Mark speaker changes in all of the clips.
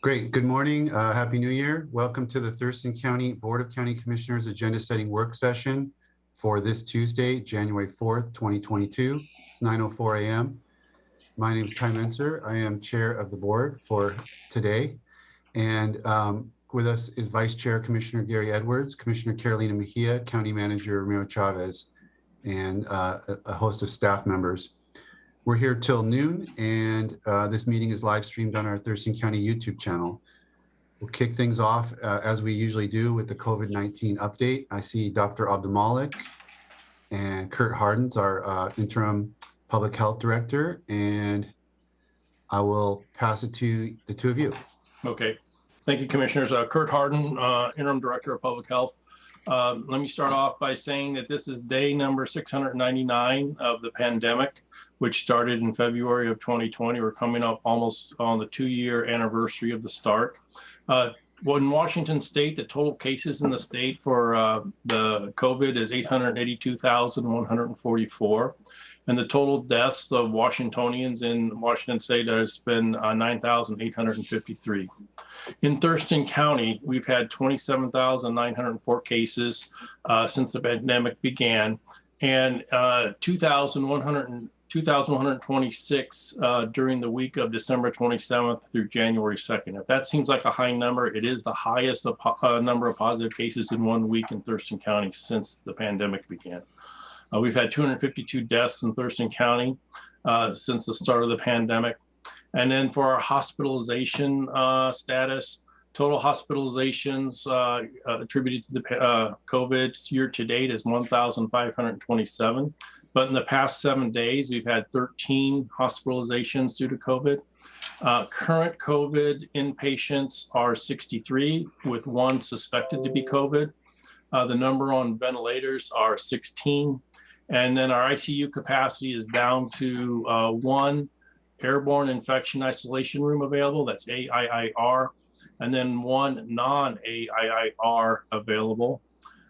Speaker 1: Great. Good morning. Happy New Year. Welcome to the Thurston County Board of County Commissioners Agenda Setting Work Session for this Tuesday, January 4th, 2022. It's 9:04 a.m. My name is Ty Menser. I am chair of the board for today. And with us is Vice Chair Commissioner Gary Edwards, Commissioner Carolina Mejia, County Manager Ramiro Chavez, and a host of staff members. We're here till noon, and this meeting is live streamed on our Thurston County YouTube channel. We'll kick things off as we usually do with the COVID-19 update. I see Dr. Abdulmalik and Kurt Hardens, our interim public health director, and I will pass it to the two of you.
Speaker 2: Okay, thank you, Commissioners. Kurt Harden, interim director of public health. Let me start off by saying that this is day number 699 of the pandemic, which started in February of 2020. We're coming up almost on the 2-year anniversary of the start. In Washington State, the total cases in the state for the COVID is 882,144. And the total deaths of Washingtonians in Washington State has been 9,853. In Thurston County, we've had 27,904 cases since the pandemic began, and 2,126 during the week of December 27th through January 2nd. If that seems like a high number, it is the highest number of positive cases in 1 week in Thurston County since the pandemic began. We've had 252 deaths in Thurston County since the start of the pandemic. And then for our hospitalization status, total hospitalizations attributed to the COVID year to date is 1,527. But in the past 7 days, we've had 13 hospitalizations due to COVID. Current COVID inpatients are 63, with 1 suspected to be COVID. The number on ventilators are 16. And then our ICU capacity is down to 1 airborne infection isolation room available, that's AIIR, and then 1 non-AIIR available.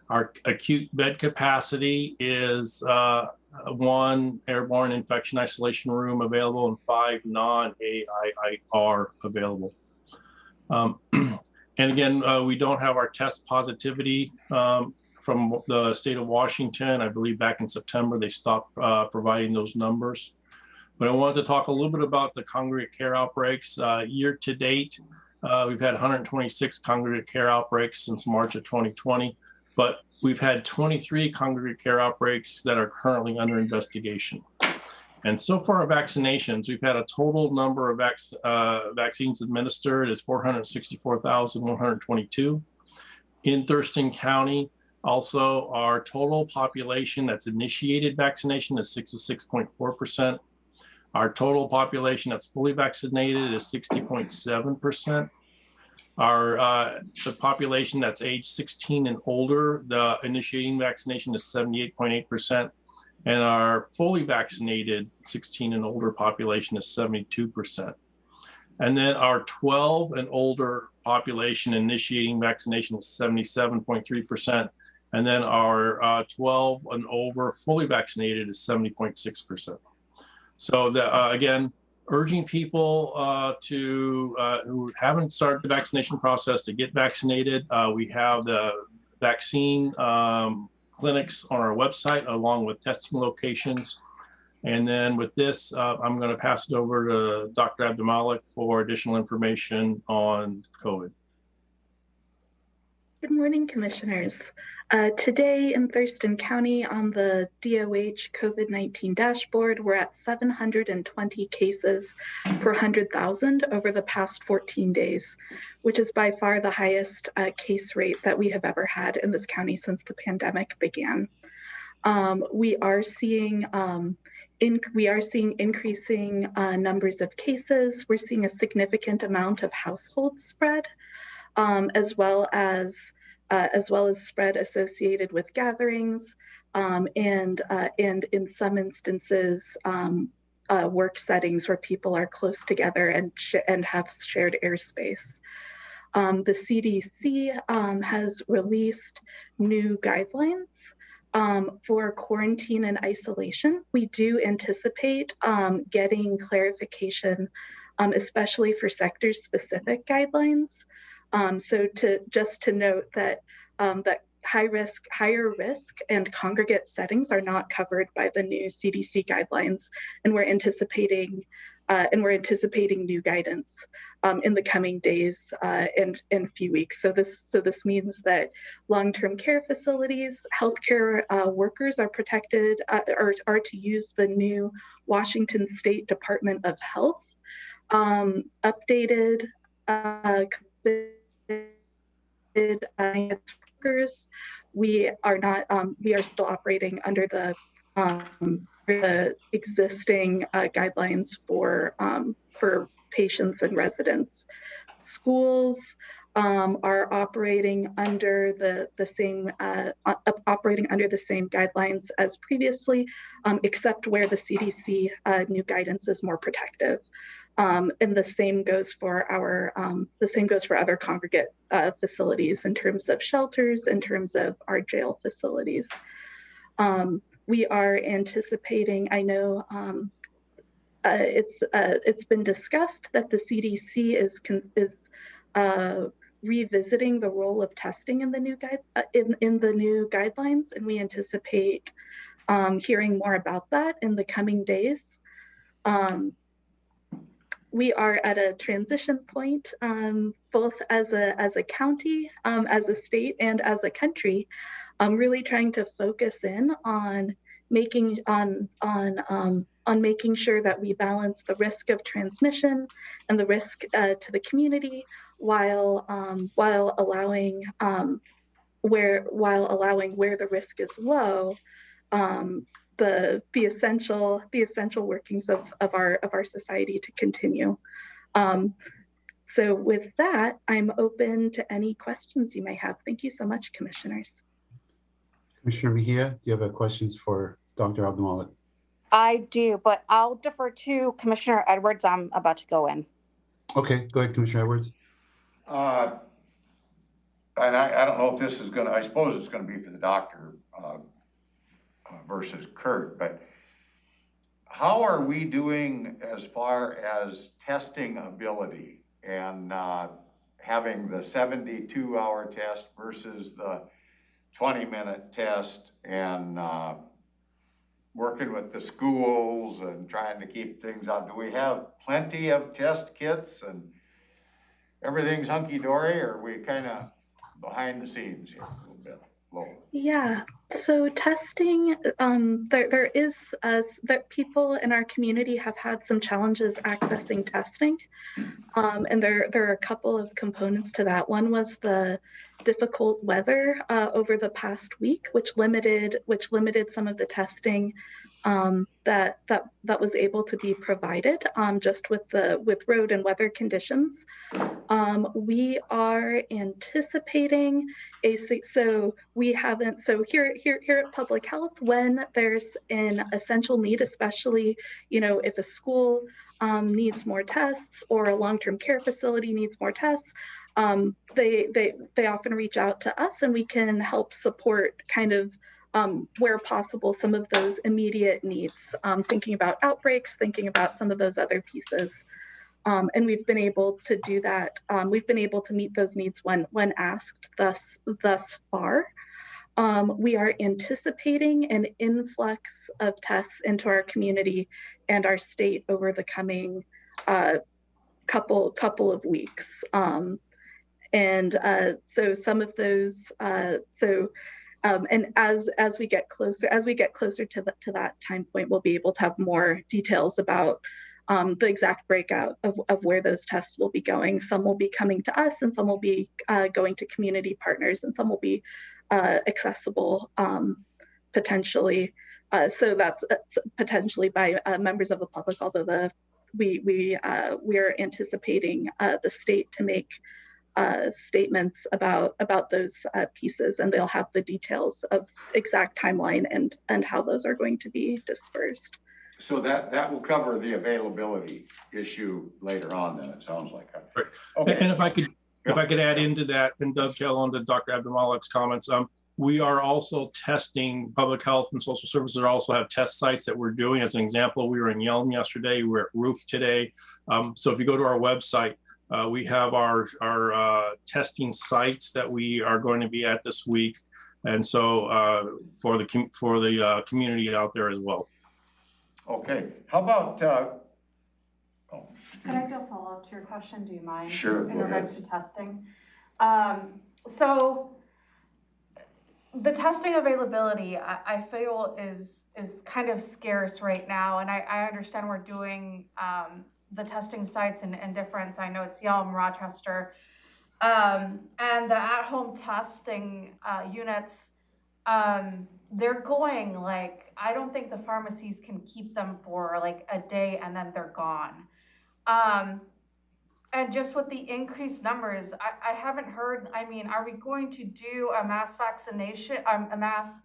Speaker 2: Our acute bed capacity is 1 airborne infection isolation room available and 5 non-AIIR available. And again, we don't have our test positivity from the state of Washington. I believe back in September, they stopped providing those numbers. But I wanted to talk a little bit about the congregate care outbreaks. Year to date, we've had 126 congregate care outbreaks since March of 2020, but we've had 23 congregate care outbreaks that are currently under investigation. And so far, our vaccinations, we've had a total number of vaccines administered is 464,122. In Thurston County, also, our total population that's initiated vaccination is 66.4%. Our total population that's fully vaccinated is 60.7%. The population that's age 16 and older, the initiating vaccination is 78.8%. And our fully vaccinated 16 and older population is 72%. And then our 12 and older population initiating vaccination is 77.3%. And then our 12 and over fully vaccinated is 70.6%. So again, urging people who haven't started the vaccination process to get vaccinated. We have the vaccine clinics on our website along with testing locations. And then with this, I'm going to pass it over to Dr. Abdulmalik for additional information on COVID.
Speaker 3: Good morning, Commissioners. Today in Thurston County on the DOH COVID-19 dashboard, we're at 720 cases per 100,000 over the past 14 days, which is by far the highest case rate that we have ever had in this county since the pandemic began. We are seeing increasing numbers of cases. We're seeing a significant amount of household spread, as well as spread associated with gatherings, and in some instances, work settings where people are close together and have shared airspace. The CDC has released new guidelines For quarantine and isolation, we do anticipate getting clarification, especially for sector-specific guidelines. So to note that that higher risk, and congregate settings are not covered by the new CDC guidelines, and we're anticipating new guidance in the coming days and few weeks. So this means that long-term care facilities, healthcare workers are protected, are to use the new Washington State Department of Health updated workers. We are still operating under the existing guidelines for patients and residents. Schools are operating under the same guidelines as previously, except where the CDC new guidance is more protective. And the same goes for other congregate facilities in terms of shelters, in terms of our jail facilities. We are anticipating, I know it's been discussed that the CDC is revisiting the role of testing in the new guidelines, and we anticipate hearing more about that in the coming days. We are at a transition point, both as a county, as a state, and as a country, really trying to focus in on making sure that we balance the risk of transmission and the risk to the community, while allowing where the risk is low, the essential workings of our society to continue. So with that, I'm open to any questions you may have. Thank you so much, commissioners.
Speaker 1: Commissioner Mejia, do you have questions for Dr. Abdul-Malik?
Speaker 4: I do, but I'll defer to Commissioner Edwards. I'm about to go in.
Speaker 1: Okay, go ahead, Commissioner Edwards.
Speaker 5: And I don't know if this is going to, I suppose it's going to be for the doctor versus Kurt, but how are we doing as far as testing ability and having the 72-hour test versus the 20-minute test, and working with the schools and trying to keep things out? Do we have plenty of test kits and everything's hunky-dory, or are we kind of behind the scenes here a little bit low?
Speaker 3: Yeah, so testing, there is, that people in our community have had some challenges accessing testing. And there are a couple of components to that. One was the difficult weather over the past week, which limited some of the testing that was able to be provided just with road and weather conditions. We are anticipating here at Public Health, when there's an essential need, especially if a school needs more tests or a long-term care facility needs more tests, they often reach out to us, and we can help support kind of where possible some of those immediate needs, thinking about outbreaks, thinking about some of those other pieces. And we've been able to do that. We've been able to meet those needs when asked thus far. We are anticipating an influx of tests into our community and our state over the coming couple of weeks. So some of those, and as we get closer to that time point, we'll be able to have more details about the exact breakout of where those tests will be going. Some will be coming to us, and some will be going to community partners, and some will be accessible potentially. So that's potentially by members of the public, although we are anticipating the state to make statements about those pieces, and they'll have the details of exact timeline and how those are going to be dispersed.
Speaker 5: So that will cover the availability issue later on, then, it sounds like.
Speaker 2: Right.
Speaker 5: Okay.
Speaker 2: And if I could add into that and dovetail onto Dr. Abdul-Malik's comments, We are also testing. Public health and social services also have test sites that we're doing. As an example, we were in Yelm yesterday. We're at Roof today. So if you go to our website, we have our testing sites that we are going to be at this week, and so for the community out there as well.
Speaker 5: Okay, how about,
Speaker 4: Can I do a follow-up to your question? Do you mind?
Speaker 5: Sure,
Speaker 4: In
Speaker 5: go
Speaker 4: regards
Speaker 5: ahead.
Speaker 4: to testing. So the testing availability, I feel is kind of scarce right now. And I understand we're doing the testing sites in difference. I know it's Yelm, Rochester, and the at-home testing units, they're going like, I don't think the pharmacies can keep them for like a day and then they're gone. And just with the increased numbers, I haven't heard, I mean, are we going to do a mass vaccination, a mass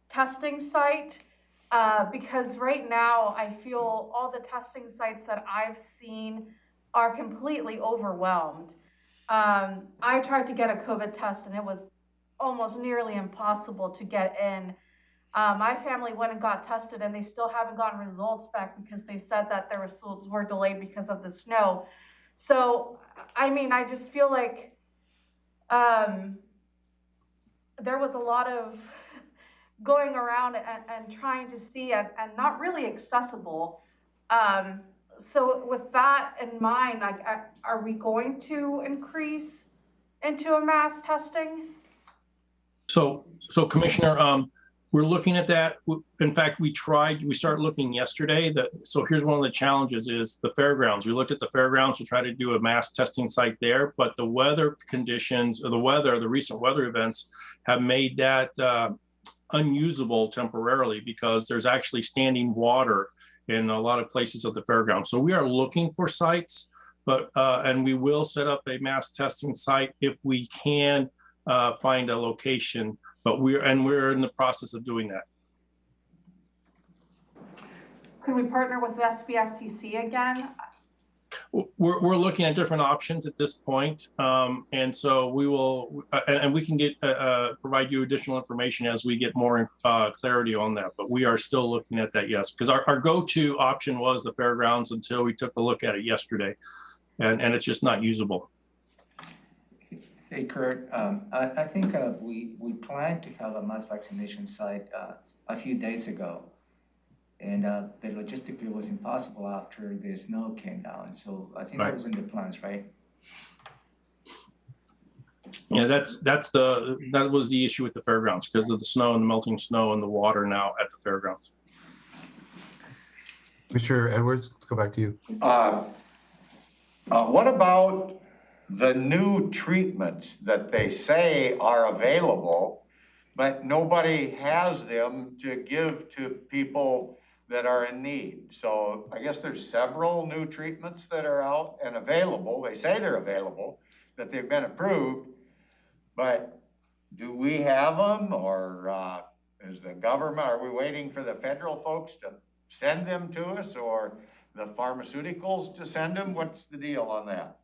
Speaker 4: testing site? Because right now I feel all the testing sites that I've seen are completely overwhelmed. I tried to get a COVID test and it was almost nearly impossible to get in. My family went and got tested and they still haven't gotten results back because they said that their results were delayed because of the snow. So, I mean, I just feel like there was a lot of going around and trying to see and not really accessible. So with that in mind, like, are we going to increase into a mass testing?
Speaker 2: So Commissioner, we're looking at that. In fact, we started looking yesterday. So here's one of the challenges is the fairgrounds. We looked at the fairgrounds to try to do a mass testing site there, but the weather conditions or the recent weather events have made that unusable temporarily because there's actually standing water in a lot of places at the fairgrounds. So we are looking for sites, but and we will set up a mass testing site if we can find a location. But we're in the process of doing that.
Speaker 4: Could we partner with SBSCC again?
Speaker 2: We're looking at different options at this point, and so we will, and we can get provide you additional information as we get more clarity on that. But we are still looking at that, yes, because our go-to option was the fairgrounds until we took a look at it yesterday, and it's just not usable.
Speaker 6: Hey, Kurt, I think we planned to have a mass vaccination site a few days ago. And but logistically it was impossible after the snow came down. So I think that was in the plans, right?
Speaker 2: Yeah, that was the issue with the fairgrounds because of the snow and the melting snow and the water now at the fairgrounds.
Speaker 1: Mr. Edwards, let's go back to you.
Speaker 5: What about the new treatments that they say are available, but nobody has them to give to people that are in need? So I guess there's several new treatments that are out and available. They say they're available, that they've been approved, but do we have them, or is the government, are we waiting for the federal folks to send them to us, or the pharmaceuticals to send them? What's the deal on that?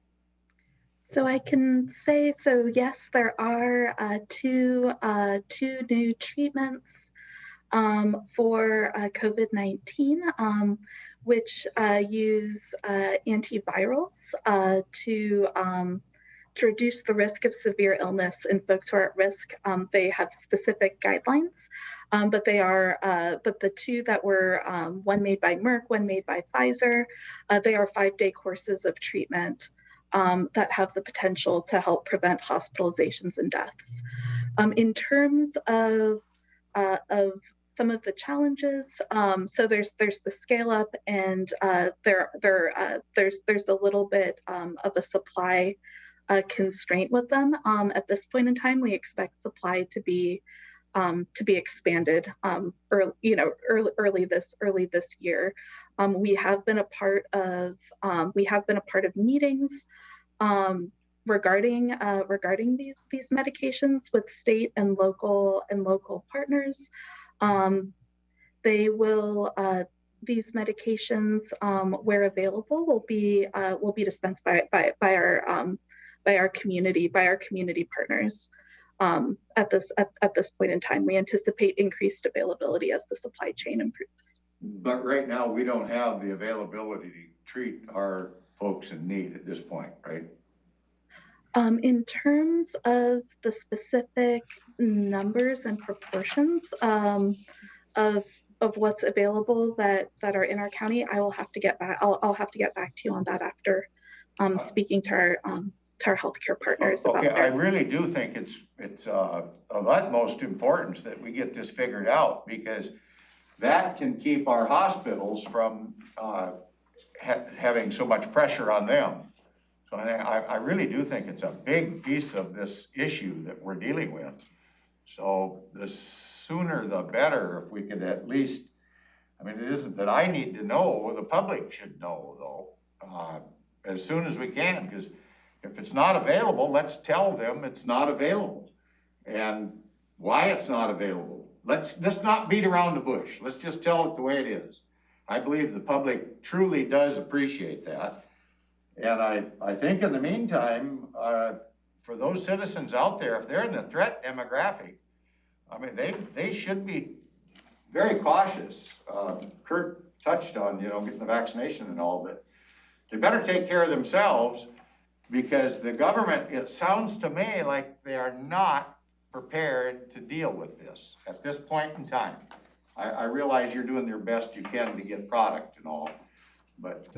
Speaker 3: So I can say, so yes, there are two new treatments for COVID-19, which use antivirals to reduce the risk of severe illness in folks who are at risk. They have specific guidelines, but the two that were, one made by Merck, one made by Pfizer, they are 5-day courses of treatment that have the potential to help prevent hospitalizations and deaths. In terms of some of the challenges, so there's the scale up, and there's a little bit of a supply constraint with them. At this point in time, we expect supply to be expanded early this year. We have been a part of meetings regarding these medications with state and local partners. They will these medications, where available, will be dispensed by our community partners. at this point in time. We anticipate increased availability as the supply chain improves.
Speaker 5: But right now, we don't have the availability to treat our folks in need at this point, right?
Speaker 3: In terms of the specific numbers and proportions of what's available that are in our county, I will have to get back. I'll have to get back to you on that after speaking to our healthcare partners about
Speaker 5: Okay,
Speaker 3: their.
Speaker 5: I really do think it's of utmost importance that we get this figured out, because that can keep our hospitals from having so much pressure on them. So I really do think it's a big piece of this issue that we're dealing with. So the sooner the better, if we could at least, I mean, it isn't that I need to know, the public should know though, as soon as we can, because if it's not available, let's tell them it's not available and why it's not available. Let's not beat around the bush. Let's just tell it the way it is. I believe the public truly does appreciate that. And I think in the meantime, for those citizens out there, if they're in the threat demographic, I mean, they should be very cautious. Kurt touched on, getting the vaccination and all, but they better take care of themselves, because the government, it sounds to me like they are not prepared to deal with this at this point in time. I realize you're doing your best you can to get product and all, but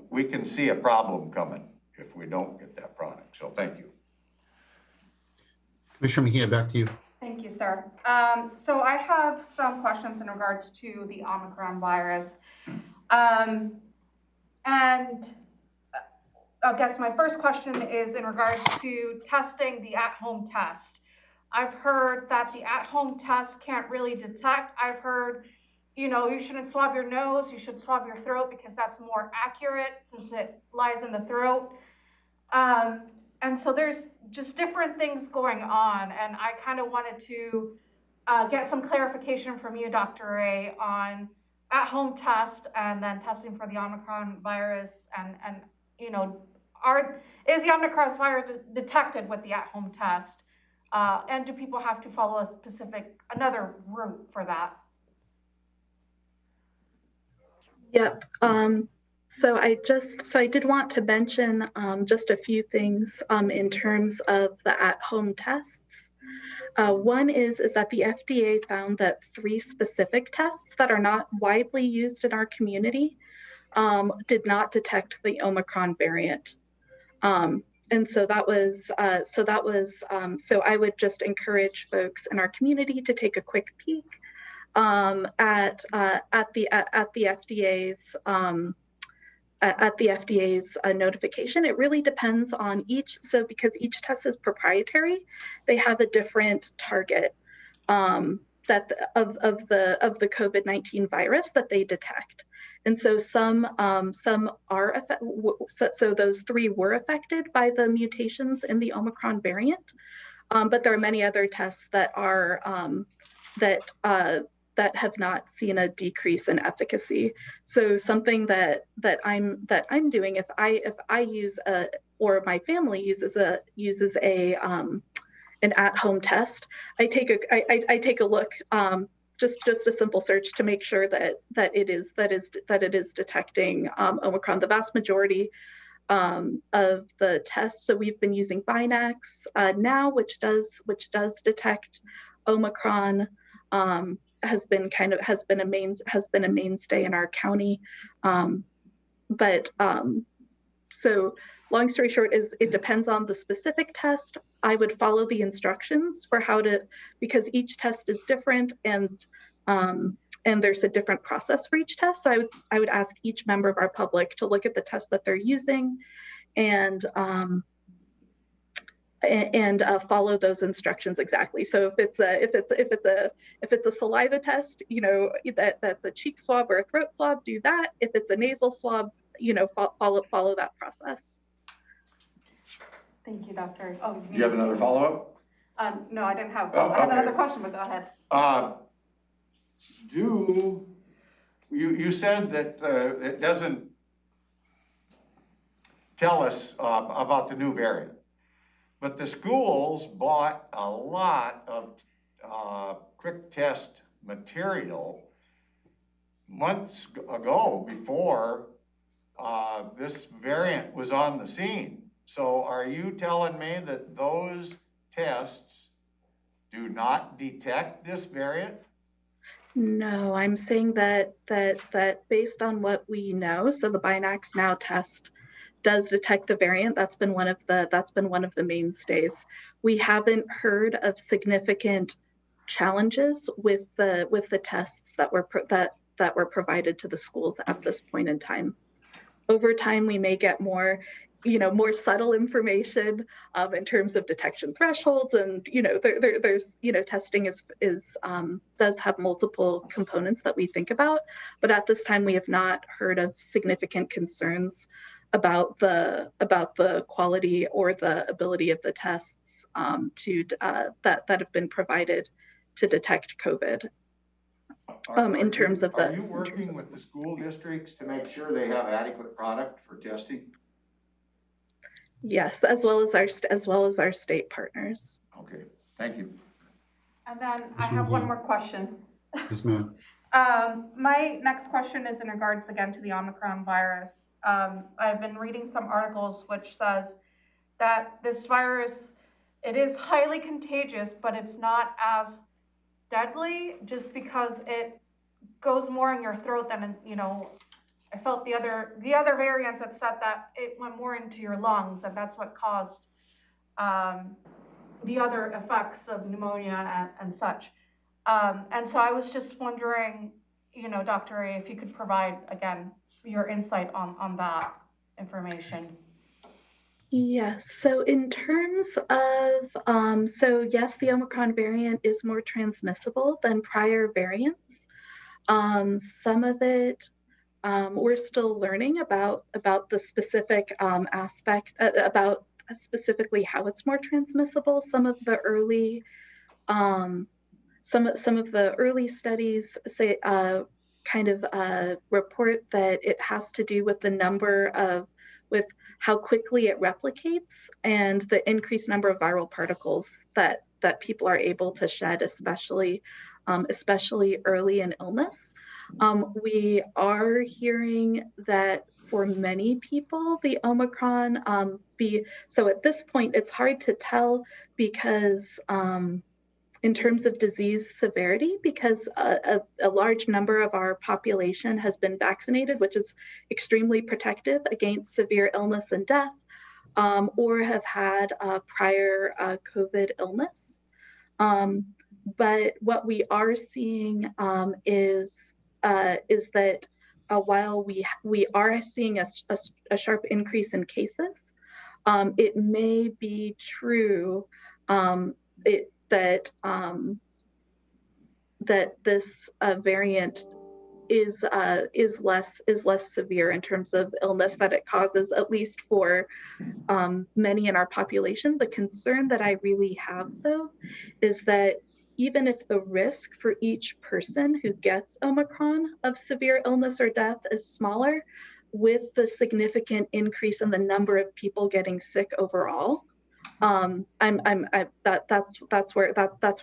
Speaker 5: we can see a problem coming if we don't get that product. So thank you.
Speaker 1: Commissioner Mejia, back to you.
Speaker 7: Thank you, sir. So I have some questions in regards to the Omicron virus. And I guess my first question is in regards to testing the at-home test. I've heard that the at-home test can't really detect. I've heard, you shouldn't swab your nose, you should swab your throat because that's more accurate since it lies in the throat. And so there's just different things going on. And I kind of wanted to get some clarification from you, Dr. A, on at-home test and then testing for the Omicron virus and is the Omicron virus detected with the at-home test? And do people have to follow another route for that?
Speaker 3: Yep. So I did want to mention just a few things in terms of the at-home tests. One is that the FDA found that 3 specific tests that are not widely used in our community did not detect the Omicron variant. And so so I would just encourage folks in our community to take a quick peek at the FDA's notification. It really depends on each. So because each test is proprietary, they have a different target of the COVID-19 virus that they detect. And so some are so those 3 were affected by the mutations in the Omicron variant, but there are many other tests that are that have not seen a decrease in efficacy. So something that I'm doing, if I use or my family uses an at-home test, I take a look. Just a simple search to make sure that it is detecting Omicron. The vast majority of the tests. So we've been using Binax now, which does detect Omicron. Has been a mainstay in our county. So long story short is it depends on the specific test. I would follow the instructions for because each test is different and there's a different process for each test. So I would ask each member of our public to look at the test that they're using and follow those instructions exactly. So if it's a saliva test, that's a cheek swab or a throat swab, do that. If it's a nasal swab, follow that process.
Speaker 7: Thank you, Doctor. Oh,
Speaker 5: You have another follow-up?
Speaker 7: No, I didn't have.
Speaker 5: Oh,
Speaker 7: I have
Speaker 5: okay.
Speaker 7: another question, but go ahead.
Speaker 5: You said that it doesn't tell us about the new variant, But the schools bought a lot of quick test material months ago before this variant was on the scene. So are you telling me that those tests do not detect this variant?
Speaker 3: No, I'm saying that based on what we know, so the Binax Now test does detect the variant. That's been one of the mainstays. We haven't heard of significant challenges with the tests that were provided to the schools at this point in time. Over time, we may get more subtle information in terms of detection thresholds, and there's testing does have multiple components that we think about, but at this time we have not heard of significant concerns about the quality or the ability of the tests that have been provided to detect COVID. In terms of
Speaker 5: Are you working with the school districts to make sure they have adequate product for testing?
Speaker 3: Yes, as well as our state partners.
Speaker 5: Okay, thank you.
Speaker 7: And then I have one more question.
Speaker 1: Yes, ma'am.
Speaker 7: My next question is in regards again to the Omicron virus. I've been reading some articles which says that this virus, it is highly contagious, but it's not as deadly just because it goes more in your throat than, I felt the other variants that said that it went more into your lungs, and that's what caused the other effects of pneumonia and such. And so I was just wondering, Dr. A, if you could provide, again, your insight on that information.
Speaker 3: Yes, so in terms of, yes, the Omicron variant is more transmissible than prior variants. Some of it, we're still learning about the specific aspect, about specifically how it's more transmissible. Some of the early studies say report that it has to do with with how quickly it replicates and the increased number of viral particles that people are able to shed, especially early in illness. We are hearing that for many people, the Omicron so at this point, it's hard to tell because in terms of disease severity, because a large number of our population has been vaccinated, which is extremely protective against severe illness and death, or have had prior COVID illness. But what we are seeing is that while we are seeing a sharp increase in cases, it may be true that this variant is less severe in terms of illness that it causes, at least for many in our population. The concern that I really have, though, is that even if the risk for each person who gets Omicron of severe illness or death is smaller, with the significant increase in the number of people getting sick overall, that's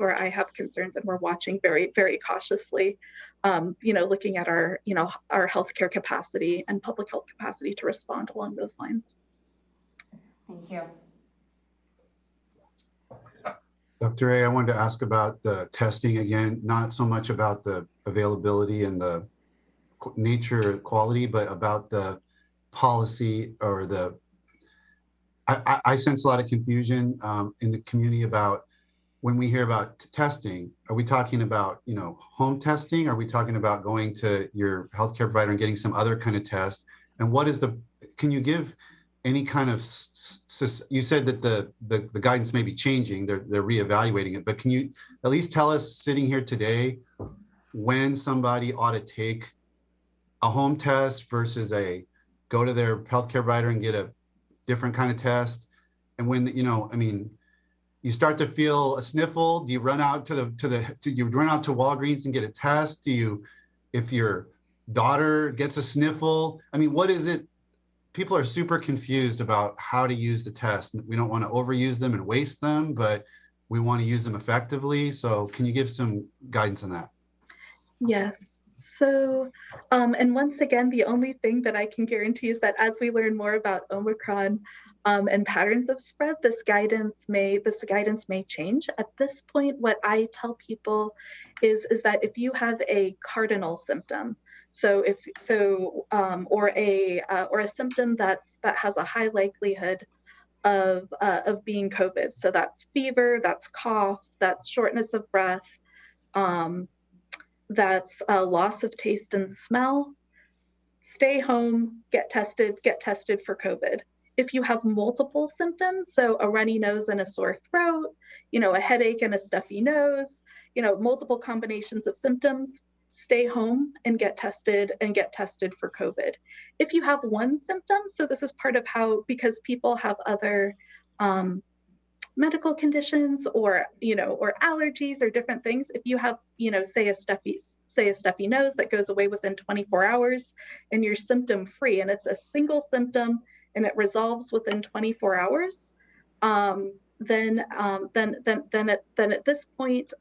Speaker 3: where I have concerns, and we're watching very, very cautiously, looking at our healthcare capacity and public health capacity to respond along those lines.
Speaker 7: Thank you.
Speaker 1: Dr. A, I wanted to ask about the testing again, not so much about the availability and the nature quality, but about the policy or the, I sense a lot of confusion in the community about when we hear about testing. Are we talking about, home testing? Are we talking about going to your healthcare provider and getting some other kind of test? And what is can you give any kind of, you said that the guidance may be changing, they're reevaluating it, but can you at least tell us sitting here today when somebody ought to take a home test versus go to their healthcare provider and get a different kind of test? And when, you start to feel a sniffle, do you run out to Walgreens and get a test? If your daughter gets a sniffle, what is it? people are super confused about how to use the test. We don't want to overuse them and waste them, but we want to use them effectively. So can you give some guidance on that?
Speaker 3: Yes. So, and once again, the only thing that I can guarantee is that as we learn more about Omicron and patterns of spread, this guidance may change. At this point, what I tell people is that if you have a cardinal symptom, or a symptom that has a high likelihood of being COVID, so that's fever, that's cough, that's shortness of breath. That's a loss of taste and smell. Stay home, get tested for COVID. If you have multiple symptoms, so a runny nose and a sore throat, a headache and a stuffy nose, multiple combinations of symptoms, stay home and get tested for COVID. If you have one symptom, so this is part of how, because people have other medical conditions or allergies or different things. If you have, say a stuffy nose that goes away within 24 hours and you're symptom free and it's a single symptom and it resolves within 24 hours, then at this point,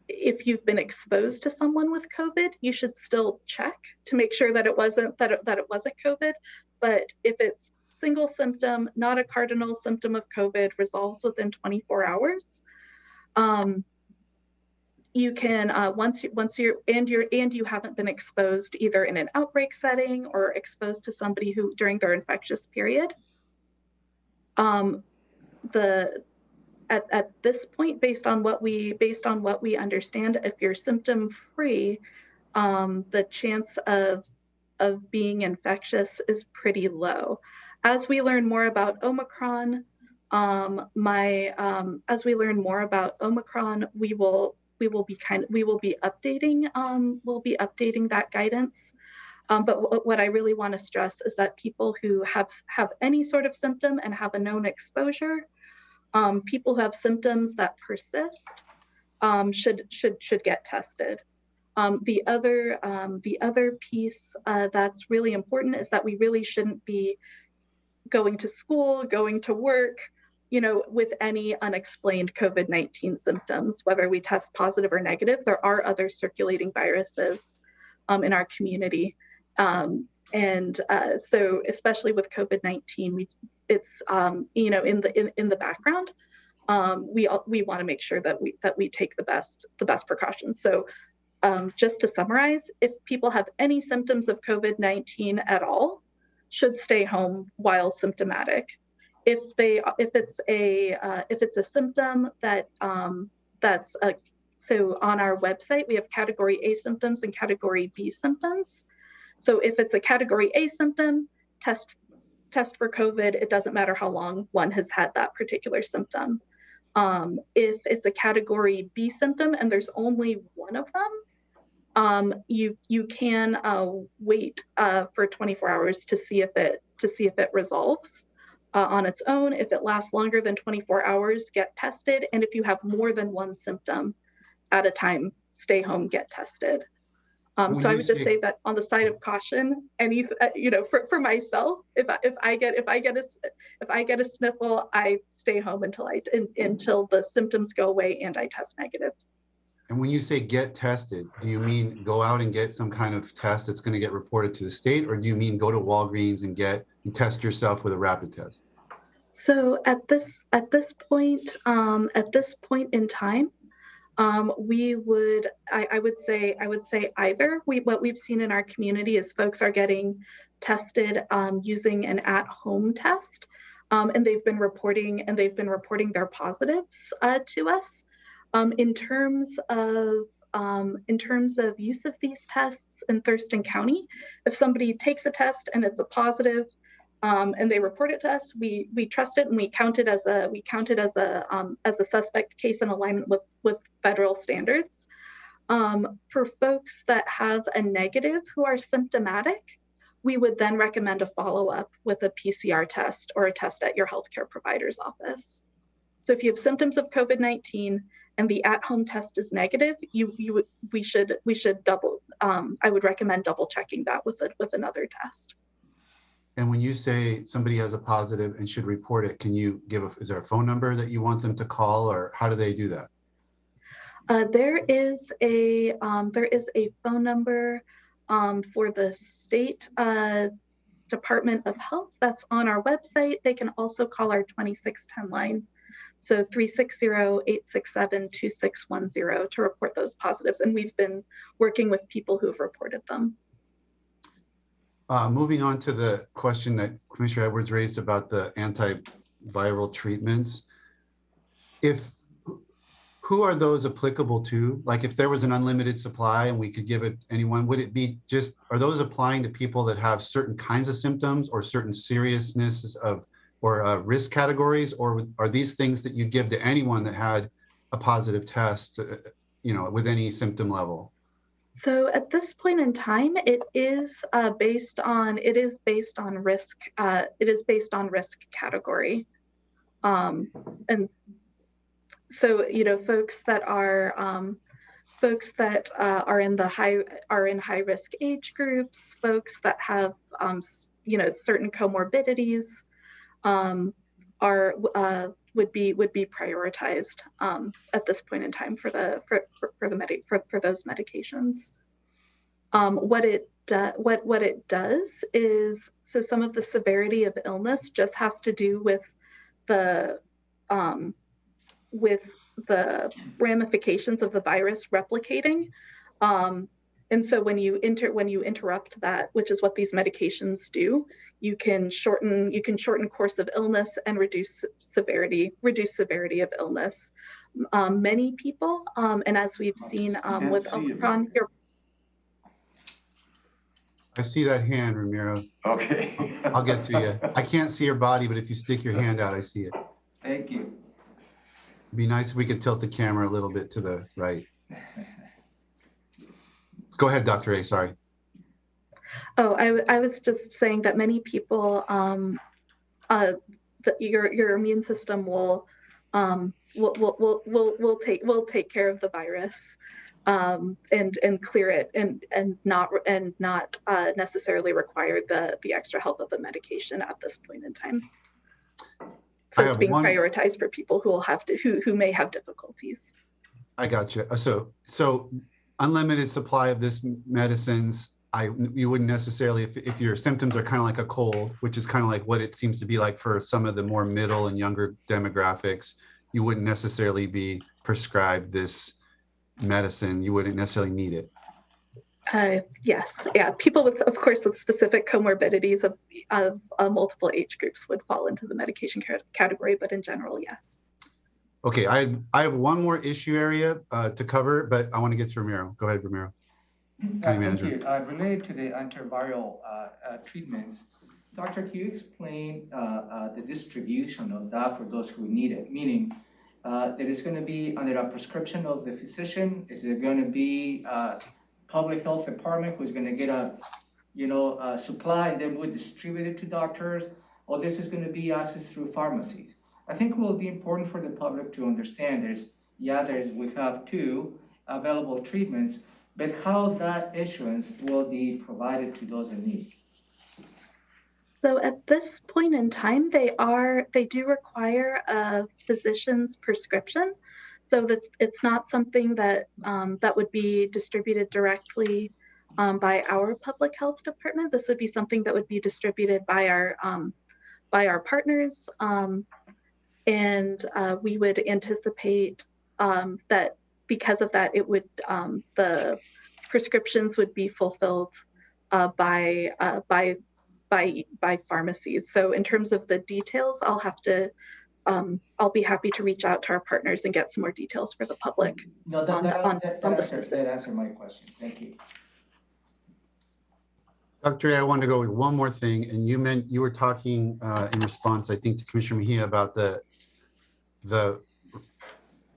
Speaker 3: if you've been exposed to someone with COVID, you should still check to make sure that it wasn't COVID. But if it's single symptom, not a cardinal symptom of COVID, resolves within 24 hours. You can once you haven't been exposed either in an outbreak setting or exposed to somebody who during their infectious period. At this point, based on what we understand, if you're symptom free, the chance of being infectious is pretty low. As we learn more about Omicron, we will be updating that guidance. But what I really want to stress is that people who have any sort of symptom and have a known exposure, people who have symptoms that persist, should get tested. The other piece that's really important is that we really shouldn't be going to school, going to work, with any unexplained COVID-19 symptoms, whether we test positive or negative. There are other circulating viruses in our community. So especially with COVID-19, it's in the background. We want to make sure that we take the best precautions. So just to summarize, if people have any symptoms of COVID-19 at all, should stay home while symptomatic. If it's a symptom so on our website we have category A symptoms and category B symptoms. So if it's a category A symptom, test for COVID. It doesn't matter how long one has had that particular symptom. If it's a category B symptom and there's only one of them, you can wait for 24 hours to see if it resolves on its own. If it lasts longer than 24 hours, get tested. And if you have more than one symptom at a time, stay home, get tested. So I would just say that on the side of caution, for myself, if I get a sniffle, I stay home until the symptoms go away and I test negative.
Speaker 1: And when you say get tested, do you mean go out and get some kind of test that's going to get reported to the state, or do you mean go to Walgreens and test yourself with a rapid test?
Speaker 3: So at this point in time, I would say either. What we've seen in our community is folks are getting tested using an at-home test, and they've been reporting their positives to us. In terms of use of these tests in Thurston County, if somebody takes a test and it's a positive, and they report it to us, we trust it and we count it as a suspect case in alignment with federal standards. For folks that have a negative who are symptomatic, we would then recommend a follow-up with a PCR test or a test at your healthcare provider's office. So if you have symptoms of COVID-19 and the at-home test is negative, we should double. I would recommend double checking that with another test.
Speaker 1: And when you say somebody has a positive and should report it, can you is there a phone number that you want them to call, or how do they do that?
Speaker 3: There is a phone number for the state Department of Health that's on our website. They can also call our 2610 line. So 360-867-2610 to report those positives. And we've been working with people who've reported them.
Speaker 1: Moving on to the question that Commissioner Edwards raised about the antiviral treatments. Who are those applicable to? Like if there was an unlimited supply and we could give it anyone, would it be are those applying to people that have certain kinds of symptoms or certain seriousness of, or risk categories, or are these things that you give to anyone that had a positive test, with any symptom level?
Speaker 3: So at this point in time, it is based on risk. It is based on risk category, and so folks that are in high risk age groups, folks that have certain comorbidities would be prioritized at this point in time for those medications. What it does is, so some of the severity of illness just has to do with the ramifications of the virus replicating. And so when you interrupt that, which is what these medications do, you can shorten course of illness and reduce severity of illness. Many people, and as we've seen with Omicron here.
Speaker 1: I see that hand, Ramiro.
Speaker 5: Okay.
Speaker 1: I'll get to you. I can't see your body, but if you stick your hand out, I see it.
Speaker 6: Thank you.
Speaker 1: It'd be nice if we could tilt the camera a little bit to the right. Go ahead, Dr. A, sorry.
Speaker 3: Oh, I was just saying that many people, your immune system will take care of the virus and clear it and not necessarily require the extra help of the medication at this point in time. So it's being prioritized for people who may have difficulties.
Speaker 1: I got you. So unlimited supply of this medicines. You wouldn't necessarily, if your symptoms are kind of like a cold, which is kind of like what it seems to be like for some of the more middle and younger demographics, you wouldn't necessarily be prescribed this medicine. You wouldn't necessarily need it.
Speaker 3: Yes, yeah. People with specific comorbidities of multiple age groups would fall into the medication category, but in general, yes.
Speaker 1: Okay, I have one more issue area to cover, but I want to get to Ramiro. Go ahead, Ramiro. County Manager.
Speaker 6: Thank you. Related to the antiviral treatments, Doctor, can you explain the distribution of that for those who need it? Meaning, that it's going to be under a prescription of the physician? Is it going to be public health department who's going to get a supply and then we distribute it to doctors? Or this is going to be access through pharmacies? I think it will be important for the public to understand we have two available treatments, but how that issuance will be provided to those in need.
Speaker 3: So at this point in time, they do require a physician's prescription. So that it's not something that that would be distributed directly by our public health department. This would be something that would be distributed by our partners, and we would anticipate that because of that, it would the prescriptions would be fulfilled by pharmacies. So in terms of the details, I'll be happy to reach out to our partners and get some more details for the public.
Speaker 6: No, that answered my question. Thank you.
Speaker 1: Dr. A, I wanted to go with one more thing, and you were talking in response, I think, to Commissioner Mejia about the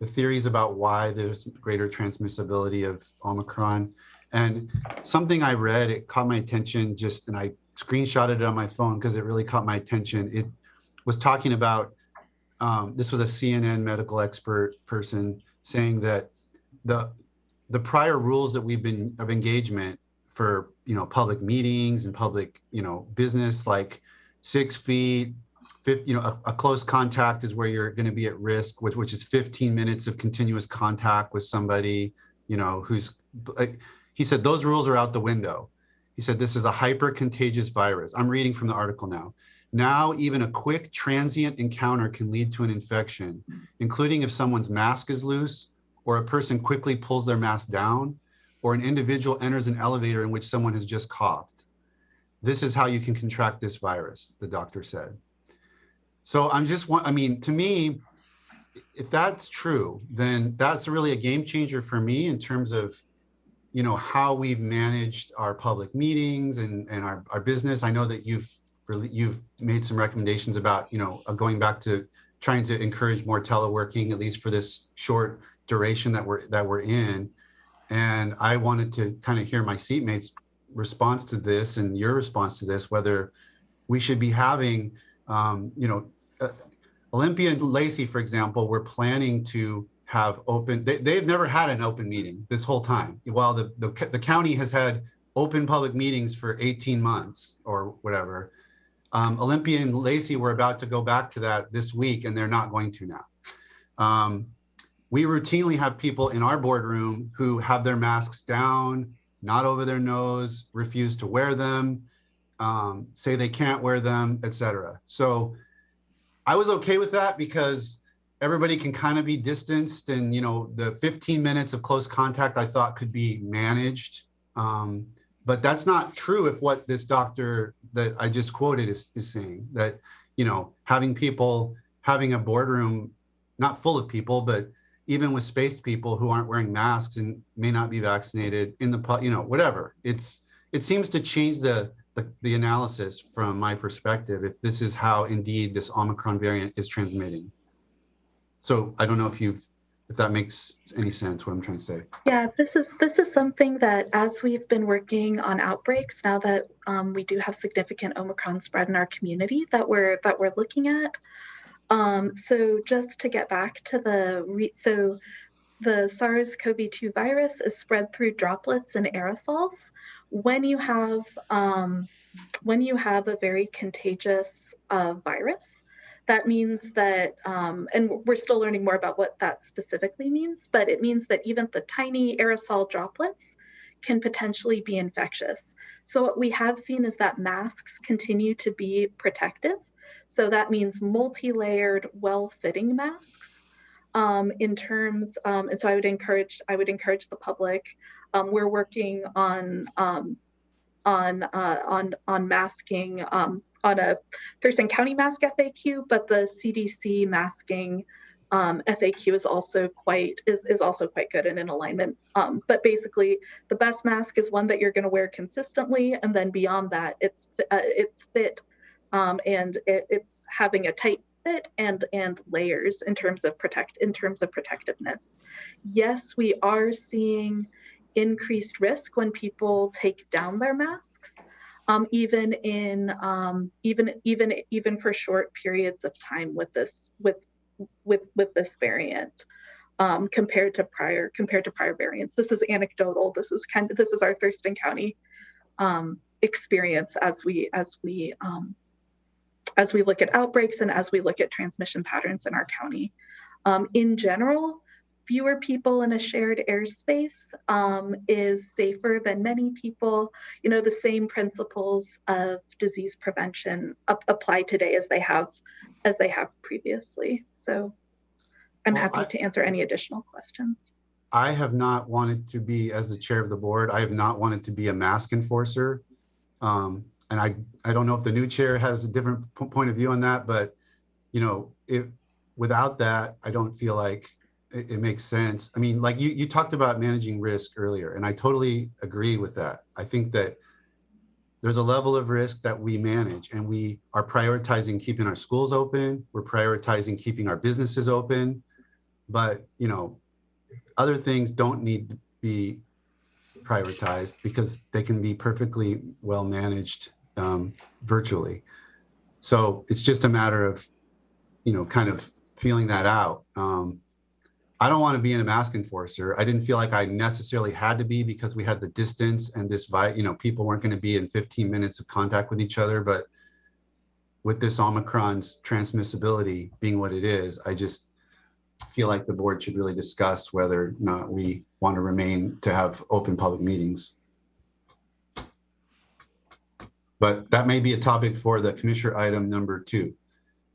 Speaker 1: theories about why there's greater transmissibility of Omicron. And something I read, it caught my attention and I screenshotted it on my phone because it really caught my attention. It was talking about, this was a CNN medical expert person saying that the prior rules that of engagement for, public meetings and public, business, like 6 feet, 50, a close contact is where you're going to be at risk with, which is 15 minutes of continuous contact with somebody, who's like, he said, those rules are out the window. He said, this is a hyper contagious virus. I'm reading from the article now. Now, even a quick transient encounter can lead to an infection, including if someone's mask is loose, or a person quickly pulls their mask down, or an individual enters an elevator in which someone has just coughed. This is how you can contract this virus, the doctor said. So to me, if that's true, then that's really a game changer for me in terms of, how we've managed our public meetings and our business. I know that you've made some recommendations about, going back to trying to encourage more teleworking, at least for this short duration that we're in. And I wanted to kind of hear my seatmates' response to this and your response to this, whether we should be having, Olympia and Lacey, for example, were planning to have open, they've never had an open meeting this whole time, while the county has had open public meetings for 18 months or whatever. Olympia and Lacey were about to go back to that this week, and they're not going to now. We routinely have people in our boardroom who have their masks down, not over their nose, refuse to wear them, say they can't wear them, etc. So I was okay with that because everybody can kind of be distanced, and the 15 minutes of close contact I thought could be managed. But that's not true if what this doctor that I just quoted is saying, that, having a boardroom, not full of people, but even with spaced people who aren't wearing masks and may not be vaccinated in the, whatever. It seems to change the analysis from my perspective, if this is how indeed this Omicron variant is transmitting. So I don't know if that makes any sense, what I'm trying to say.
Speaker 3: Yeah, this is something that, as we've been working on outbreaks, now that we do have significant Omicron spread in our community, that we're looking at. So just to get back to the SARS-CoV-2 virus is spread through droplets and aerosols. When you have a very contagious virus, that means that, and we're still learning more about what that specifically means, but it means that even the tiny aerosol droplets can potentially be infectious. So what we have seen is that masks continue to be protective. So that means multi-layered, well-fitting masks. And so I would encourage the public. We're working on masking on a Thurston County mask FAQ, but the CDC masking FAQ is also quite good and in alignment. But basically, the best mask is one that you're going to wear consistently, and then beyond that, it's fit, and it's having a tight fit and layers in terms of protectiveness. Yes, we are seeing increased risk when people take down their masks, even for short periods of time with this variant, compared to prior variants. This is anecdotal. This is our Thurston County experience as we look at outbreaks and as we look at transmission patterns in our county. In general, fewer people in a shared airspace is safer than many people. The same principles of disease prevention apply today as they have previously. So I'm happy to answer any additional questions.
Speaker 1: I have not wanted to be, as the chair of the board, I have not wanted to be a mask enforcer. And I don't know if the new chair has a different point of view on that, but without that, I don't feel like it makes sense. I mean, like you talked about managing risk earlier, and I totally agree with that. I think that there's a level of risk that we manage, and we are prioritizing keeping our schools open. We're prioritizing keeping our businesses open, but other things don't need to be prioritized because they can be perfectly well managed virtually. So it's just a matter of, kind of feeling that out. I don't want to be in a mask enforcer. I didn't feel like I necessarily had to be because we had the distance and this, people weren't going to be in 15 minutes of contact with each other. But with this Omicron's transmissibility being what it is, I just feel like the board should really discuss whether or not we want to have open public meetings. But that may be a topic for the commissioner item number 2.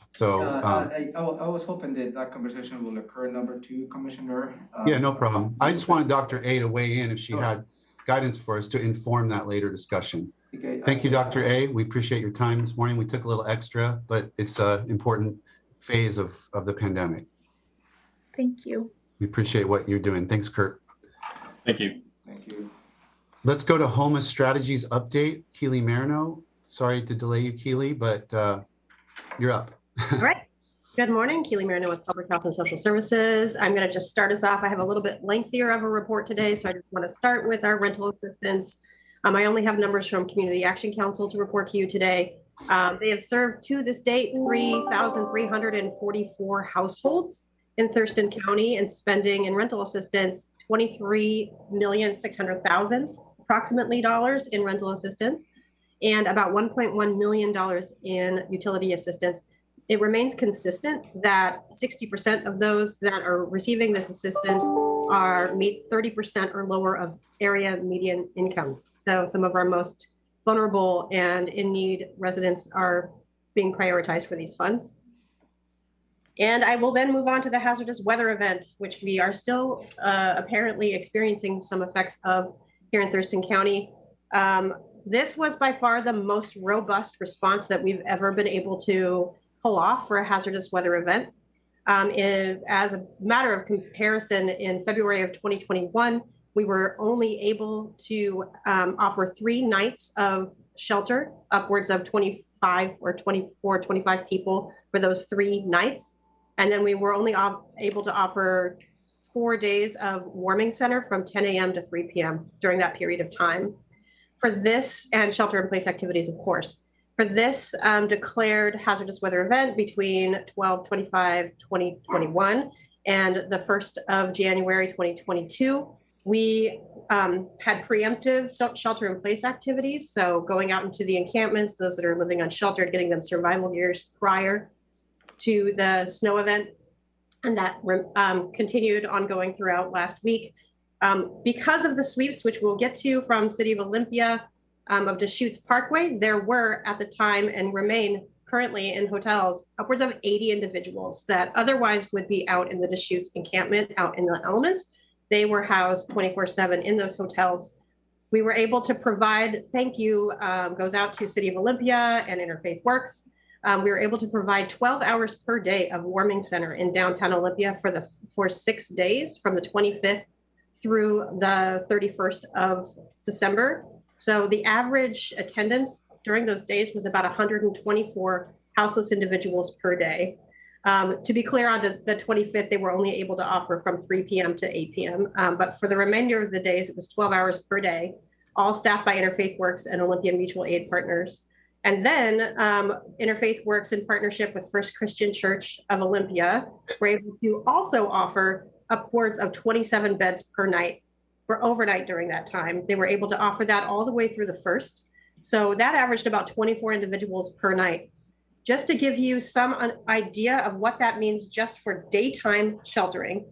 Speaker 1: So
Speaker 6: I was hoping that conversation will occur, number 2, Commissioner.
Speaker 1: Yeah, no problem. I just wanted Dr. A to weigh in if she had guidance for us to inform that later discussion.
Speaker 6: Okay,
Speaker 1: Thank you, Dr. A. We appreciate your time this morning. We took a little extra, but it's an important phase of the pandemic.
Speaker 3: Thank you.
Speaker 1: We appreciate what you're doing. Thanks, Kurt.
Speaker 2: Thank you.
Speaker 6: Thank you.
Speaker 1: Let's go to homeless strategies update. Keely Marino. Sorry to delay you, Keely, but you're up.
Speaker 8: All right. Good morning, Keely Marino with Public Health and Social Services. I'm going to just start us off. I have a little bit lengthier of a report today, so I just want to start with our rental assistance. I only have numbers from Community Action Council to report to you today. They have served to this date 3,344 households in Thurston County and spending in rental assistance $23,600,000 approximately dollars in rental assistance and about $1.1 million in utility assistance. It remains consistent that 60% of those that are receiving this assistance meet 30% or lower of area median income. So some of our most vulnerable and in need residents are being prioritized for these funds. And I will then move on to the hazardous weather event, which we are still apparently experiencing some effects of here in Thurston County. This was by far the most robust response that we've ever been able to pull off for a hazardous weather event. As a matter of comparison, in February of 2021, we were only able to offer 3 nights of shelter, upwards of 25 or 24, 25 people for those 3 nights. And then we were only able to offer 4 days of warming center from 10 a.m. to 3 p.m. during that period of time. For this, and shelter in place activities, of course. For this declared hazardous weather event between 12/25/2021 and the 1st of January 2022, we had preemptive shelter in place activities. So going out into the encampments, those that are living unsheltered, getting them survival gears prior to the snow event. And that continued ongoing throughout last week. Because of the sweeps, which we'll get to from City of Olympia, of Deschutes Parkway, there were at the time and remain currently in hotels upwards of 80 individuals that otherwise would be out in the Deschutes encampment, out in the elements. They were housed 24/7 in those hotels. We were able to provide, thank you, goes out to City of Olympia and Interfaith Works. We were able to provide 12 hours per day of warming center in downtown Olympia for 6 days from the 25th through the 31st of December. So the average attendance during those days was about 124 houseless individuals per day. To be clear, on the 25th, they were only able to offer from 3 p.m. to 8 p.m. But for the remainder of the days, it was 12 hours per day, all staffed by Interfaith Works and Olympia Mutual Aid partners. And then Interfaith Works, in partnership with First Christian Church of Olympia, were able to also offer upwards of 27 beds per night for overnight during that time. They were able to offer that all the way through the 1st. So that averaged about 24 individuals per night. Just to give you some idea of what that means just for daytime sheltering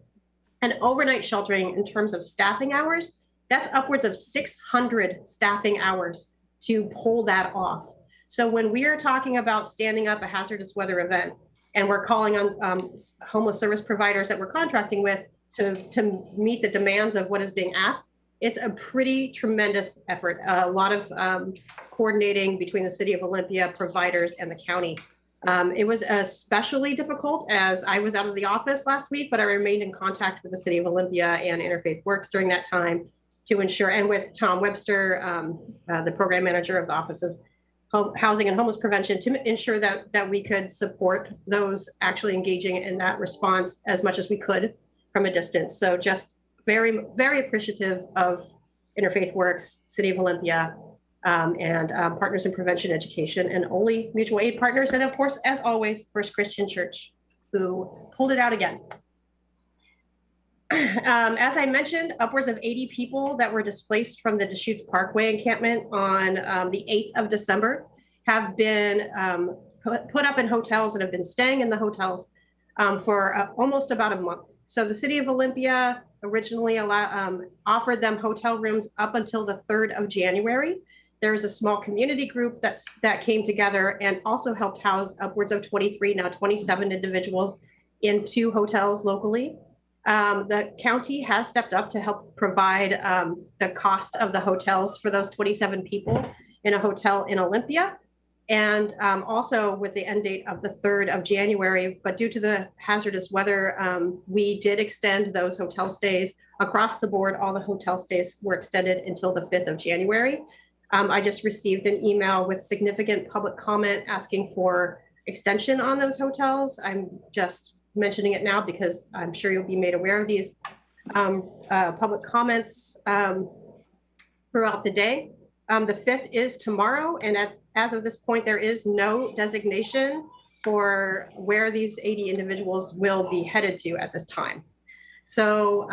Speaker 8: and overnight sheltering in terms of staffing hours, that's upwards of 600 staffing hours to pull that off. So when we are talking about standing up a hazardous weather event and we're calling on homeless service providers that we're contracting with to meet the demands of what is being asked, it's a pretty tremendous effort. A lot of coordinating between the City of Olympia, providers, and the county. It was especially difficult as I was out of the office last week, but I remained in contact with the City of Olympia and Interfaith Works during that time to ensure, and with Tom Webster, the program manager of the Office of Housing and Homeless Prevention, to ensure that we could support those actually engaging in that response as much as we could from a distance. So just very, very appreciative of Interfaith Works, City of Olympia, and Partners in Prevention Education, and only mutual aid partners. And of course, as always, First Christian Church, who pulled it out again. As I mentioned, upwards of 80 people that were displaced from the Deschutes Parkway encampment on the 8th of December have been put up in hotels and have been staying in the hotels for almost about a month. So the city of Olympia originally offered them hotel rooms up until the 3rd of January. There's a small community group that came together and also helped house upwards of 23, now 27 individuals in 2 hotels locally. The county has stepped up to help provide the cost of the hotels for those 27 people in a hotel in Olympia. And also with the end date of the 3rd of January, but due to the hazardous weather, we did extend those hotel stays across the board. All the hotel stays were extended until the 5th of January. I just received an email with significant public comment asking for extension on those hotels. I'm just mentioning it now because I'm sure you'll be made aware of these public comments throughout the day. The 5th is tomorrow, and as of this point, there is no designation for where these 80 individuals will be headed to at this time. So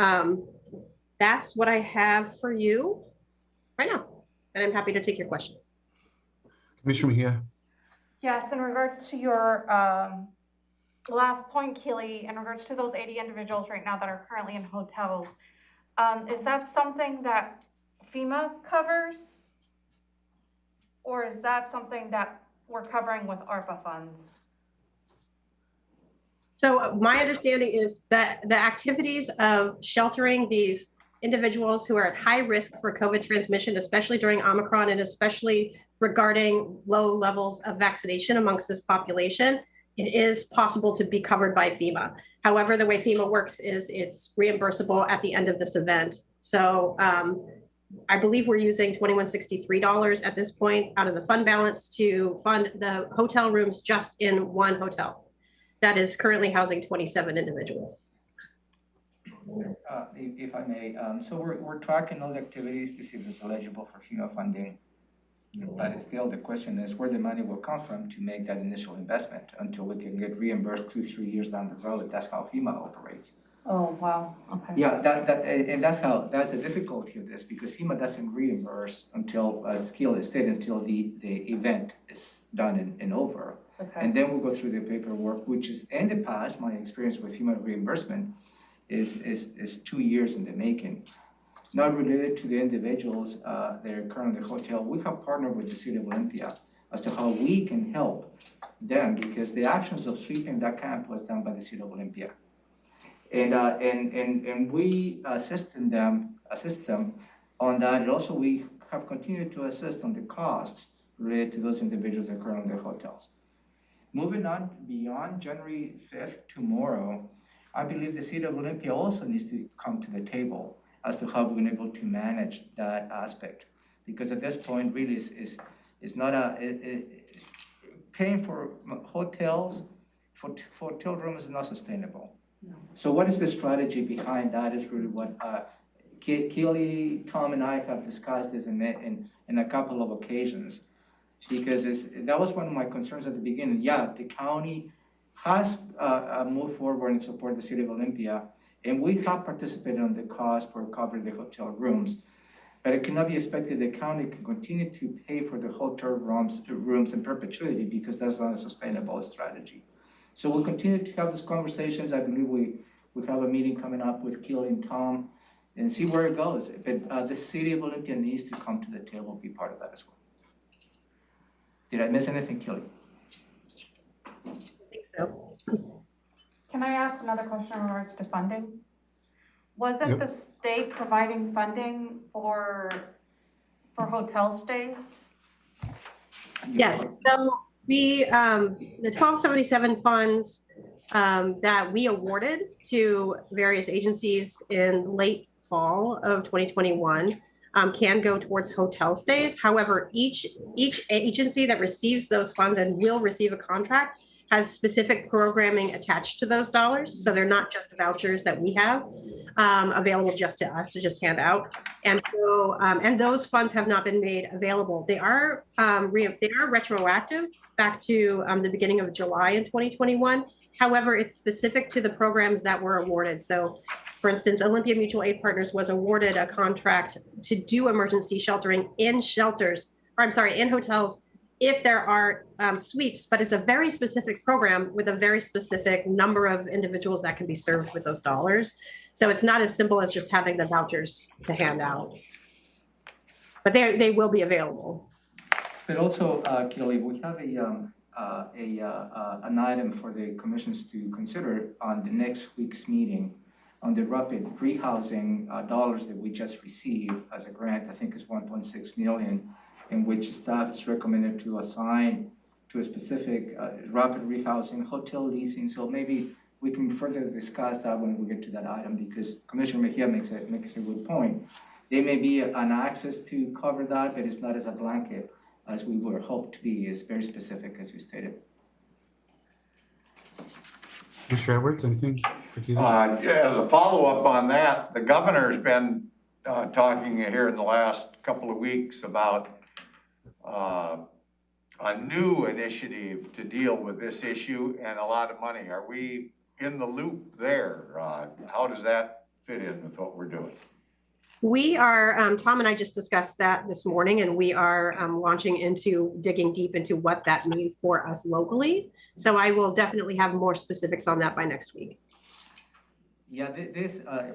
Speaker 8: that's what I have for you right now, and I'm happy to take your questions.
Speaker 1: Commissioner Mejia.
Speaker 7: Yes, in regards to your last point, Keely, in regards to those 80 individuals right now that are currently in hotels, is that something that FEMA covers? Or is that something that we're covering with ARPA funds?
Speaker 8: So my understanding is that the activities of sheltering these individuals who are at high risk for COVID transmission, especially during Omicron, and especially regarding low levels of vaccination amongst this population, it is possible to be covered by FEMA. However, the way FEMA works is it's reimbursable at the end of this event. So I believe we're using $2163 at this point out of the fund balance to fund the hotel rooms just in one hotel that is currently housing 27 individuals.
Speaker 6: If I may, so we're tracking all the activities to see if it's eligible for FEMA funding. But still, the question is where the money will come from to make that initial investment until we can get reimbursed 2-3 years down the road. That's how FEMA operates.
Speaker 7: Oh, wow, okay.
Speaker 6: Yeah, and that's the difficulty of this, because FEMA doesn't reimburse until, as Keely stated, until the event is done and over.
Speaker 7: Okay.
Speaker 6: And then we'll go through the paperwork, which is, in the past, my experience with FEMA reimbursement is 2 years in the making. Not related to the individuals that are currently in the hotel, we have partnered with the City of Olympia as to how we can help them, because the actions of sweeping that camp was done by the City of Olympia. And we assist them on that. And also we have continued to assist on the costs related to those individuals that are currently in the hotels. Moving on beyond January 5th tomorrow, I believe the City of Olympia also needs to come to the table as to how we're going to be able to manage that aspect. Because at this point, really, is not paying for hotels, for hotel rooms is not sustainable. No. So what is the strategy behind that is really what Keely, Tom, and I have discussed this in a couple of occasions. Because that was one of my concerns at the beginning. Yeah, the county has moved forward in support of the City of Olympia, and we have participated on the cost for covering the hotel rooms. But it cannot be expected the county can continue to pay for the hotel rooms in perpetuity, because that's not a sustainable strategy. So we'll continue to have these conversations. I believe we have a meeting coming up with Keely and Tom and see where it goes. But the City of Olympia needs to come to the table and be part of that as well. Did I miss anything, Keely?
Speaker 8: I think so.
Speaker 7: Can I ask another question in regards to funding? Wasn't
Speaker 1: Yep.
Speaker 7: the state providing funding for hotel stays?
Speaker 8: Yes, so we, the 1277 funds that we awarded to various agencies in late fall of 2021 can go towards hotel stays. However, each agency that receives those funds and will receive a contract has specific programming attached to those dollars. So they're not just vouchers that we have available just to us to just hand out. And so, and those funds have not been made available. They are retroactive back to the beginning of July in 2021. However, it's specific to the programs that were awarded. So for instance, Olympia Mutual Aid Partners was awarded a contract to do emergency sheltering in shelters, or I'm sorry, in hotels, if there are sweeps, but it's a very specific program with a very specific number of individuals that can be served with those dollars. So it's not as simple as just having the vouchers to hand out, but they will be available.
Speaker 6: But also, Kelly, we have an item for the commissions to consider on the next week's meeting on the rapid rehousing dollars that we just received as a grant. I think it's 1.6 million, in which staff is recommended to assign to a specific rapid rehousing hotel leasing. So maybe we can further discuss that when we get to that item, because Commissioner Mejia makes a good point. There may be an access to cover that, but it's not as a blanket as we were hoped to be. It's very specific, as you stated.
Speaker 1: Mr. Edwards, anything?
Speaker 5: As a follow-up on that, the governor's been talking here in the last couple of weeks about a new initiative to deal with this issue and a lot of money. Are we in the loop there? How does that fit in with what we're doing?
Speaker 8: We are, Tom and I just discussed that this morning, and we are launching into digging deep into what that means for us locally. So I will definitely have more specifics on that by next week.
Speaker 6: Yeah,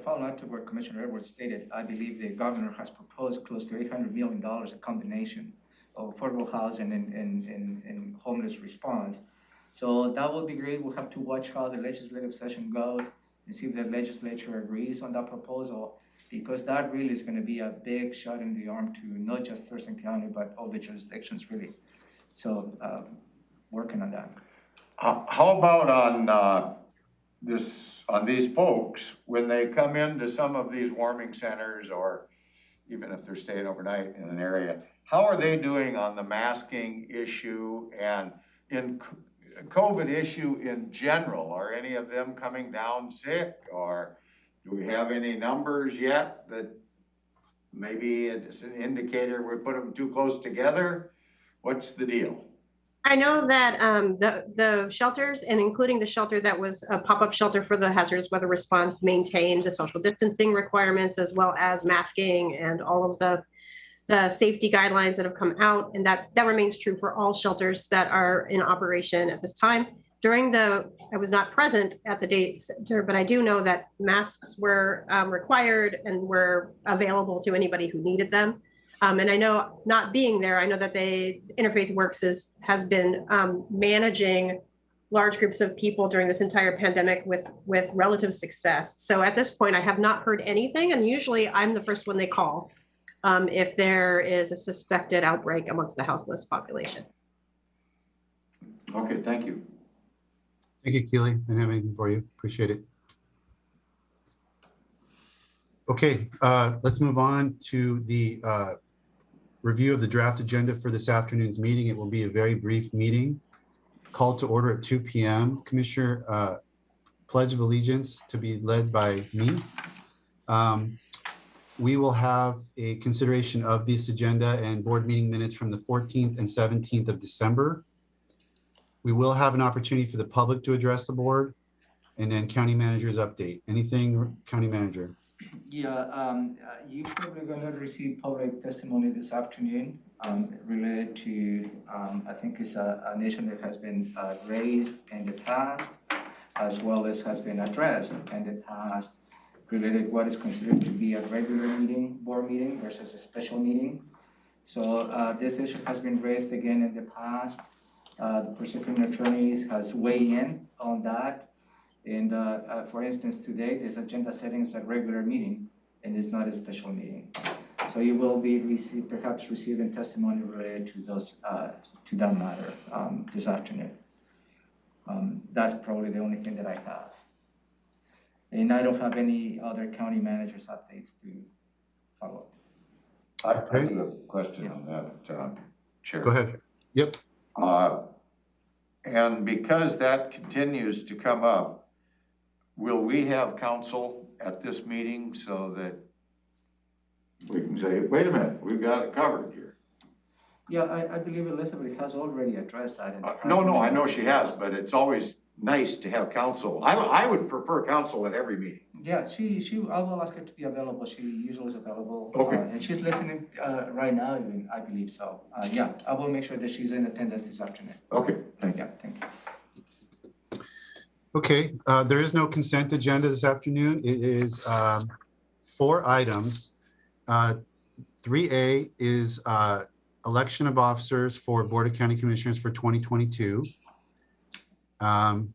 Speaker 6: following up to what Commissioner Edwards stated, I believe the governor has proposed close to $800 million, a combination of affordable housing and homeless response. So that will be great. We'll have to watch how the legislative session goes and see if the legislature agrees on that proposal, because that really is going to be a big shot in the arm to not just Thurston County, but all the jurisdictions really. So working on that.
Speaker 5: How about on these folks, when they come into some of these warming centers, or even if they're staying overnight in an area, how are they doing on the masking issue and in COVID issue in general? Are any of them coming down sick, or do we have any numbers yet that maybe it's an indicator we put them too close together? What's the deal?
Speaker 8: I know that the shelters, and including the shelter that was a pop-up shelter for the hazardous weather response, maintained the social distancing requirements as well as masking and all of the safety guidelines that have come out. And that remains true for all shelters that are in operation at this time. I was not present at the day center, but I do know that masks were required and were available to anybody who needed them. And I know, not being there, I know that Interfaith Works has been managing large groups of people during this entire pandemic with relative success. So at this point, I have not heard anything, and usually I'm the first one they call if there is a suspected outbreak amongst the houseless population.
Speaker 5: Okay, thank you.
Speaker 1: Thank you, Keely. I didn't have anything for you. Appreciate it. Okay, let's move on to the review of the draft agenda for this afternoon's meeting. It will be a very brief meeting. Called to order at 2 p.m. Commissioner, Pledge of Allegiance to be led by me. We will have a consideration of this agenda and board meeting minutes from the 14th and 17th of December. We will have an opportunity for the public to address the board, and then county manager's update. Anything, county manager?
Speaker 6: Yeah, you're probably going to receive public testimony this afternoon related to, I think it's an issue that has been raised in the past, as well as has been addressed in the past, related what is considered to be a regular meeting, board meeting versus a special meeting. So this issue has been raised again in the past. The prosecuting attorneys has weighed in on that. And for instance, today, this agenda setting is a regular meeting and it's not a special meeting. So you will be perhaps receiving testimony related to those to that matter this afternoon. That's probably the only thing that I have. And I don't have any other county managers updates to follow up.
Speaker 5: I do have a question on that, Chair.
Speaker 1: Go ahead. Yep.
Speaker 5: And because that continues to come up, will we have counsel at this meeting so that we can say, wait a minute, we've got it covered here?
Speaker 6: Yeah, I believe Elizabeth has already addressed that in the past.
Speaker 5: No, I know she has, but it's always nice to have counsel. I would prefer counsel at every meeting.
Speaker 6: Yeah, I will ask her to be available. She usually is available.
Speaker 5: Okay.
Speaker 6: And she's listening right now, even, I believe so. Yeah, I will make sure that she's in attendance this afternoon.
Speaker 5: Okay, thank you.
Speaker 6: Yeah, thank you.
Speaker 1: Okay, there is no consent agenda this afternoon. It is 4 items. 3A is election of officers for Board of County Commissioners for 2022. I'm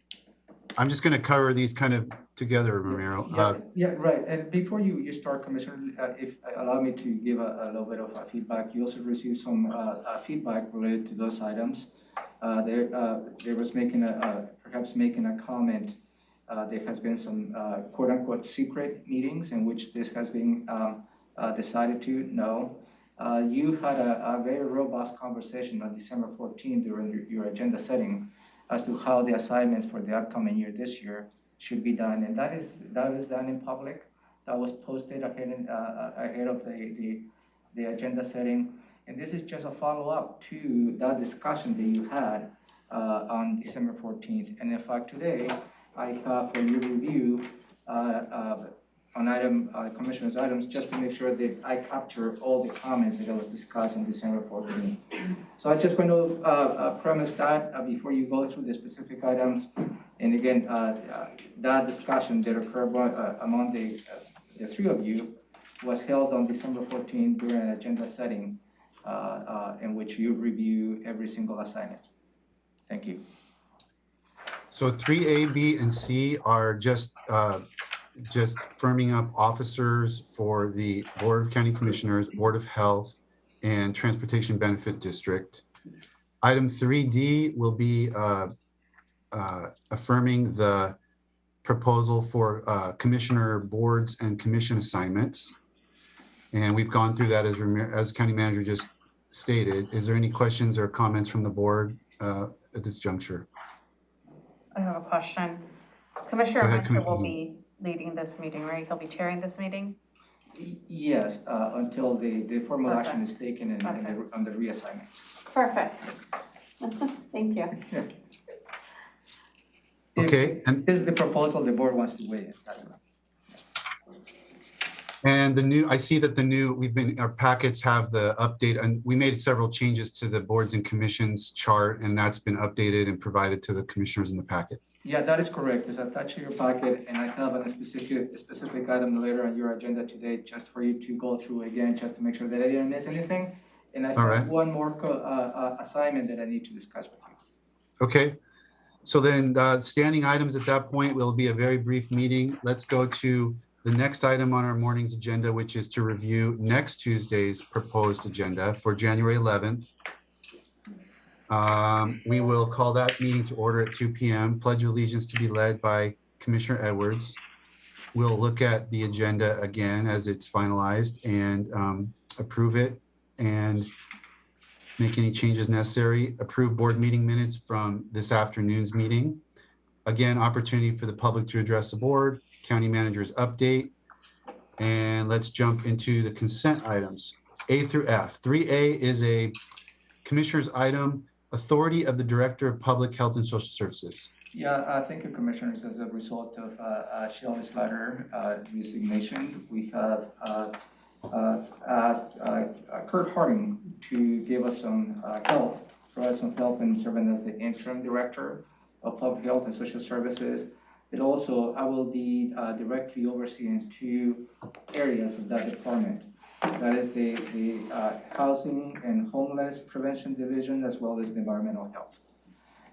Speaker 1: just going to cover these kind of together, Romero.
Speaker 6: Yeah, right. And before you start, Commissioner, if allow me to give a little bit of feedback. You also received some feedback related to those items. There was perhaps making a comment. There has been some quote unquote secret meetings in which this has been decided to. No. You had a very robust conversation on December 14th during your agenda setting as to how the assignments for the upcoming year this year should be done, and that is done in public. That was posted ahead of the agenda setting, and this is just a follow-up to that discussion that you had on December 14th. And in fact, today I have for your review on Commissioner's items, just to make sure that I capture all the comments that was discussed on December 14th. So I just want to premise that before you go through the specific items. And again, that discussion that occurred among the 3 of you was held on December 14th during an agenda setting in which you review every single assignment. Thank you.
Speaker 1: So 3A, B, and C are just firming up officers for the Board of County Commissioners, Board of Health, and Transportation Benefit District. Item 3D will be affirming the proposal for commissioner boards and commission assignments. And we've gone through that as County Manager just stated. Is there any questions or comments from the board at this juncture?
Speaker 9: I have a question. Commissioner
Speaker 1: Go ahead,
Speaker 9: Mensah will
Speaker 1: Commissioner.
Speaker 9: be leading this meeting, right? He'll be chairing this meeting?
Speaker 6: Yes, until the formal
Speaker 9: Perfect.
Speaker 6: action is taken on the reassignments.
Speaker 9: Perfect. Thank you.
Speaker 1: Okay,
Speaker 6: If
Speaker 1: and-
Speaker 6: this is the proposal, the board wants to weigh in. That's right.
Speaker 1: And I see that our packets have the update, and we made several changes to the boards and commissions chart, and that's been updated and provided to the commissioners in the packet.
Speaker 6: Yeah, that is correct. It's attached to your packet, and I have a specific item later on your agenda today, just for you to go through again, just to make sure that I didn't miss anything. And I
Speaker 1: All right.
Speaker 6: have one more assignment that I need to discuss with you.
Speaker 1: Okay, so then standing items at that point will be a very brief meeting. Let's go to the next item on our morning's agenda, which is to review next Tuesday's proposed agenda for January 11th. We will call that meeting to order at 2 p.m. Pledge of Allegiance to be led by Commissioner Edwards. We'll look at the agenda again as it's finalized and approve it and make any changes necessary. Approve board meeting minutes from this afternoon's meeting. Again, opportunity for the public to address the board, county manager's update, and let's jump into the consent items, A through F. 3A is a commissioner's item, authority of the Director of Public Health and Social Services.
Speaker 6: Yeah, thank you, Commissioners. As a result of Shelley's letter resignation, we have asked Kurt Harding to give us some help, provide some help in serving as the interim Director of Public Health and Social Services. But also, I will be directly overseeing 2 areas of that department. That is the Housing and Homeless Prevention Division, as well as the Environmental Health.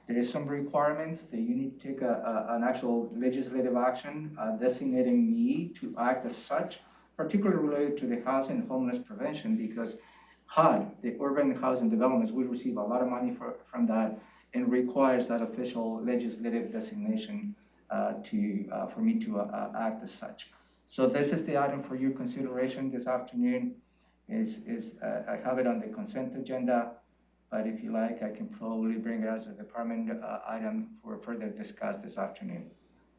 Speaker 6: There is some requirements that you need to take an actual legislative action designating me to act as such, particularly related to the housing and homeless prevention, because HUD, the Urban Housing Developments, we receive a lot of money from that and requires that official legislative designation for me to act as such. So this is the item for your consideration this afternoon. I have it on the consent agenda. but if you like, I can probably bring it as a department item for further discuss this afternoon.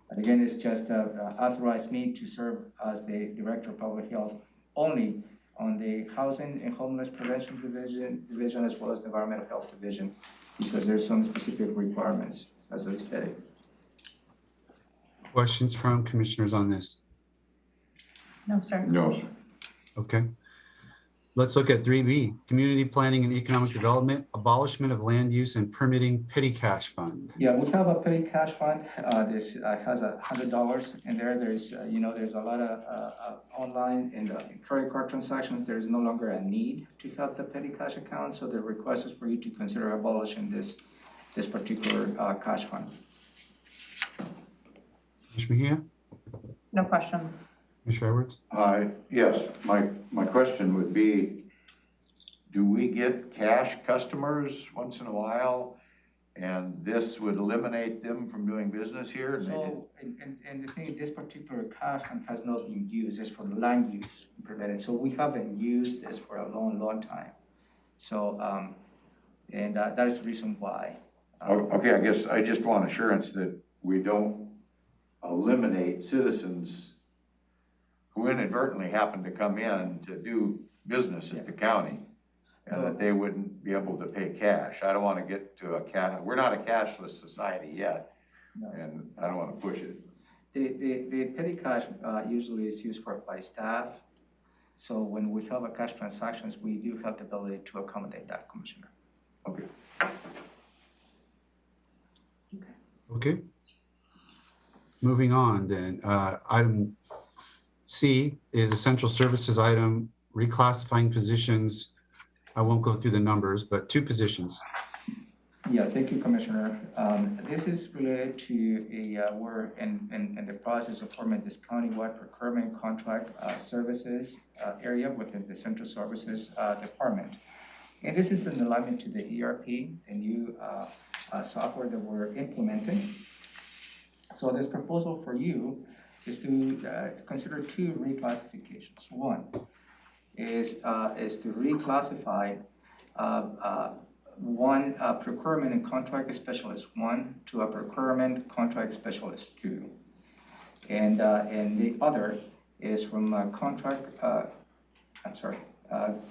Speaker 6: But again, it's just authorized me to serve as the Director of Public Health only on the Housing and Homeless Prevention Division as well as the Environmental Health Division, because there's some specific requirements as I stated.
Speaker 1: Questions from commissioners on this?
Speaker 9: No, sir.
Speaker 5: No, sir.
Speaker 1: Okay. Let's look at 3B, Community Planning and Economic Development, Abolishment of Land Use and Permitting Petty Cash Fund.
Speaker 6: Yeah, we have a petty cash fund. This has $100 in there. There's, there's a lot of online and credit card transactions. There is no longer a need to have the petty cash account. So the request is for you to consider abolishing this particular cash fund.
Speaker 1: Commissioner Mejia,
Speaker 9: No questions.
Speaker 1: Commissioner Edwards?
Speaker 5: Yes, my question would be, do we get cash customers once in a while? And this would eliminate them from doing business here? And they
Speaker 6: So, and the thing, this particular cash fund has not been used. It's for land use prevented. So we haven't used this for a long, long time. So, and that is the reason why.
Speaker 5: Okay, I guess I just want assurance that we don't eliminate citizens who inadvertently happen to come in to do business at the county, and that they wouldn't be able to pay cash. I don't want to get to we're not a cashless society yet, and I don't want to push it.
Speaker 6: The petty cash usually is used by staff. So when we have a cash transactions, we do have the ability to accommodate that, Commissioner.
Speaker 5: Okay.
Speaker 1: Okay. Moving on then, item C is essential services item, reclassifying positions. I won't go through the numbers, but 2 positions.
Speaker 6: Yeah, thank you, Commissioner. This is related to we're in the process of forming this countywide procurement contract services area within the central services department. And this is in alignment to the ERP, a new software that we're implementing. So this proposal for you is to consider 2 reclassifications. One is to reclassify one procurement and contract specialist 1 to a procurement contract specialist 2, and the other is from a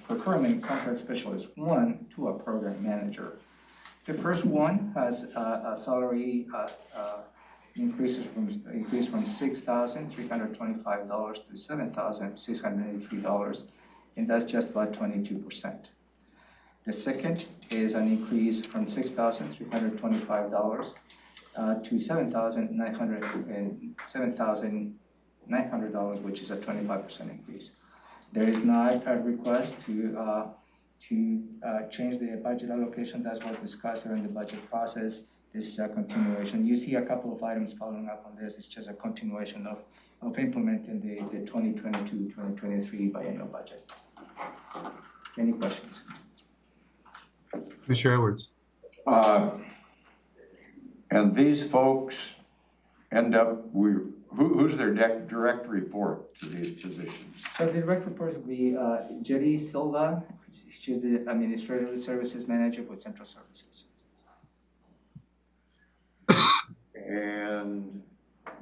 Speaker 6: procurement contract specialist 1 to a program manager. The first one has a salary increase from $6,325 to $7,683, and that's just about 22%. The second is an increase from $6,325 to $7,900, which is a 25% increase. There is not a request to change the budget allocation. That's what discussed during the budget process. This is a continuation. You see a couple of items following up on this. It's just a continuation of implementing the 2022-2023 biennial budget. Any questions?
Speaker 1: Commissioner Edwards?
Speaker 5: And these folks end up, who's their direct report to these positions?
Speaker 6: So the direct reports will be Jetty Silva. She's the Administrative Services Manager with Central Services.
Speaker 5: And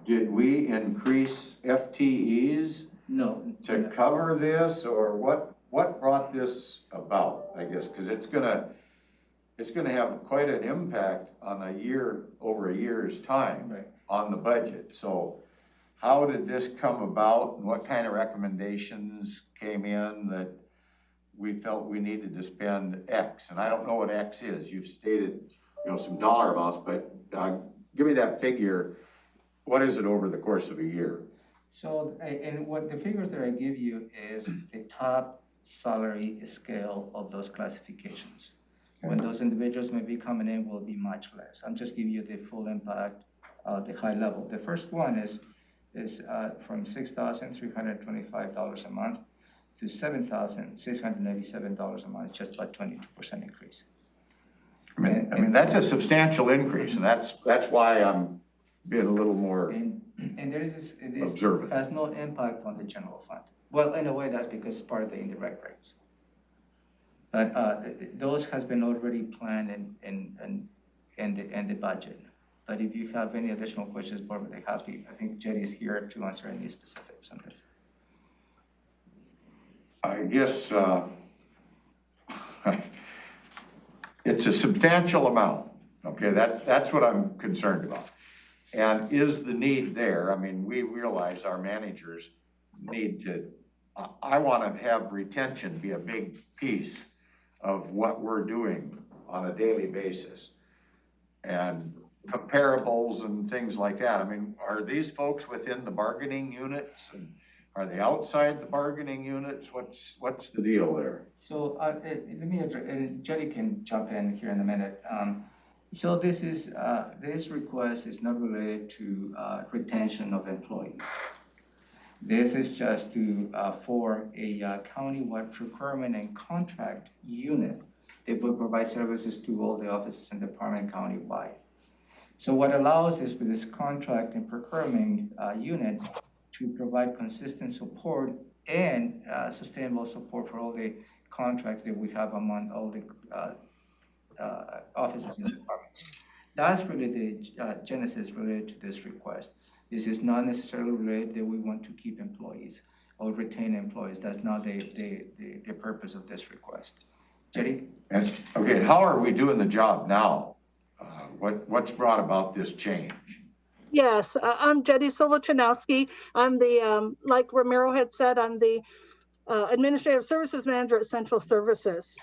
Speaker 5: did we increase FTEs
Speaker 6: No.
Speaker 5: to cover this, or what brought this about, I guess? Because it's gonna have quite an impact on over a year's time.
Speaker 6: Right.
Speaker 5: On the budget. So how did this come about, and what kind of recommendations came in that we felt we needed to spend X? And I don't know what X is. You've stated, some dollar amounts, but give me that figure. What is it over the course of a year?
Speaker 6: So, and what the figures that I give you is the top salary scale of those classifications. When those individuals may be coming in will be much less. I'm just giving you the full impact, the high level. The first one is from $6,325 a month to $7,687 a month, just about 22% increase.
Speaker 5: I mean that's a substantial increase, and that's why I'm being a little more
Speaker 6: And this
Speaker 5: observant.
Speaker 6: has no impact on the general fund. Well, in a way, that's because it's part of the indirect rates. But those has been already planned in the budget. But if you have any additional questions, board would be happy. I think Jerry is here to answer any specifics on this.
Speaker 5: I guess it's a substantial amount. Okay, that's what I'm concerned about. And is the need there? I mean, we realize our managers need to, I want to have retention be a big piece of what we're doing on a daily basis. And comparables and things like that. I mean, are these folks within the bargaining units and are they outside the bargaining units? What's the deal there?
Speaker 6: So let me address, and Jerry can jump in here in a minute. So this is this request is not related to retention of employees. This is just to for a countywide procurement and contract unit that will provide services to all the offices and department countywide. So what allows is with this contract and procurement unit to provide consistent support and sustainable support for all the contracts that we have among all the offices and departments. That's really the genesis related to this request. This is not necessarily related that we want to keep employees or retain employees. That's not the purpose of this request. Jerry?
Speaker 5: And, okay, how are we doing the job now? What's brought about this change?
Speaker 10: Yes, I'm Jetty Silva-Chanowski. I'm the, like Ramiro had said, I'm the Administrative Services Manager at Central Services.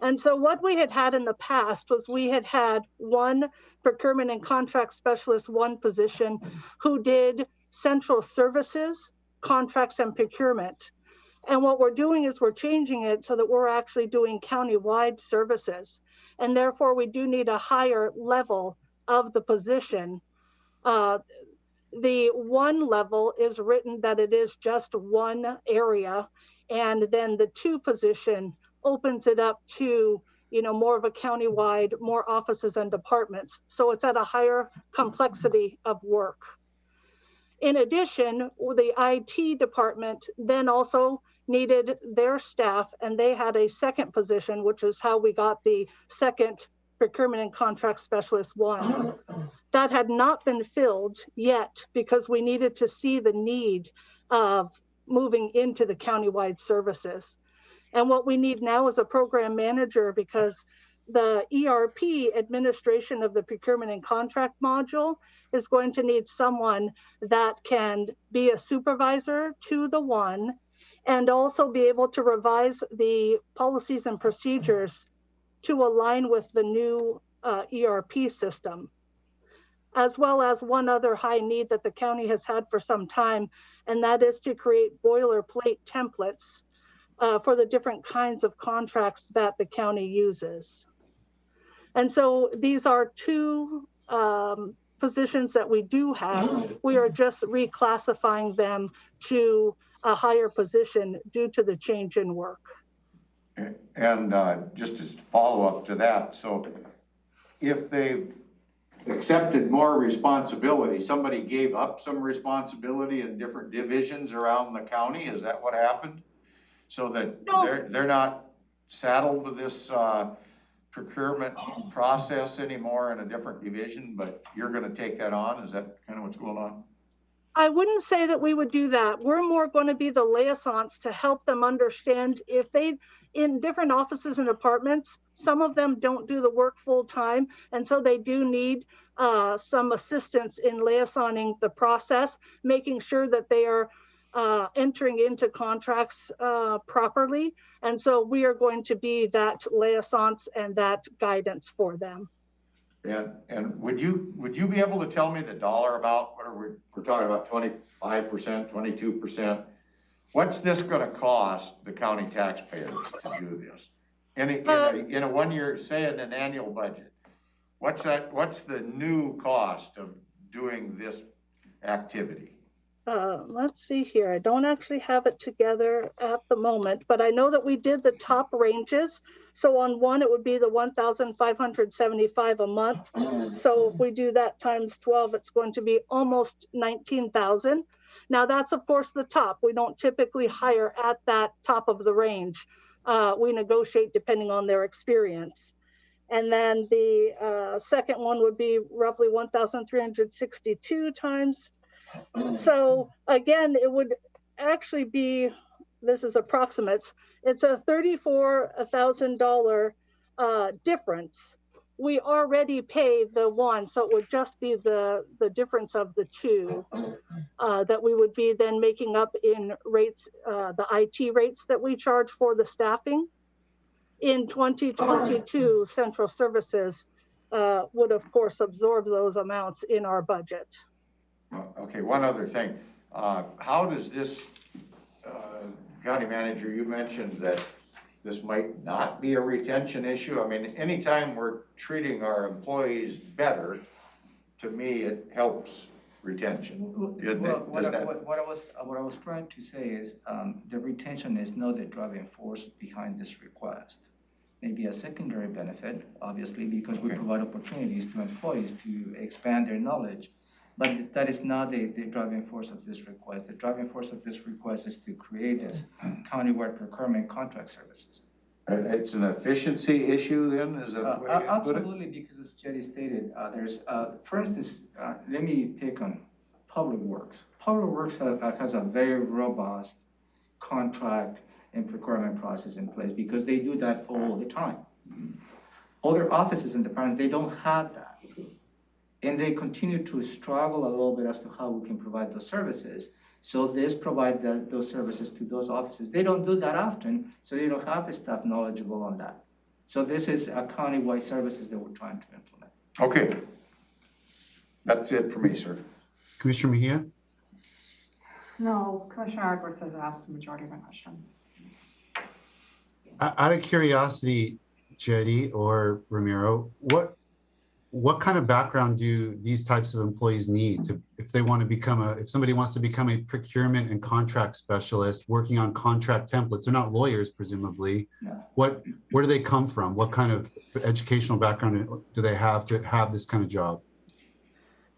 Speaker 10: And so what we had in the past was we had one procurement and contract specialist, one position, who did central services, contracts, and procurement. And what we're doing is we're changing it so that we're actually doing countywide services. And therefore, we do need a higher level of the position. The one level is written that it is just one area, and then the two position opens it up to, you know, more of a countywide, more offices and departments. So it's at a higher complexity of work. In addition, the IT department then also needed their staff, and they had a second position, which is how we got the second procurement and contract specialist one. That had not been filled yet because we needed to see the need of moving into the countywide services. And what we need now is a program manager, because the ERP administration of the procurement and contract module is going to need someone that can be a supervisor to the one and also be able to revise the policies and procedures to align with the new ERP system, as well as one other high need that the county has had for some time, and that is to create boilerplate templates for the different kinds of contracts that the county uses. And so these are two positions that we do have. We are just reclassifying them to a higher position due to the change in work.
Speaker 5: And just as follow-up to that, so if they've accepted more responsibility, somebody gave up some responsibility in different divisions around the county, is that what happened? So that they're not saddled with this procurement process anymore in a different division, but you're gonna take that on? Is that kind of what's going on?
Speaker 10: I wouldn't say that we would do that. We're more going to be the liaisons to help them understand if they, in different offices and departments, some of them don't do the work full time. And so they do need some assistance in liaisoning the process, making sure that they are entering into contracts properly. And so we are going to be that liaisons and that guidance for them.
Speaker 5: And would you be able to tell me the dollar amount? What are we're talking about 25%, 22%? What's this going to cost the county taxpayers to do this? In a 1 year, say in an annual budget, what's the new cost of doing this activity?
Speaker 10: Let's see here. I don't actually have it together at the moment, but I know that we did the top ranges. So on one, it would be the 1,575 a month. So if we do that times 12, it's going to be almost 19,000. Now that's of course the top. We don't typically hire at that top of the range. we negotiate depending on their experience. And then the second one would be roughly 1,362 times. So again, it would actually be, this is approximates, it's a $34,000 difference. We already pay the one, so it would just be the difference of the two that we would be then making up in rates, the IT rates that we charge for the staffing. In 2022, central services would of course absorb those amounts in our budget.
Speaker 5: Okay, one other thing. How does this, County Manager, you mentioned that this might not be a retention issue. I mean, anytime we're treating our employees better, to me, it helps retention.
Speaker 6: What I was trying to say is the retention is not the driving force behind this request. Maybe a secondary benefit, obviously, because we provide opportunities to employees to expand their knowledge. But that is not the driving force of this request. The driving force of this request is to create this countywide procurement contract services.
Speaker 5: It's an efficiency issue then, is that the way you put it?
Speaker 6: Absolutely, because as Jetty stated, there's, for instance, let me pick on Public Works. Public Works has a very robust contract and procurement process in place because they do that all the time. Other offices and departments, they don't have that. And they continue to struggle a little bit as to how we can provide those services. So this provide those services to those offices. They don't do that often, so they don't have the staff knowledgeable on that. So this is a countywide services that we're trying to implement.
Speaker 5: Okay. That's it for me, sir.
Speaker 1: Commissioner Mejia?
Speaker 9: No, Commissioner Edwards has asked the majority of my questions.
Speaker 1: Out of curiosity, Jetty or Ramiro, what kind of background do these types of employees need to, if they want to become if somebody wants to become a procurement and contract specialist working on contract templates? They're not lawyers, presumably.
Speaker 6: No.
Speaker 1: Where do they come from? What kind of educational background do they have to have this kind of job?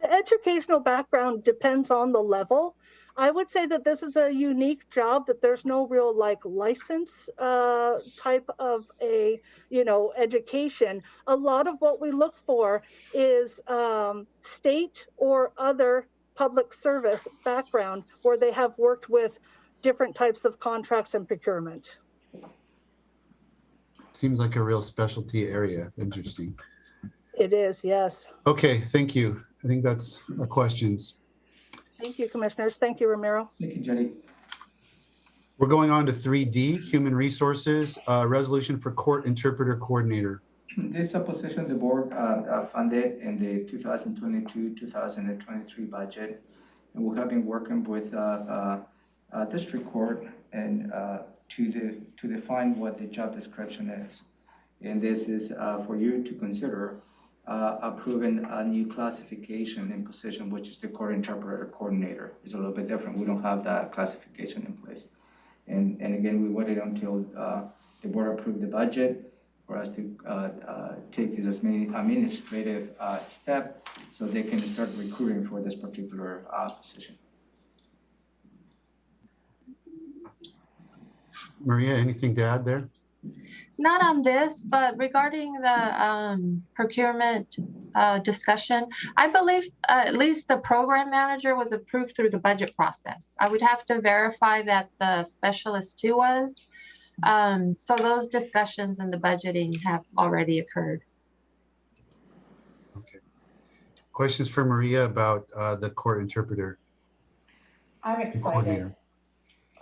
Speaker 10: The educational background depends on the level. I would say that this is a unique job, that there's no real license type of a, education. A lot of what we look for is state or other public service background where they have worked with different types of contracts and procurement.
Speaker 1: Seems like a real specialty area. Interesting.
Speaker 10: It is, yes.
Speaker 1: Okay, thank you. I think that's our questions.
Speaker 10: Thank you, Commissioners. Thank you, Ramiro.
Speaker 6: Thank you, Jenny.
Speaker 1: We're going on to 3D, Human Resources, Resolution for Court Interpreter Coordinator.
Speaker 6: This is a position the board funded in the 2022-2023 budget. And we have been working with district court and to define what the job description is. And this is for you to consider approving a new classification and position, which is the court interpreter coordinator. It's a little bit different. We don't have that classification in place. And again, we waited until the board approved the budget for us to take this as administrative step so they can start recruiting for this particular position.
Speaker 1: Maria, anything to add there?
Speaker 11: Not on this, but regarding the procurement discussion, I believe at least the program manager was approved through the budget process. I would have to verify that the specialist too was. So those discussions and the budgeting have already occurred.
Speaker 1: Okay. Questions for Maria about the court interpreter?
Speaker 9: I'm excited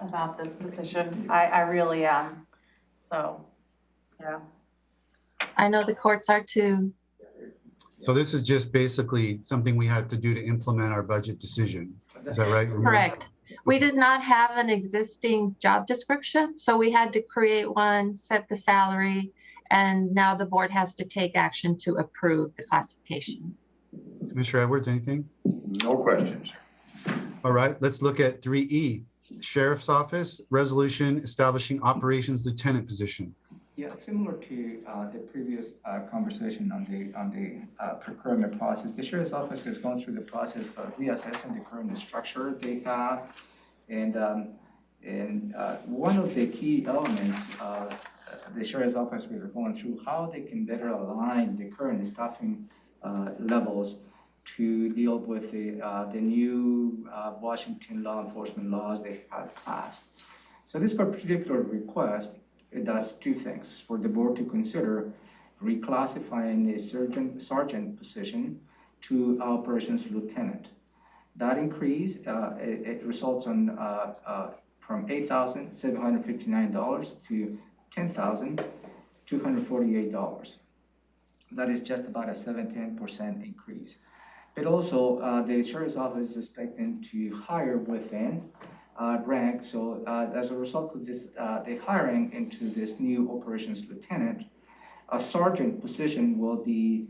Speaker 9: about this position. I really am. So, yeah.
Speaker 11: I know the courts are too.
Speaker 1: So this is just basically something we had to do to implement our budget decision. Is that right?
Speaker 11: Correct. We did not have an existing job description, so we had to create one, set the salary, and now the board has to take action to approve the classification.
Speaker 1: Commissioner Edwards, anything?
Speaker 5: No questions.
Speaker 1: All right, let's look at 3E, Sheriff's Office, Resolution Establishing Operations Lieutenant Position.
Speaker 6: Yeah, similar to the previous conversation on the procurement process, the Sheriff's Office has gone through the process of reassessing the current structure they have, and And one of the key elements, the Sheriff's Office we are going through, how they can better align the current staffing levels to deal with the new Washington law enforcement laws they have passed. So this particular request, it does two things. For the board to consider reclassifying a sergeant position to operations lieutenant. That increase, it results on from $8,759 to $10,248. That is just about a 17% increase. But also, the Sheriff's Office is expecting to hire within rank. So as a result of this, the hiring into this new operations lieutenant, a sergeant position will be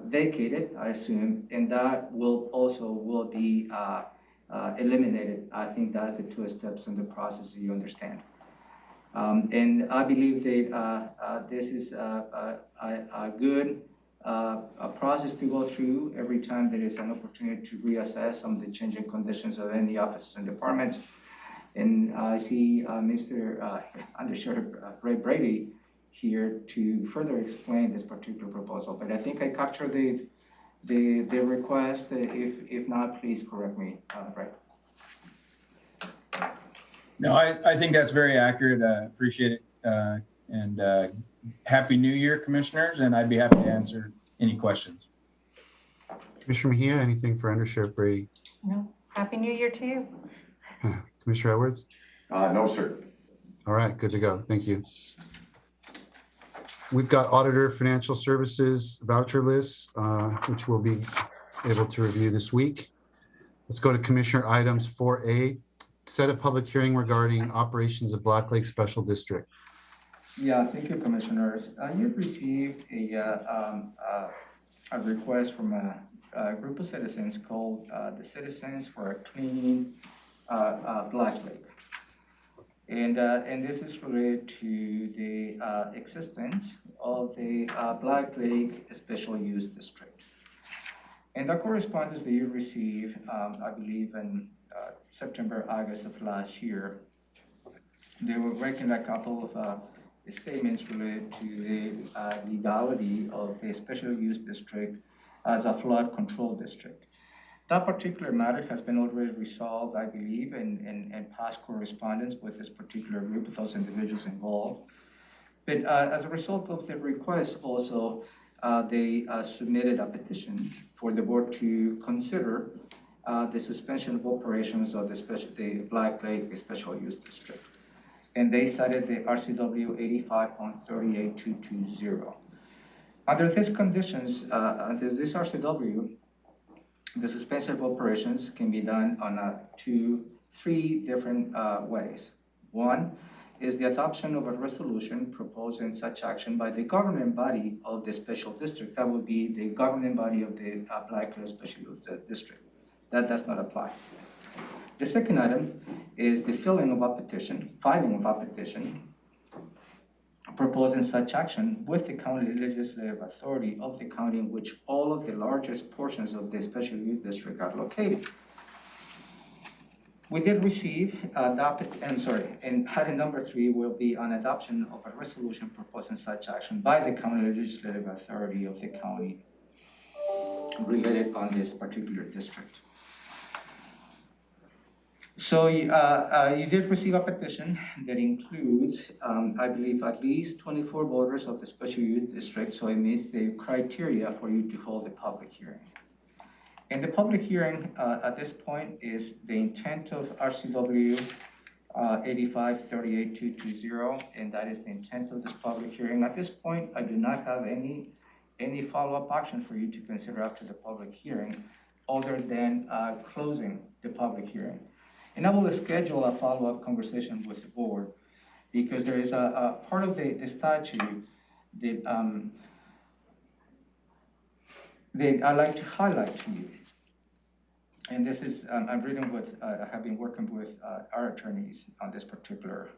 Speaker 6: vacated, I assume, and that will be eliminated. I think that's the two steps in the process, you understand. And I believe that this is a good process to go through every time there is an opportunity to reassess some of the changing conditions of any offices and departments. And I see Mr. Under Sheriff Ray Brady here to further explain this particular proposal. But I think I captured the request. If not, please correct me, Ray.
Speaker 12: No, I think that's very accurate. Appreciate it. And Happy New Year, Commissioners, and I'd be happy to answer any questions.
Speaker 1: Commissioner Mejia, anything for Under Sheriff Brady?
Speaker 7: No, Happy New Year to you.
Speaker 1: Commissioner Edwards?
Speaker 5: No, sir.
Speaker 1: All right, good to go. Thank you. We've got auditor financial services voucher lists, which we'll be able to review this week. Let's go to Commissioner items 4A, set a public hearing regarding operations of Black Lake Special District.
Speaker 6: Yeah, thank you, Commissioners. You've received a request from a group of citizens called the Citizens for a Clean Black Lake. And this is related to the existence of the Black Lake Special Use District. And the correspondence that you received, I believe in September, August of last year, they were making a couple of statements related to the legality of the Special Use District as a flood control district. That particular matter has been already resolved, I believe, in past correspondence with this particular group of those individuals involved. But as a result of the request also, they submitted a petition for the board to consider the suspension of operations of the Black Lake Special Use District. And they cited the RCW 85.38220. Under these conditions, under this RCW, the suspension of operations can be done on three different ways. One is the adoption of a resolution proposing such action by the governing body of the special district. That would be the governing body of the Black Lake Special Use District. That does not apply. The second item is the filing of a petition proposing such action with the county legislative authority of the county in which all of the largest portions of the special use district are located. We did receive and item number 3 will be on adoption of a resolution proposing such action by the county legislative authority of the county related on this particular district. So you did receive a petition that includes, I believe, at least 24 voters of the special use district, so it meets the criteria for you to hold a public hearing. And the public hearing at this point is the intent of RCW 85.38220, and that is the intent of this public hearing. At this point, I do not have any follow-up action for you to consider after the public hearing, other than closing the public hearing. And I will schedule a follow-up conversation with the board because there is a part of the statute that I'd like to highlight to you. And this is, I'm reading with, I have been working with our attorneys on this particular,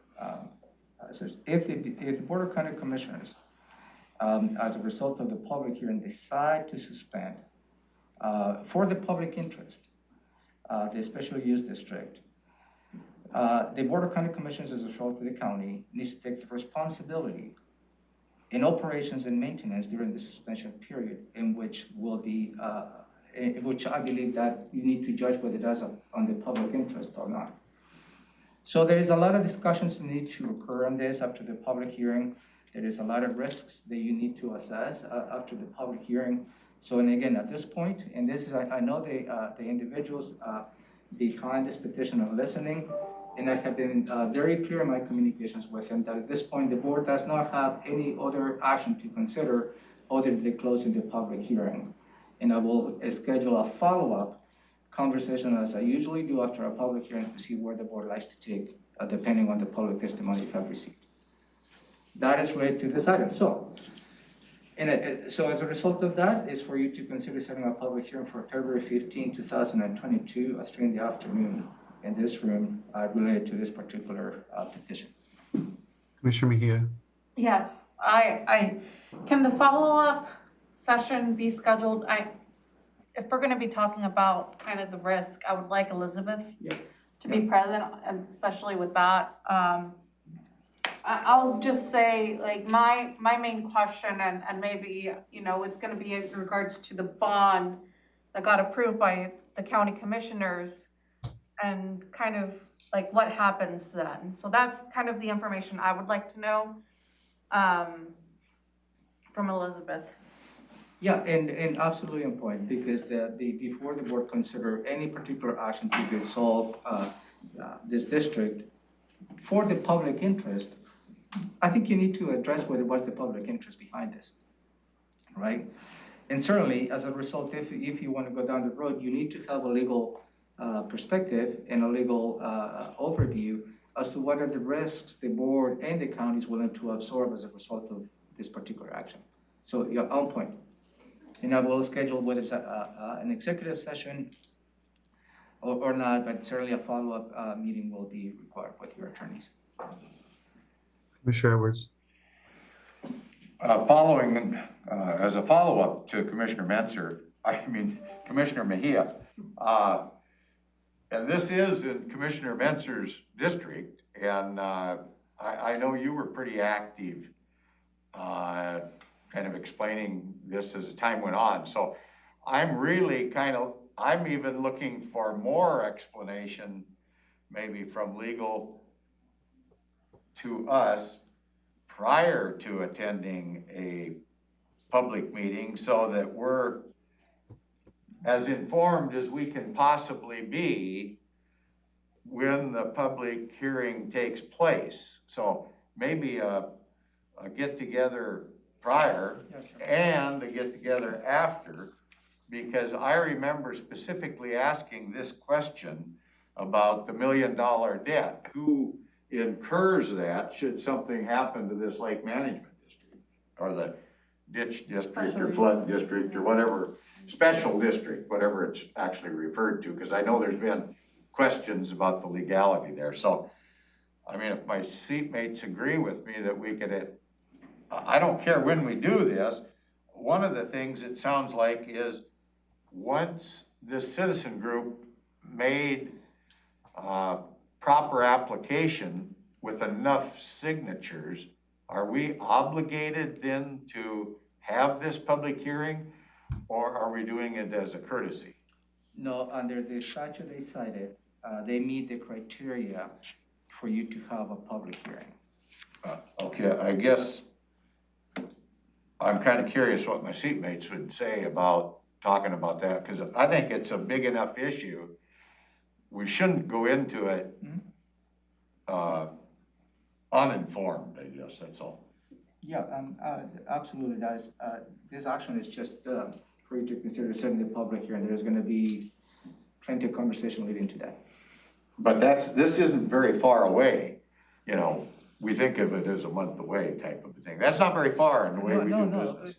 Speaker 6: if the Board of County Commissioners, as a result of the public hearing, decide to suspend for the public interest, the special use district, The Board of County Commissioners, as a result of the county, needs to take the responsibility in operations and maintenance during the suspension period, in which will be, in which I believe that you need to judge whether it has on the public interest or not. So there is a lot of discussions that need to occur on this after the public hearing. There is a lot of risks that you need to assess after the public hearing. So, and again, at this point, and this is, I know the individuals behind this petition are listening, and I have been very clear in my communications with them that at this point, the board does not have any other action to consider other than closing the public hearing. And I will schedule a follow-up conversation, as I usually do after a public hearing, to see where the board likes to take, depending on the public testimony you have received. That is related to this item. So, so as a result of that, is for you to consider setting a public hearing for February 15, 2022, at 3 in the afternoon in this room, related to this particular petition.
Speaker 1: Commissioner Mejia.
Speaker 7: Yes, I can the follow-up session be scheduled? If we're gonna be talking about kind of the risk, I would like Elizabeth to be present, and especially with that. I'll just say, like, my main question, and maybe, you know, it's gonna be in regards to the bond that got approved by the county commissioners, and kind of like what happens then. So that's kind of the information I would like to know from Elizabeth.
Speaker 6: Yeah, and absolutely on point, because before the board consider any particular action to dissolve this district for the public interest, I think you need to address what's the public interest behind this, right? And certainly, as a result, if you want to go down the road, you need to have a legal perspective and a legal overview as to what are the risks the board and the county is willing to absorb as a result of this particular action. So you're on point. And I will schedule whether it's an executive session or not, but certainly a follow-up meeting will be required with your attorneys.
Speaker 1: Commissioner Edwards.
Speaker 5: Following, as a follow-up to Commissioner Mejia, and this is in Commissioner Mentzer's district, and I know you were pretty active kind of explaining this as time went on. So I'm really I'm even looking for more explanation, maybe from legal to us prior to attending a public meeting, so that we're as informed as we can possibly be when the public hearing takes place. So maybe a get-together prior and a get-together after, because I remember specifically asking this question about the $1 million debt. Who incurs that should something happen to this lake management district, or the ditch district, or flood district, or whatever, special district, whatever it's actually referred to, because I know there's been questions about the legality there. So, I mean, if my seatmates agree with me that we could, I don't care when we do this, one of the things it sounds like is once this citizen group made proper application with enough signatures, are we obligated then to have this public hearing, or are we doing it as a courtesy?
Speaker 6: No, under the statute they cited, they meet the criteria for you to have a public hearing.
Speaker 5: Okay, I guess I'm kind of curious what my seatmates would say about talking about that, because I think it's a big enough issue. We shouldn't go into it uninformed, I guess, that's all.
Speaker 6: Yeah, absolutely, guys. This action is just for you to consider setting the public hearing. There's gonna be plenty of conversation leading to that.
Speaker 5: But this isn't very far away, you know. We think of it as a month away type of a thing. That's not very far in the way we do business.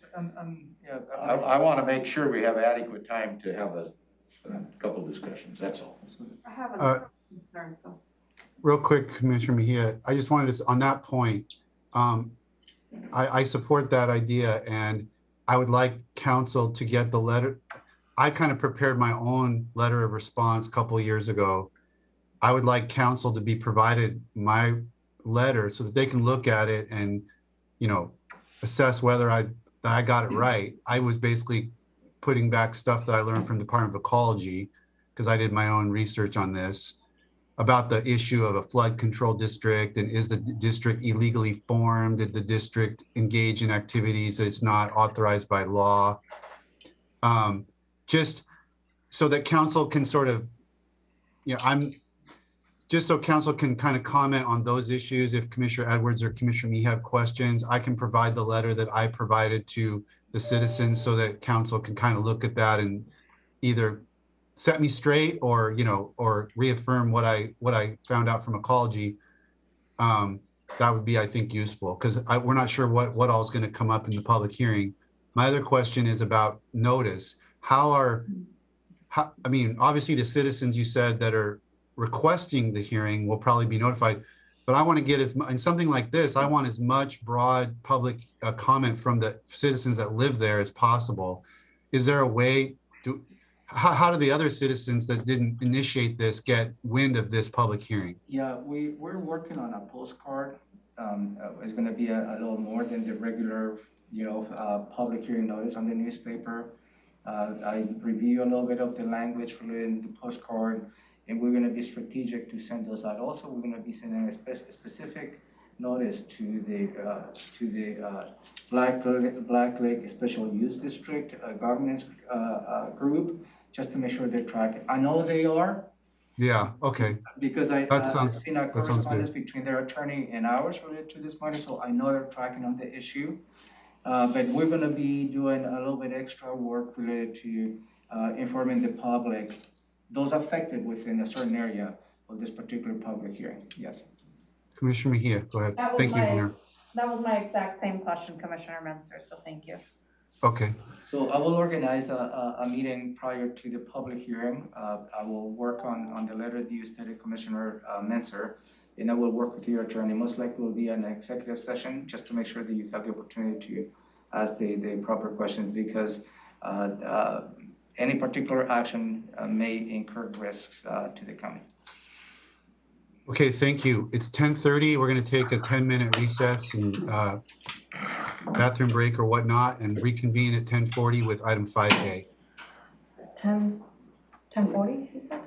Speaker 5: I want to make sure we have adequate time to have a couple discussions, that's all.
Speaker 9: I have a concern, Phil.
Speaker 1: Real quick, Commissioner Mejia, I just wanted to, on that point, I support that idea, and I would like council to get the letter. I kind of prepared my own letter of response a couple of years ago, I would like council to be provided my letter so that they can look at it and, assess whether that I got it right. I was basically putting back stuff that I learned from Department of Ecology, because I did my own research on this, about the issue of a flood control district, and is the district illegally formed? Did the district engage in activities that it's not authorized by law? Just so that council can sort of, just so council can kind of comment on those issues. If Commissioner Edwards or Commissioner Me have questions, I can provide the letter that I provided to the citizens so that council can kind of look at that and either set me straight or, or reaffirm what I found out from ecology. That would be, I think, useful, because we're not sure what all is going to come up in the public hearing. My other question is about notice. Obviously the citizens you said that are requesting the hearing will probably be notified, but I want to get in something like this, I want as much broad public comment from the citizens that live there as possible. Is there a way to, how do the other citizens that didn't initiate this get wind of this public hearing?
Speaker 6: Yeah, we're working on a postcard. It's gonna be a little more than the regular, public hearing notice on the newspaper. I review a little bit of the language in the postcard, and we're gonna be strategic to send those out. Also, we're gonna be sending a specific notice to the Black Lake Special Use District governance group, just to make sure they're tracking. I know they are.
Speaker 1: Yeah, okay.
Speaker 6: Because I've seen a correspondence between their attorney and ours related to this matter, so I know they're tracking on the issue. But we're gonna be doing a little bit extra work related to informing the public, those affected within a certain area of this particular public hearing. Yes.
Speaker 1: Commissioner Mejia, go ahead. Thank you, Mayor.
Speaker 9: That was my exact same question, Commissioner Menzer, so thank you.
Speaker 1: Okay.
Speaker 6: So I will organize a meeting prior to the public hearing. I will work on the letter that you stated, Commissioner Menzer, and I will work with your attorney. Most likely will be an executive session, just to make sure that you have the opportunity to ask the proper questions, because any particular action may incur risks to the county.
Speaker 1: Okay, thank you. It's 10:30. We're going to take a 10-minute recess and bathroom break or whatnot, and reconvene at 10:40 with item 5A.
Speaker 9: 10:40, you said?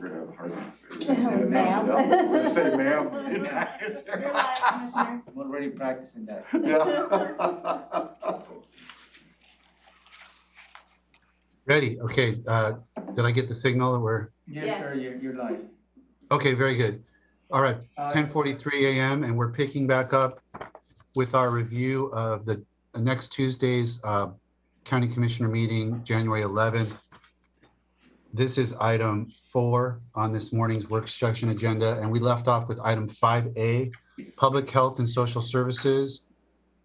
Speaker 5: we're gonna have a hard. Mess it up. I'm gonna say ma'am.
Speaker 7: You're live, Commissioner.
Speaker 6: I'm already practicing that.
Speaker 5: Yeah.
Speaker 1: Ready? Okay. Did I get the signal that we're,
Speaker 6: Yes, sir, you're live.
Speaker 1: okay, very good. All right, 10:43 a.m. and we're picking back up with our review of the next Tuesday's County Commissioner meeting, January 11th. This is item 4 on this morning's work session agenda, and we left off with item 5A, Public Health and Social Services,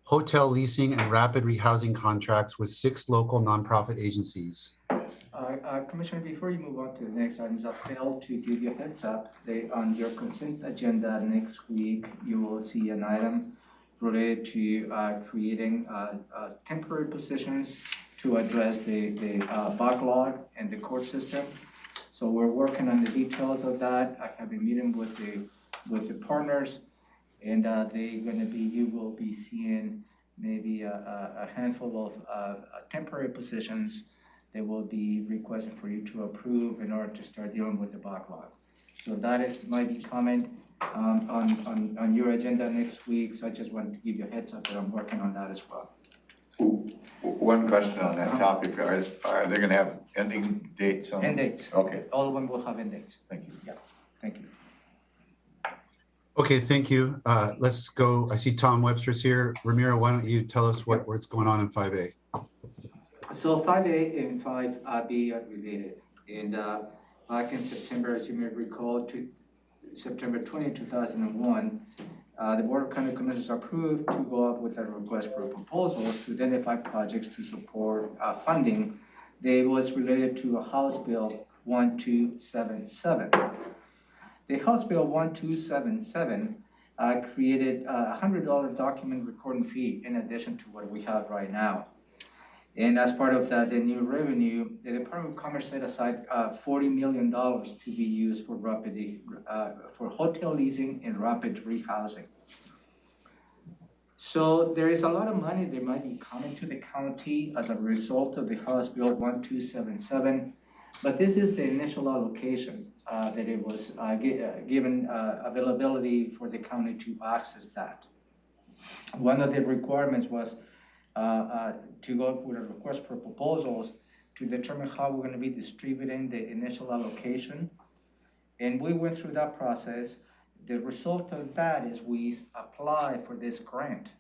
Speaker 1: hotel leasing and rapid rehousing contracts with 6 local nonprofit agencies.
Speaker 6: Commissioner, before you move on to the next items, I failed to give you a heads up. On your consent agenda next week, you will see an item related to creating temporary positions to address the backlog and the court system. So we're working on the details of that. I have a meeting with the partners, and you will be seeing maybe a handful of temporary positions they will be requesting for you to approve in order to start dealing with the backlog. So that is my comment on your agenda next week. So I just wanted to give you a heads up that I'm working on that as well.
Speaker 5: One question on that topic, are they gonna have ending dates on?
Speaker 6: End dates.
Speaker 5: Okay,
Speaker 6: All of them will have end dates.
Speaker 5: thank you.
Speaker 6: Yeah, thank you.
Speaker 1: Okay, thank you. Let's go. I see Tom Webster's here. Ramiro, why don't you tell us what's going on in 5A?
Speaker 6: So 5A and 5B are related. And back in September, as you may recall, September 20, 2001, the Board of County Commissioners approved to go up with a request for proposals to identify projects to support funding that was related to a House Bill 1277. The House Bill 1277 created a $100 document recording fee in addition to what we have right now. And as part of that, the new revenue, the Department of Commerce set aside $40 million to be used for for hotel leasing and rapid rehousing. So there is a lot of money that might be coming to the county as a result of the House Bill 1277, but this is the initial allocation that it was given availability for the county to access that. One of the requirements was to go with a request for proposals to determine how we're going to be distributing the initial allocation. And we went through that process. The result of that is we apply for this grant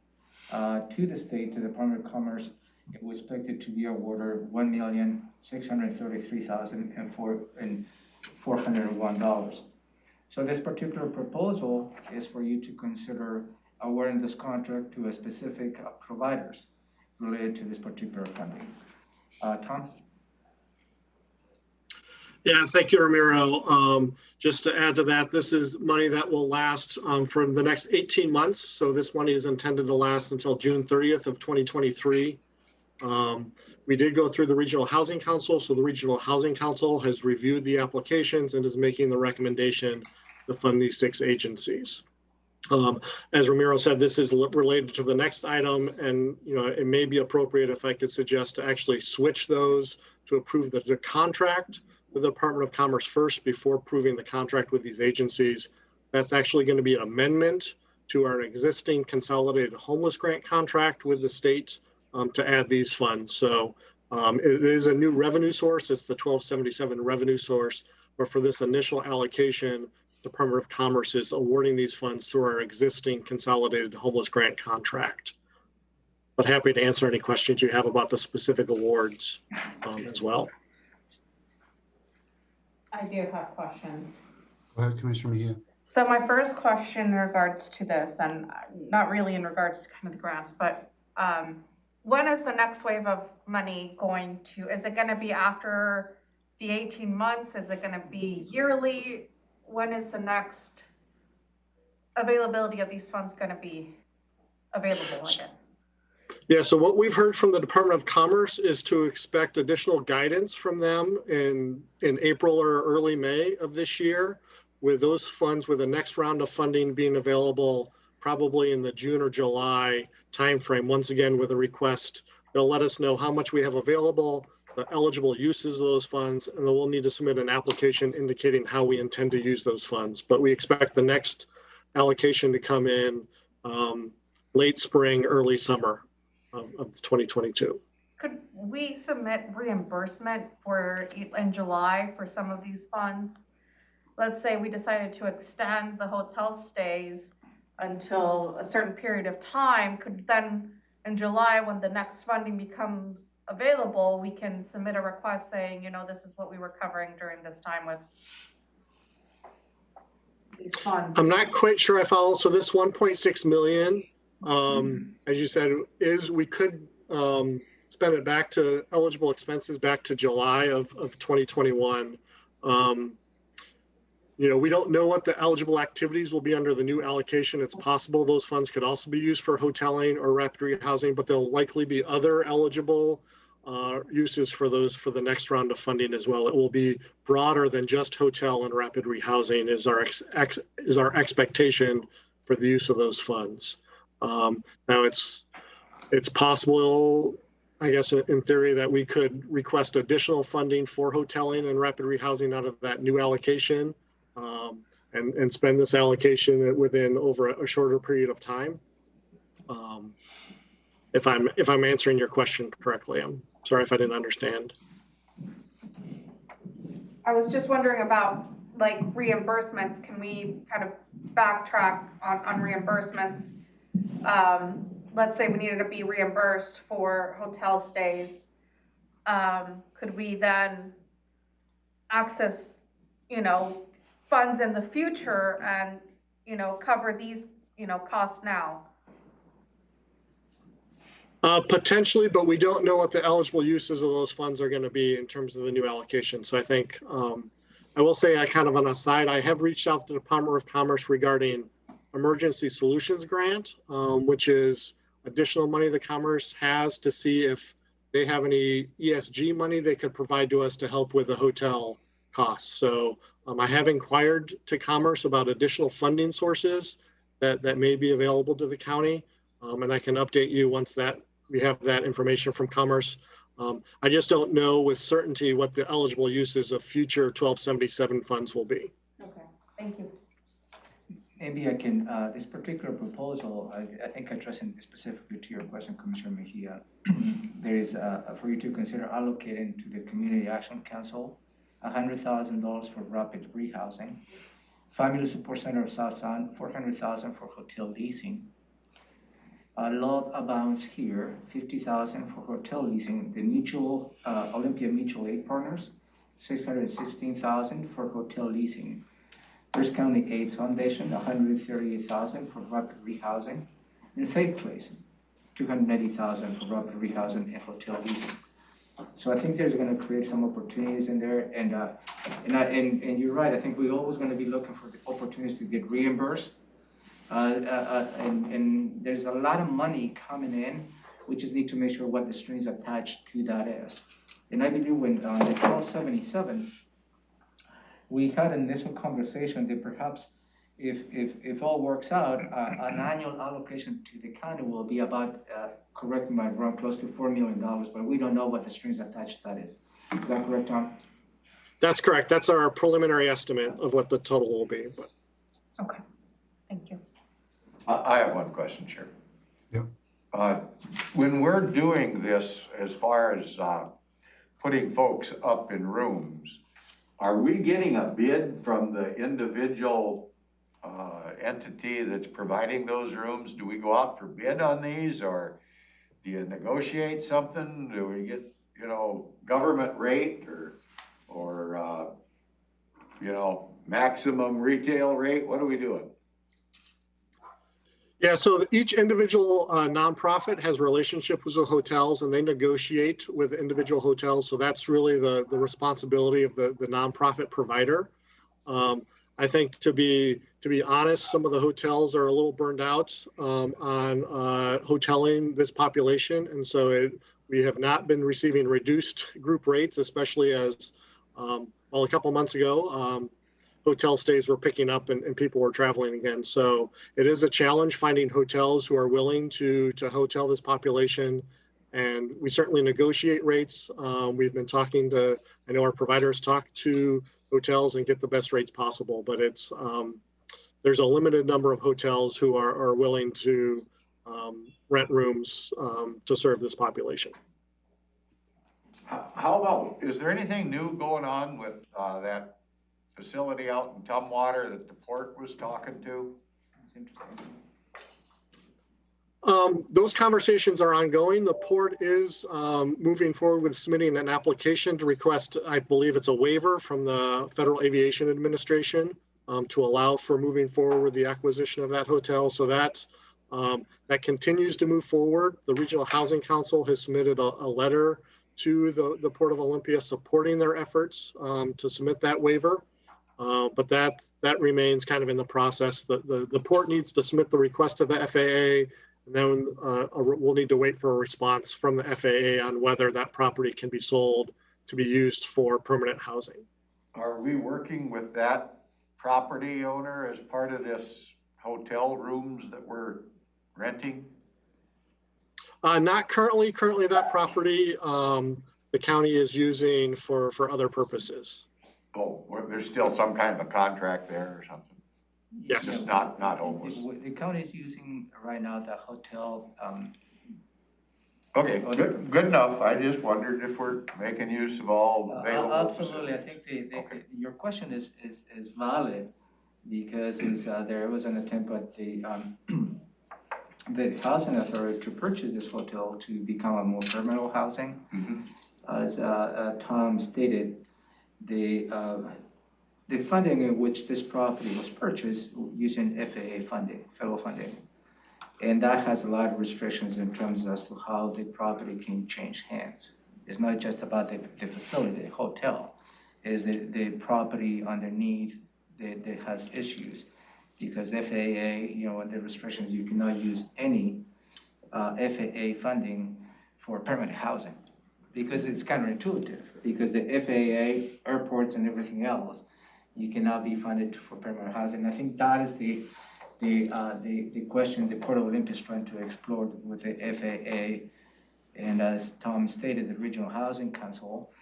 Speaker 6: to the state, to the Department of Commerce. It was expected to be awarded $1,633,401. So this particular proposal is for you to consider awarding this contract to a specific providers related to this particular funding. Tom?
Speaker 13: Yeah, thank you, Ramiro. Just to add to that, this is money that will last for the next 18 months. So this money is intended to last until June 30th of 2023. We did go through the Regional Housing Council. So the Regional Housing Council has reviewed the applications and is making the recommendation to fund these 6 agencies. As Ramiro said, this is related to the next item, and it may be appropriate if I could suggest to actually switch those to approve the contract with the Department of Commerce first before approving the contract with these agencies. That's actually going to be an amendment to our existing Consolidated Homeless Grant contract with the state to add these funds. So it is a new revenue source. It's the 1277 revenue source, but for this initial allocation, Department of Commerce is awarding these funds through our existing Consolidated Homeless Grant contract. But happy to answer any questions you have about the specific awards as well.
Speaker 7: I do have questions.
Speaker 1: Go ahead, Commissioner Mejia.
Speaker 7: So my first question in regards to this, and not really in regards to kind of the grants, but when is the next wave of money going to, is it going to be after the 18 months? Is it going to be yearly? When is the next availability of these funds going to be available again?
Speaker 13: Yeah, so what we've heard from the Department of Commerce is to expect additional guidance from them in April or early May of this year, with those funds, with the next round of funding being available probably in the June or July timeframe. Once again, with a request, they'll let us know how much we have available, the eligible uses of those funds, and then we'll need to submit an application indicating how we intend to use those funds. But we expect the next allocation to come in late spring, early summer of 2022.
Speaker 7: Could we submit reimbursement in July for some of these funds? Let's say we decided to extend the hotel stays until a certain period of time. Could then in July, when the next funding becomes available, we can submit a request saying, you know, this is what we were covering during this time with these funds?
Speaker 13: I'm not quite sure I follow. So this 1.6 million, as you said, we could spend it back to eligible expenses back to July of 2021. We don't know what the eligible activities will be under the new allocation. It's possible those funds could also be used for hoteling or rapid rehousing, but there'll likely be other eligible uses for those for the next round of funding as well. It will be broader than just hotel and rapid rehousing is our expectation for the use of those funds. Now it's possible, I guess, in theory, that we could request additional funding for hoteling and rapid rehousing out of that new allocation. And spend this allocation within over a shorter period of time. If I'm answering your question correctly, I'm sorry if I didn't understand.
Speaker 7: I was just wondering about like reimbursements. Can we kind of backtrack on reimbursements? Let's say we needed to be reimbursed for hotel stays. Could we then access, funds in the future and, cover these, costs now?
Speaker 13: Potentially, but we don't know what the eligible uses of those funds are going to be in terms of the new allocation. So I think I will say, on an aside, I have reached out to the Department of Commerce regarding Emergency Solutions Grant, which is additional money the Commerce has to see if they have any ESG money they could provide to us to help with the hotel costs. So I have inquired to Commerce about additional funding sources that may be available to the county, and I can update you once we have that information from Commerce. I just don't know with certainty what the eligible uses of future 1277 funds will be.
Speaker 7: Okay, thank you.
Speaker 6: Maybe I can, this particular proposal, I think addressing specifically to your question, Commissioner Mejia, there is for you to consider allocating to the Community Action Council $100,000 for rapid rehousing, Family Support Center of South Sound, $400,000 for hotel leasing. Love Abounds here, $50,000 for hotel leasing. The Mutual Olympia Mutual Aid Partners, $616,000 for hotel leasing. First County AIDS Foundation, $138,000 for rapid rehousing. And Safe Place, $280,000 for rapid rehousing and hotel leasing. So I think there's going to create some opportunities in there, and you're right. I think we're always going to be looking for the opportunities to get reimbursed, and there's a lot of money coming in. We just need to make sure what the strings attached to that is. And I believe when on the 1277, we had an initial conversation that perhaps if all works out, an annual allocation to the county will be about, correct me if I'm wrong, close to $4 million, but we don't know what the strings attached to that is. Is that correct, Tom?
Speaker 13: That's correct. That's our preliminary estimate of what the total will be. But.
Speaker 7: Okay, thank you.
Speaker 5: I have one question, Chair.
Speaker 1: Yeah.
Speaker 5: When we're doing this, as far as putting folks up in rooms, are we getting a bid from the individual entity that's providing those rooms? Do we go out for bid on these, or do you negotiate something? Do we get, government rate or maximum retail rate? What are we doing?
Speaker 13: Yeah, so each individual nonprofit has relationships with the hotels, and they negotiate with individual hotels. So that's really the responsibility of the nonprofit provider. I think to be honest, some of the hotels are a little burned out on hoteling this population, and so we have not been receiving reduced group rates, especially as a couple months ago. Hotel stays were picking up and people were traveling again. So it is a challenge finding hotels who are willing to hotel this population And we certainly negotiate rates. We've been talking to, I know our providers talk to hotels and get the best rates possible, but it's, there's a limited number of hotels who are willing to rent rooms to serve this population.
Speaker 5: How about, is there anything new going on with that facility out in Tumwater that the port was talking to?
Speaker 6: It's interesting.
Speaker 13: Those conversations are ongoing. The port is moving forward with submitting an application to request, I believe it's a waiver from the Federal Aviation Administration to allow for moving forward with the acquisition of that hotel. So that continues to move forward. The Regional Housing Council has submitted a letter to the Port of Olympia supporting their efforts to submit that waiver. But that remains kind of in the process. The port needs to submit the request to the FAA, and then we'll need to wait for a response from the FAA on whether that property can be sold to be used for permanent housing.
Speaker 5: Are we working with that property owner as part of this hotel rooms that we're renting?
Speaker 13: Not currently. Currently, that property the county is using for other purposes.
Speaker 5: Oh, there's still some kind of a contract there or something?
Speaker 13: Yes.
Speaker 5: Just not homeless.
Speaker 6: The county is using right now the hotel.
Speaker 5: Okay, good enough. I just wondered if we're making use of all available
Speaker 6: Absolutely. I
Speaker 5: facilities.
Speaker 6: think your question is valid because there was an attempt at the housing authority to purchase this hotel to become a more permanent housing.
Speaker 5: Mm-hmm.
Speaker 6: As Tom stated, the funding in which this property was purchased using FAA funding, federal funding. And that has a lot of restrictions in terms as to how the property can change hands. It's not just about the facility, the hotel. It's the property underneath that has issues. Because FAA, the restrictions, you cannot use any FAA funding for permanent housing. Because it's counterintuitive. Because the FAA, airports and everything else, you cannot be funded for permanent housing. I think that is the question the Port of Olympia is trying to explore with the FAA. And as Tom stated, the Regional Housing Council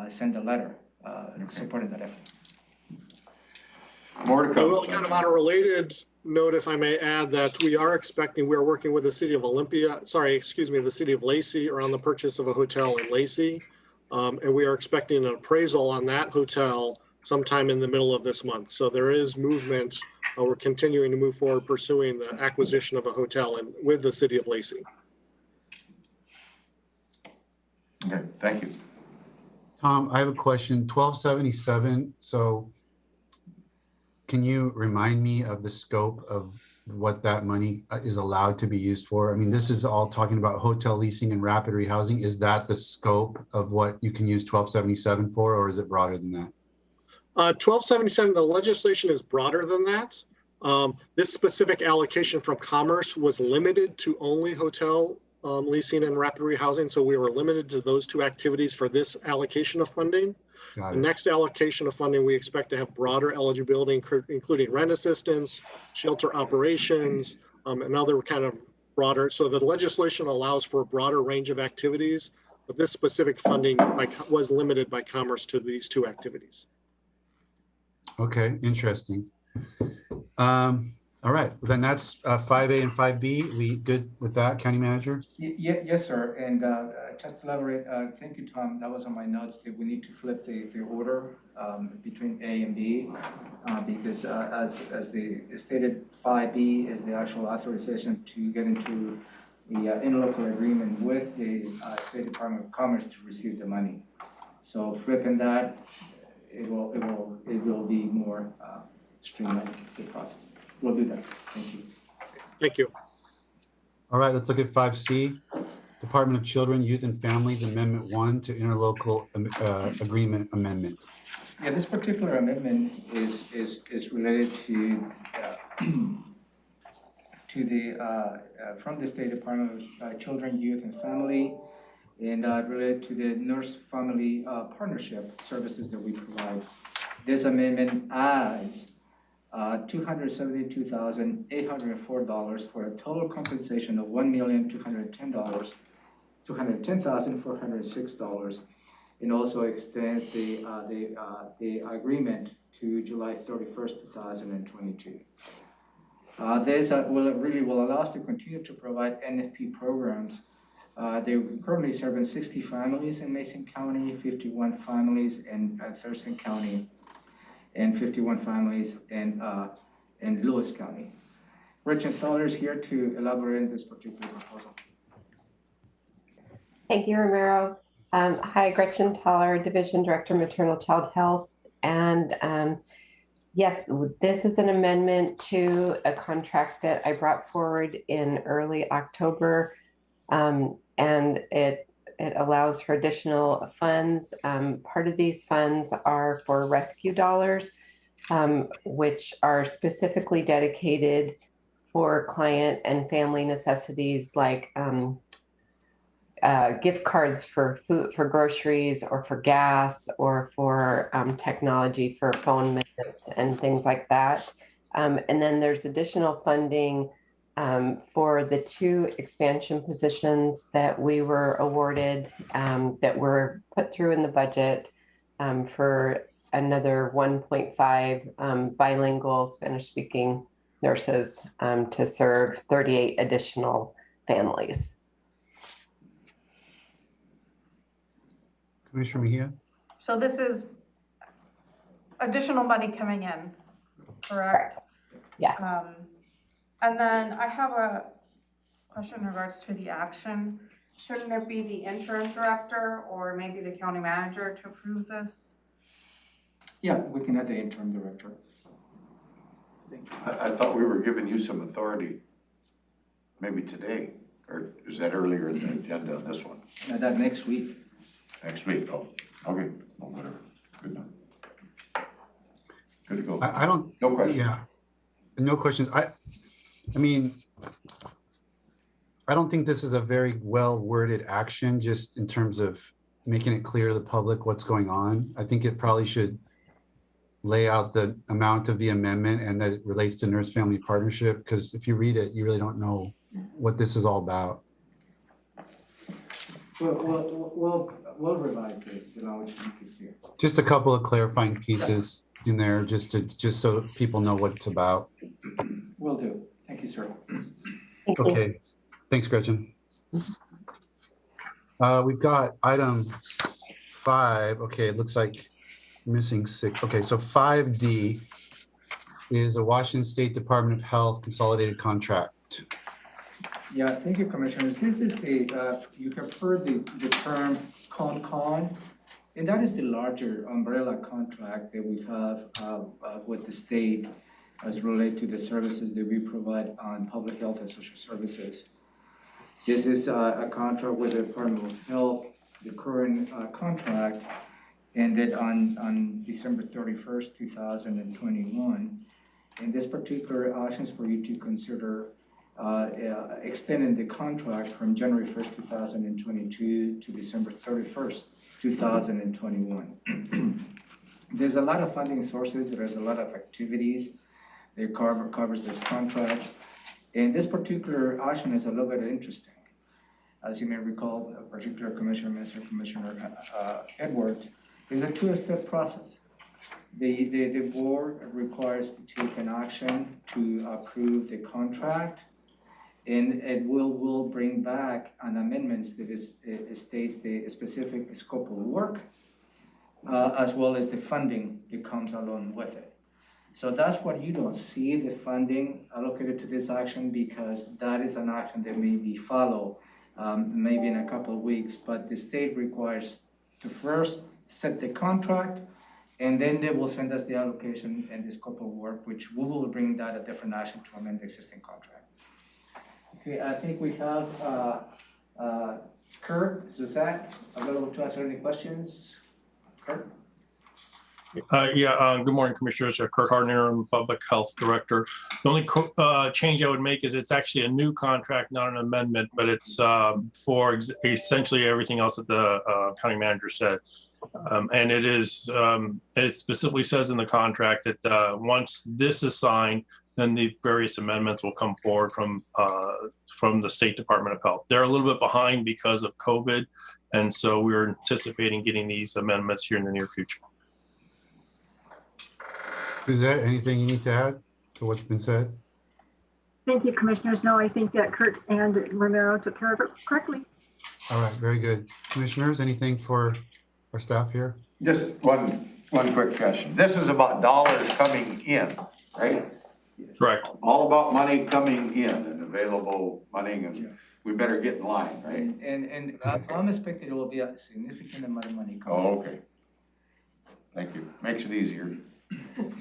Speaker 6: sent a letter supporting that effort.
Speaker 5: More to come.
Speaker 13: Well, kind of on a related note, if I may add, that we are working with the city of the city of Lacey around the purchase of a hotel in Lacey. And we are expecting an appraisal on that hotel sometime in the middle of this month. So there is movement. We're continuing to move forward pursuing the acquisition of a hotel with the city of Lacey.
Speaker 5: Okay, thank you.
Speaker 1: Tom, I have a question. 1277. So can you remind me of the scope of what that money is allowed to be used for? I mean, this is all talking about hotel leasing and rapid rehousing. Is that the scope of what you can use 1277 for, or is it broader than that?
Speaker 13: 1277, the legislation is broader than that. This specific allocation from Commerce was limited to only hotel leasing and rapid rehousing. So we were limited to those two activities for this allocation of funding. The next allocation of funding, we expect to have broader eligibility, including rent assistance, shelter operations, and other kind of broader. So the legislation allows for a broader range of activities, but this specific funding was limited by Commerce to these two activities.
Speaker 1: Okay, interesting. All right, then that's 5A and 5B. We good with that, County Manager?
Speaker 6: Yes, sir. And just to elaborate, thank you, Tom. That was on my notes that we need to flip the order between A and B because as the stated, 5B is the actual authorization to get into the interlocal agreement with the State Department of Commerce to receive the money. So flipping that, it will be more streamlined the process. We'll do that. Thank you.
Speaker 13: Thank you.
Speaker 1: All right, let's look at 5C. Department of Children, Youth and Families Amendment 1 to Interlocal Agreement Amendment.
Speaker 6: Yeah, this particular amendment is related to from the State Department of Children, Youth and Family, and related to the nurse-family partnership services that we provide. This amendment adds $272,804 for a total compensation of $1,210,000 $210,406, and also extends the agreement to July 31st, 2022. This will allow us to continue to provide NFP programs. They're currently serving 60 families in Mason County, 51 families in Thurston County, and 51 families in Lewis County. Gretchen Thaler is here to elaborate on this particular proposal.
Speaker 14: Thank you, Romero. Hi, Gretchen Thaler, Division Director, Maternal Child Health. And yes, this is an amendment to a contract that I brought forward in early October. And it allows for additional funds. Part of these funds are for rescue dollars, which are specifically dedicated for client and family necessities like gift cards for food, for groceries, or for gas, or for technology for phone minutes and things like that. And then there's additional funding for the 2 expansion positions that we were awarded, that were put through in the budget for another 1.5 bilingual Spanish-speaking nurses to serve 38 additional families.
Speaker 1: Commissioner Mejia?
Speaker 7: So this is additional money coming in, correct?
Speaker 14: Yes.
Speaker 7: And then I have a question in regards to the action. Shouldn't it be the interim director or maybe the county manager to approve this?
Speaker 6: Yeah, we can add the interim director.
Speaker 5: I thought we were giving you some authority, maybe today, or is that earlier in the agenda on this one?
Speaker 6: That next week.
Speaker 5: Next week, oh, okay, well, whatever, good enough. Good to go.
Speaker 1: I don't.
Speaker 5: No question.
Speaker 1: Yeah, no questions. I mean, I don't think this is a very well worded action, just in terms of making it clear to the public what's going on. I think it probably should lay out the amount of the amendment and that it relates to nurse family partnership, because if you read it, you really don't know what this is all about.
Speaker 6: We'll revise the language to make it clear.
Speaker 1: Just a couple of clarifying pieces in there, just so people know what it's about.
Speaker 6: Will do. Thank you, sir.
Speaker 14: Thank you.
Speaker 1: Okay, thanks, Gretchen. We've got item 5. Okay, it looks like missing 6. Okay, so 5D is a Washington State Department of Health consolidated contract.
Speaker 6: Yeah, thank you, Commissioners. This is you have heard the term CON, and that is the larger umbrella contract that we have with the state as related to the services that we provide on public health and social services. This is a contract with the Department of Health. The current contract ended on December 31st, 2021. And this particular option is for you to consider extending the contract from January 1st, 2022 to December 31st, 2021. There's a lot of funding sources. There's a lot of activities that covers this contract. And this particular option is a little bit interesting. As you may recall, a particular Commissioner Edwards, is a 2-step process. The board requires to take an action to approve the contract, and it will bring back an amendment that states the specific scope of work, as well as the funding that comes along with it. So that's what you don't see, the funding allocated to this action, because that is an action that may be followed maybe in a couple of weeks, but the state requires to first set the contract, and then they will send us the allocation and the scope of work, which we will bring that a different action to amend the existing contract. Okay, I think we have Kurt, Suzette, available to answer any questions. Kurt?
Speaker 2: Good morning, Commissioners. Kurt Hardner, I'm Public Health Director. The only change I would make is it's actually a new contract, not an amendment, but it's for essentially everything else that the county manager said. And it specifically says in the contract that once this is signed, then the various amendments will come forward from the State Department of Health. They're a little bit behind because of COVID, and so we're anticipating getting these amendments here in the near future.
Speaker 1: Suzette, anything you need to add to what's been said?
Speaker 9: Thank you, Commissioners. No, I think that Kurt and Romero took care of it correctly.
Speaker 1: All right, very good. Commissioners, anything for our staff here?
Speaker 5: Just one quick question. This is about dollars coming in, right?
Speaker 6: Yes.
Speaker 2: Correct.
Speaker 5: All about money coming in and available money, and we better get in line, right?
Speaker 6: And I'm expecting it will be a significant amount of money coming.
Speaker 5: Oh, okay. Thank you. Makes it easier.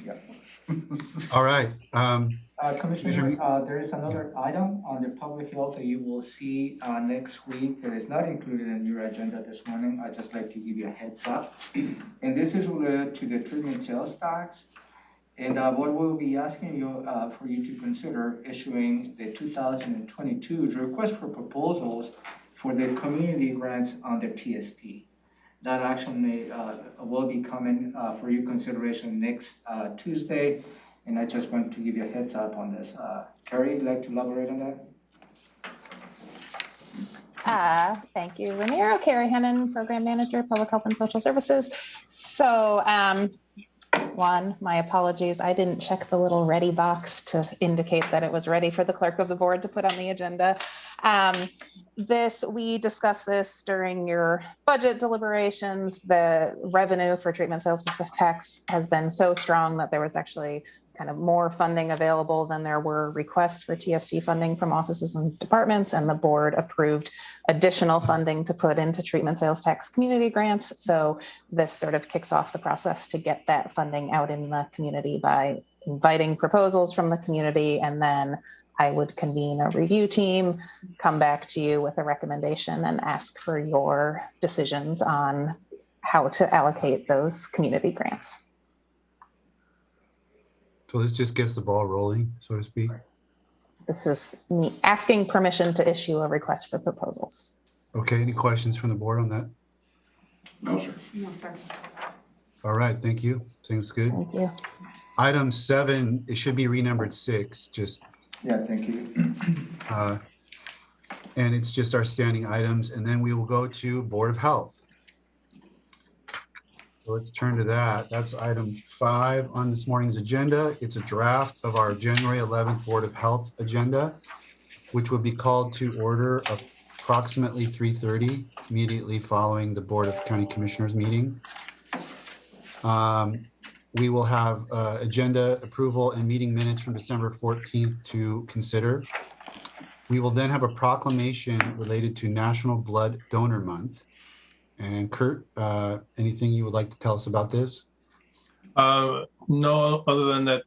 Speaker 6: Yeah.
Speaker 1: All right.
Speaker 6: Commissioner, there is another item on the public health that you will see next week that is not included in your agenda this morning. I'd just like to give you a heads up. And this is related to the treatment sales tax. And what we'll be asking you for you to consider issuing the 2022 request for proposals for the community grants under TST. That action will be coming for your consideration next Tuesday. And I just want to give you a heads up on this. Carrie, you'd like to elaborate on that?
Speaker 15: Thank you, Ramiro. Carrie Hennon, Program Manager, Public Health and Social Services. So, one, my apologies. I didn't check the little ready box to indicate that it was ready for the clerk of the board to put on the agenda. We discussed this during your budget deliberations. The revenue for treatment sales tax has been so strong that there was actually kind of more funding available than there were requests for TST funding from offices and departments, and the board approved additional funding to put into treatment sales tax community grants. So this sort of kicks off the process to get that funding out in the community by inviting proposals from the community, and then I would convene a review team, come back to you with a recommendation, and ask for your decisions on how to allocate those community grants.
Speaker 1: So this just gets the ball rolling, so to speak.
Speaker 15: This is me asking permission to issue a request for proposals.
Speaker 1: Okay, any questions from the board on that?
Speaker 5: No, sir.
Speaker 9: No, sir.
Speaker 1: All right, thank you. Seems good.
Speaker 15: Thank you.
Speaker 1: Item 7, it should be renumbered 6, just.
Speaker 6: Yeah, thank you.
Speaker 1: And it's just our standing items, and then we will go to Board of Health. So let's turn to that. That's item 5 on this morning's agenda. It's a draft of our January 11th Board of Health agenda, which will be called to order approximately 3:30, immediately following the Board of County Commissioners meeting. We will have agenda approval and meeting minutes from December 14th to consider. We will then have a proclamation related to National Blood Donor Month. And Kurt, anything you would like to tell us about this?
Speaker 2: No, other than that,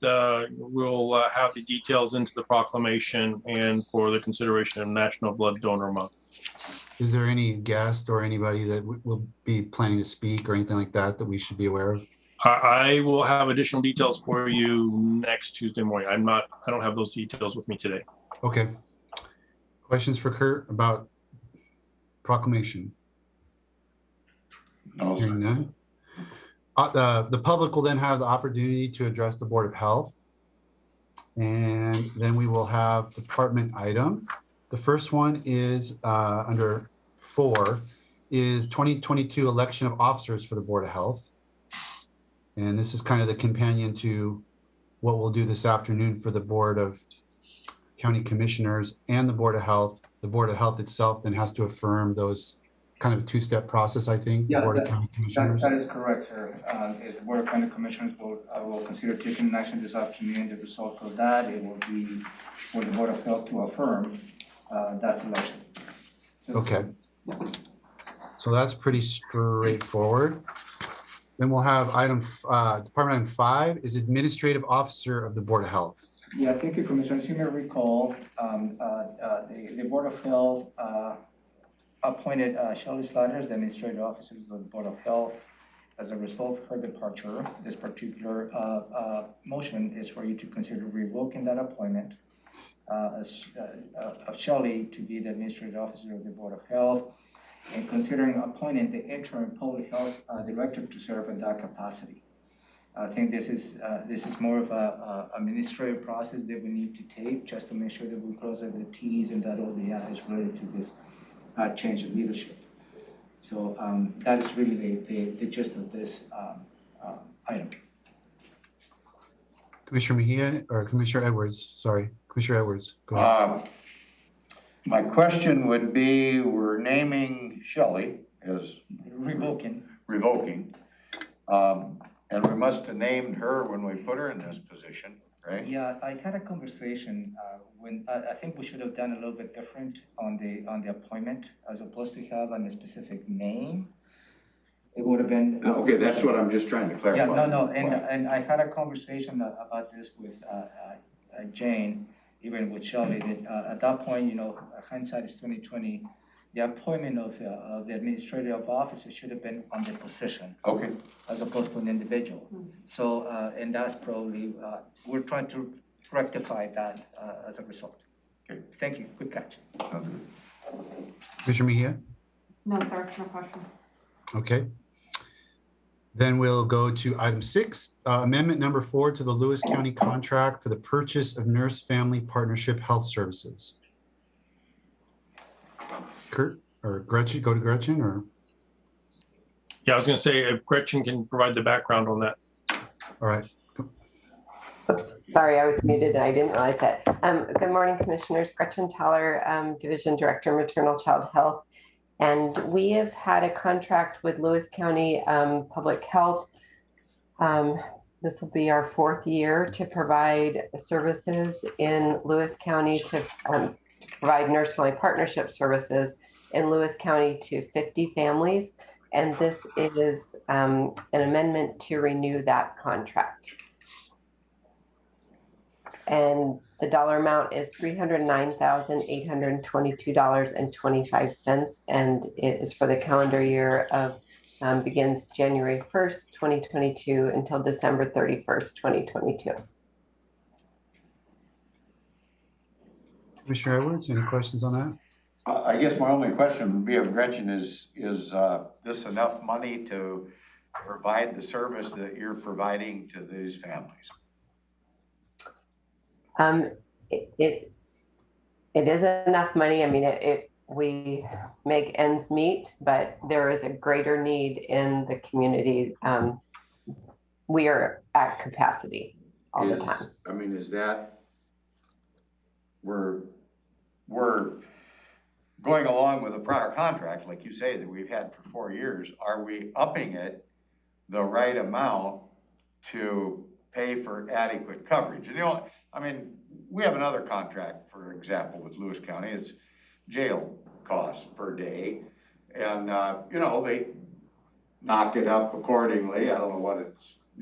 Speaker 2: we'll have the details into the proclamation and for the consideration of National Blood Donor Month.
Speaker 1: Is there any guest or anybody that will be planning to speak or anything like that that we should be aware of?
Speaker 2: I will have additional details for you next Tuesday morning. I don't have those details with me today.
Speaker 1: Okay. Questions for Kurt about proclamation?
Speaker 5: No, sir.
Speaker 1: Hearing none. The public will then have the opportunity to address the Board of Health. And then we will have department item. The first one is under 4 is 2022 election of officers for the Board of Health. And this is kind of the companion to what we'll do this afternoon for the Board of County Commissioners and the Board of Health. The Board of Health itself then has to affirm those, kind of a 2-step process, I think.
Speaker 6: Yeah,
Speaker 1: Board of County Commissioners.
Speaker 6: That is correct, sir. Is the Board of County Commissioners will consider taking action this afternoon. The result of that, it will be for the Board of Health to affirm that selection.
Speaker 1: Okay. So that's pretty straightforward. Then we'll have department item 5 is administrative officer of the Board of Health.
Speaker 6: Yeah, thank you, Commissioners. You may recall the Board of Health appointed Shelley Slatter as the administrative officer of the Board of Health. As a result of her departure, this particular motion is for you to consider revoking that appointment of Shelley to be the administrative officer of the Board of Health, and considering appointing the interim public health director to serve in that capacity. I think this is more of a administrative process that we need to take just to make sure that we cross all the T's and dot all the I's related to this change in leadership. So that is really the gist of this item.
Speaker 1: Commissioner Mejia or Commissioner Edwards? Sorry, Commissioner Edwards, go ahead.
Speaker 5: My question would be, we're naming Shelley as
Speaker 6: Revoking.
Speaker 5: And we must have named her when we put her in this position, right?
Speaker 6: Yeah, I had a conversation when I think we should have done a little bit different on the appointment as opposed to have a specific name. It would have been.
Speaker 5: Okay, that's what I'm just trying to clarify.
Speaker 6: Yeah, no, and I had a conversation about this with Jane, even with Shelley, that at that point, you know, hindsight is 2020. The appointment of the administrative officer should have been on the position.
Speaker 5: Okay.
Speaker 6: As opposed to an individual. So, and that's probably, we're trying to rectify that as a result.
Speaker 5: Okay.
Speaker 6: Thank you, good catch.
Speaker 1: Commissioner Mejia?
Speaker 9: No, sir, no question.
Speaker 1: Okay. Then we'll go to item 6, amendment number 4 to the Lewis County contract for the purchase of Nurse Family Partnership Health Services. Kurt or Gretchen, go to Gretchen or?
Speaker 2: Yeah, I was going to say if Gretchen can provide the background on that.
Speaker 1: All right.
Speaker 14: Oops, sorry, I was muted and I didn't realize that. Good morning, Commissioners. Gretchen Taller, Division Director, Maternal Child Health. And we have had a contract with Lewis County Public Health. This will be our 4th year to provide services in Lewis County to provide nurse family partnership services in Lewis County to 50 families. And this is an amendment to renew that contract. And the dollar amount is $309,822.25. And it is for the calendar year of begins January 1st, 2022 until December 31st, 2022.
Speaker 1: Commissioner Edwards, any questions on that?
Speaker 5: I guess my only question would be of Gretchen is this enough money to provide the service that you're providing to these families?
Speaker 14: It is enough money. I mean, we make ends meet, but there is a greater need in the community. We are at capacity all the time.
Speaker 5: I mean, is that we're going along with a prior contract, like you say, that we've had for 4 years? Are we upping it the right amount to pay for adequate coverage? And, you know, I mean, we have another contract, for example, with Lewis County. It's jail costs per day. And, you know, they knock it up accordingly. I don't know what it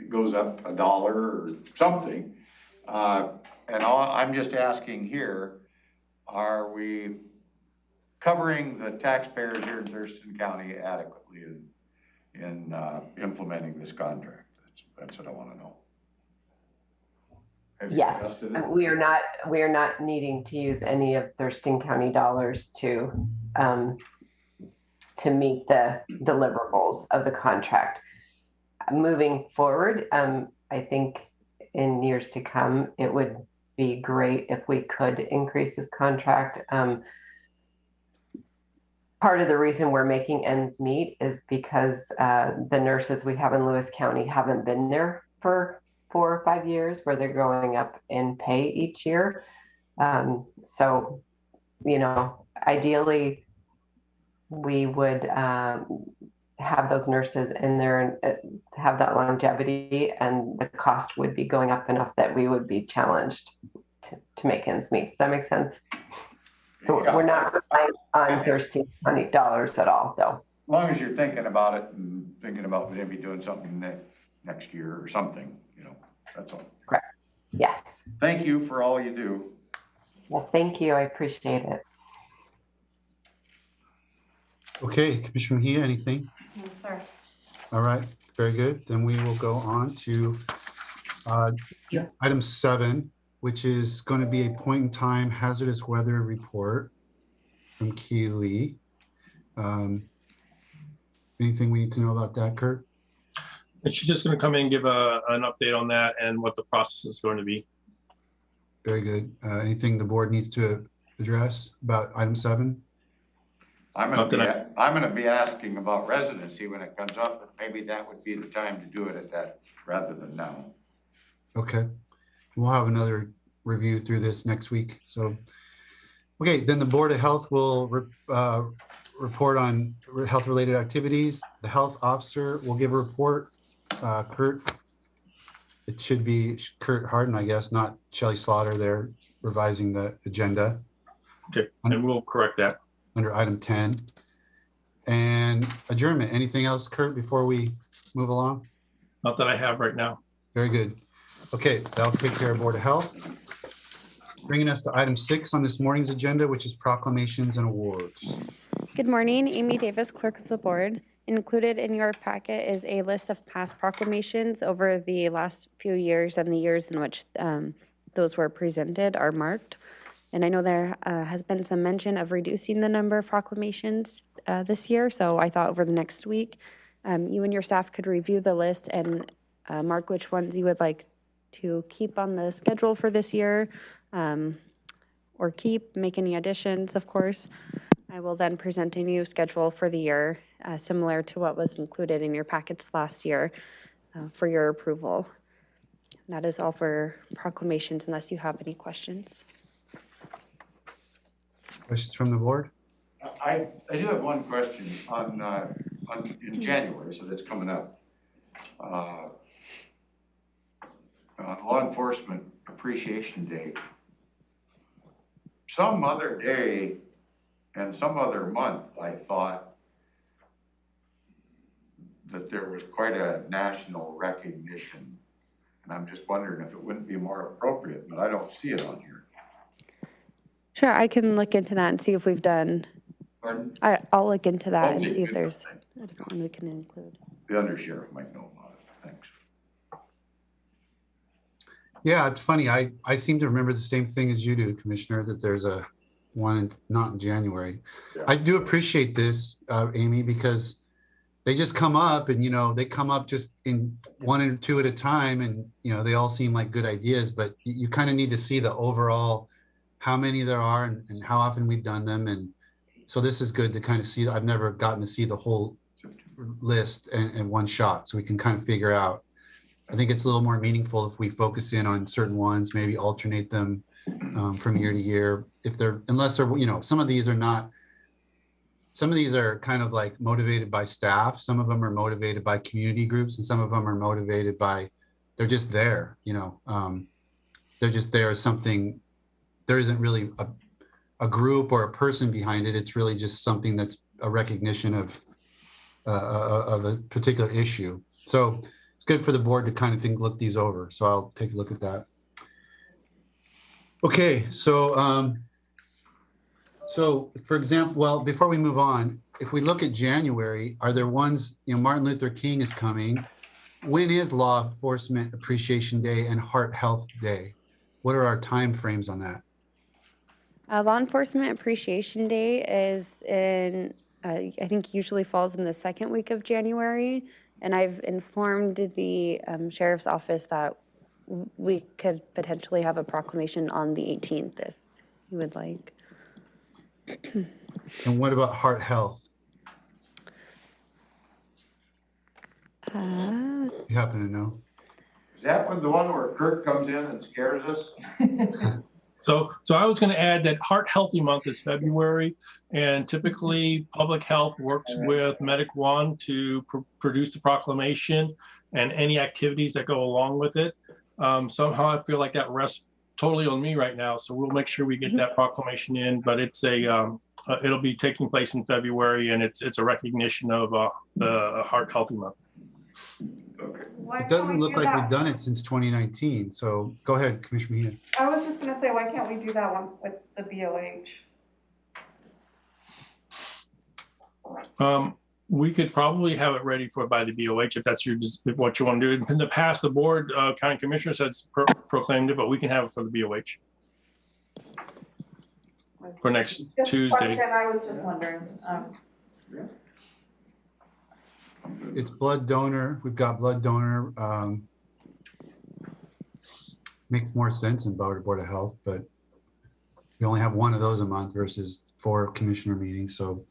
Speaker 5: goes up $1 or something. And I'm just asking here, are we covering the taxpayers here in Thurston County adequately in implementing this contract? That's what I want to know.
Speaker 14: Yes, we are not needing to use any of Thurston County dollars to meet the deliverables of the contract. Moving forward, I think in years to come, it would be great if we could increase this contract. Part of the reason we're making ends meet is because the nurses we have in Lewis County haven't been there for 4 or 5 years, where they're going up in pay each year. So, you know, ideally, we would have those nurses in there and have that longevity, and the cost would be going up enough that we would be challenged to make ends meet. Does that make sense? So yeah, we're not relying on Thurston County dollars at all, though.
Speaker 5: As long as you're thinking about it and thinking about maybe doing something next year or something, you know, that's all.
Speaker 14: Correct. Yes.
Speaker 5: Thank you for all you do.
Speaker 14: Well, thank you. I appreciate it.
Speaker 1: Okay, Commissioner Mejia, anything?
Speaker 9: No, sir.
Speaker 1: All right, very good. Then we will go on to item 7, which is going to be a point in time hazardous weather report from Keeley. Anything we need to know about that, Kurt?
Speaker 2: And she's just going to come in and give an update on that and what the process is going to be.
Speaker 1: Very good. Anything the board needs to address about item 7?
Speaker 5: I'm gonna be asking about residency when it comes up, but maybe that would be the time to do it at that rather than now.
Speaker 1: Okay. We'll have another review through this next week. So, okay, then the Board of Health will report on health-related activities. The health officer will give a report. Kurt, it should be Kurt Harden, I guess, not Shelley Slaughter. They're revising the agenda.
Speaker 2: Okay, and we'll correct that.
Speaker 1: Under item 10. And adjournment. Anything else, Kurt, before we move along?
Speaker 2: Not that I have right now.
Speaker 1: Very good. Okay, that'll take care of Board of Health. Bringing us to item 6 on this morning's agenda, which is proclamations and awards.
Speaker 16: Good morning, Amy Davis, Clerk of the Board. Included in your packet is a list of past proclamations over the last few years, and the years in which those were presented are marked. And I know there has been some mention of reducing the number of proclamations this year, so I thought over the next week, you and your staff could review the list and mark which ones you would like to keep on the schedule for this year, or make any additions, of course. I will then present a new schedule for the year, similar to what was included in your packets last year for your approval. That is all for proclamations, unless you have any questions.
Speaker 1: Questions from the board?
Speaker 5: I do have one question in January, so that's coming up. On Law Enforcement Appreciation Day, some other day and some other month, I thought that there was quite a national recognition. And I'm just wondering if it wouldn't be more appropriate, but I don't see it on here.
Speaker 16: Sure, I can look into that and see if we've done.
Speaker 5: Pardon?
Speaker 16: I'll look into that and
Speaker 5: Okay,
Speaker 16: see if
Speaker 5: good.
Speaker 16: there's a different one we can include.
Speaker 5: The undersheriff might know about it. Thanks.
Speaker 1: Yeah, it's funny. I seem to remember the same thing as you do, Commissioner, that there's a one not in January.
Speaker 5: Yeah.
Speaker 1: I do appreciate this, Amy, because they just come up and, they come up just in 1 or 2 at a time, and, they all seem like good ideas, but you kind of need to see the overall, how many there are and how often we've done them. And so this is good to kind of see. I've never gotten to see the whole list in one shot, so we can kind of figure out. I think it's a little more meaningful if we focus in on certain ones, maybe alternate them from year to year. Unless they're, some of these are not, some of these are kind of like motivated by staff. Some of them are motivated by community groups, and some of them are motivated by, they're just there, they're just there as something. There isn't really a group or a person behind it. It's really just something that's a recognition of a particular issue. So it's good for the board to kind of look these over. So I'll take a look at that. Okay, so for example, well, before we move on, if we look at January, are there ones, Martin Luther King is coming. When is Law Enforcement Appreciation Day and Heart Health Day? What are our time frames on that?
Speaker 16: Law Enforcement Appreciation Day is I think usually falls in the second week of January. And I've informed the Sheriff's Office that we could potentially have a proclamation on the 18th if you would like.
Speaker 1: And what about Heart Health? You happen to know?
Speaker 5: Is that the one where Kurt comes in and scares us?
Speaker 2: So I was going to add that Heart Healthy Month is February, and typically Public Health works with Medic One to produce the proclamation and any activities that go along with it. Somehow I feel like that rests totally on me right now, so we'll make sure we get that proclamation in. But it's it'll be taking place in February, and it's a recognition of the Heart Healthy Month.
Speaker 5: Okay.
Speaker 1: It doesn't look like we've done it since 2019. So go ahead, Commissioner Mejia.
Speaker 9: I was just gonna say, why can't we do that one with the BOH?
Speaker 2: We could probably have it ready by the BOH if that's what you want to do. In the past, the board, county commissioners has proclaimed it, but we can have it for the BOH for next Tuesday.
Speaker 9: I was just wondering.
Speaker 1: It's blood donor. We've got blood donor. Makes more sense in Board of Health, but we only have one of those a month versus 4 commissioner meetings. So,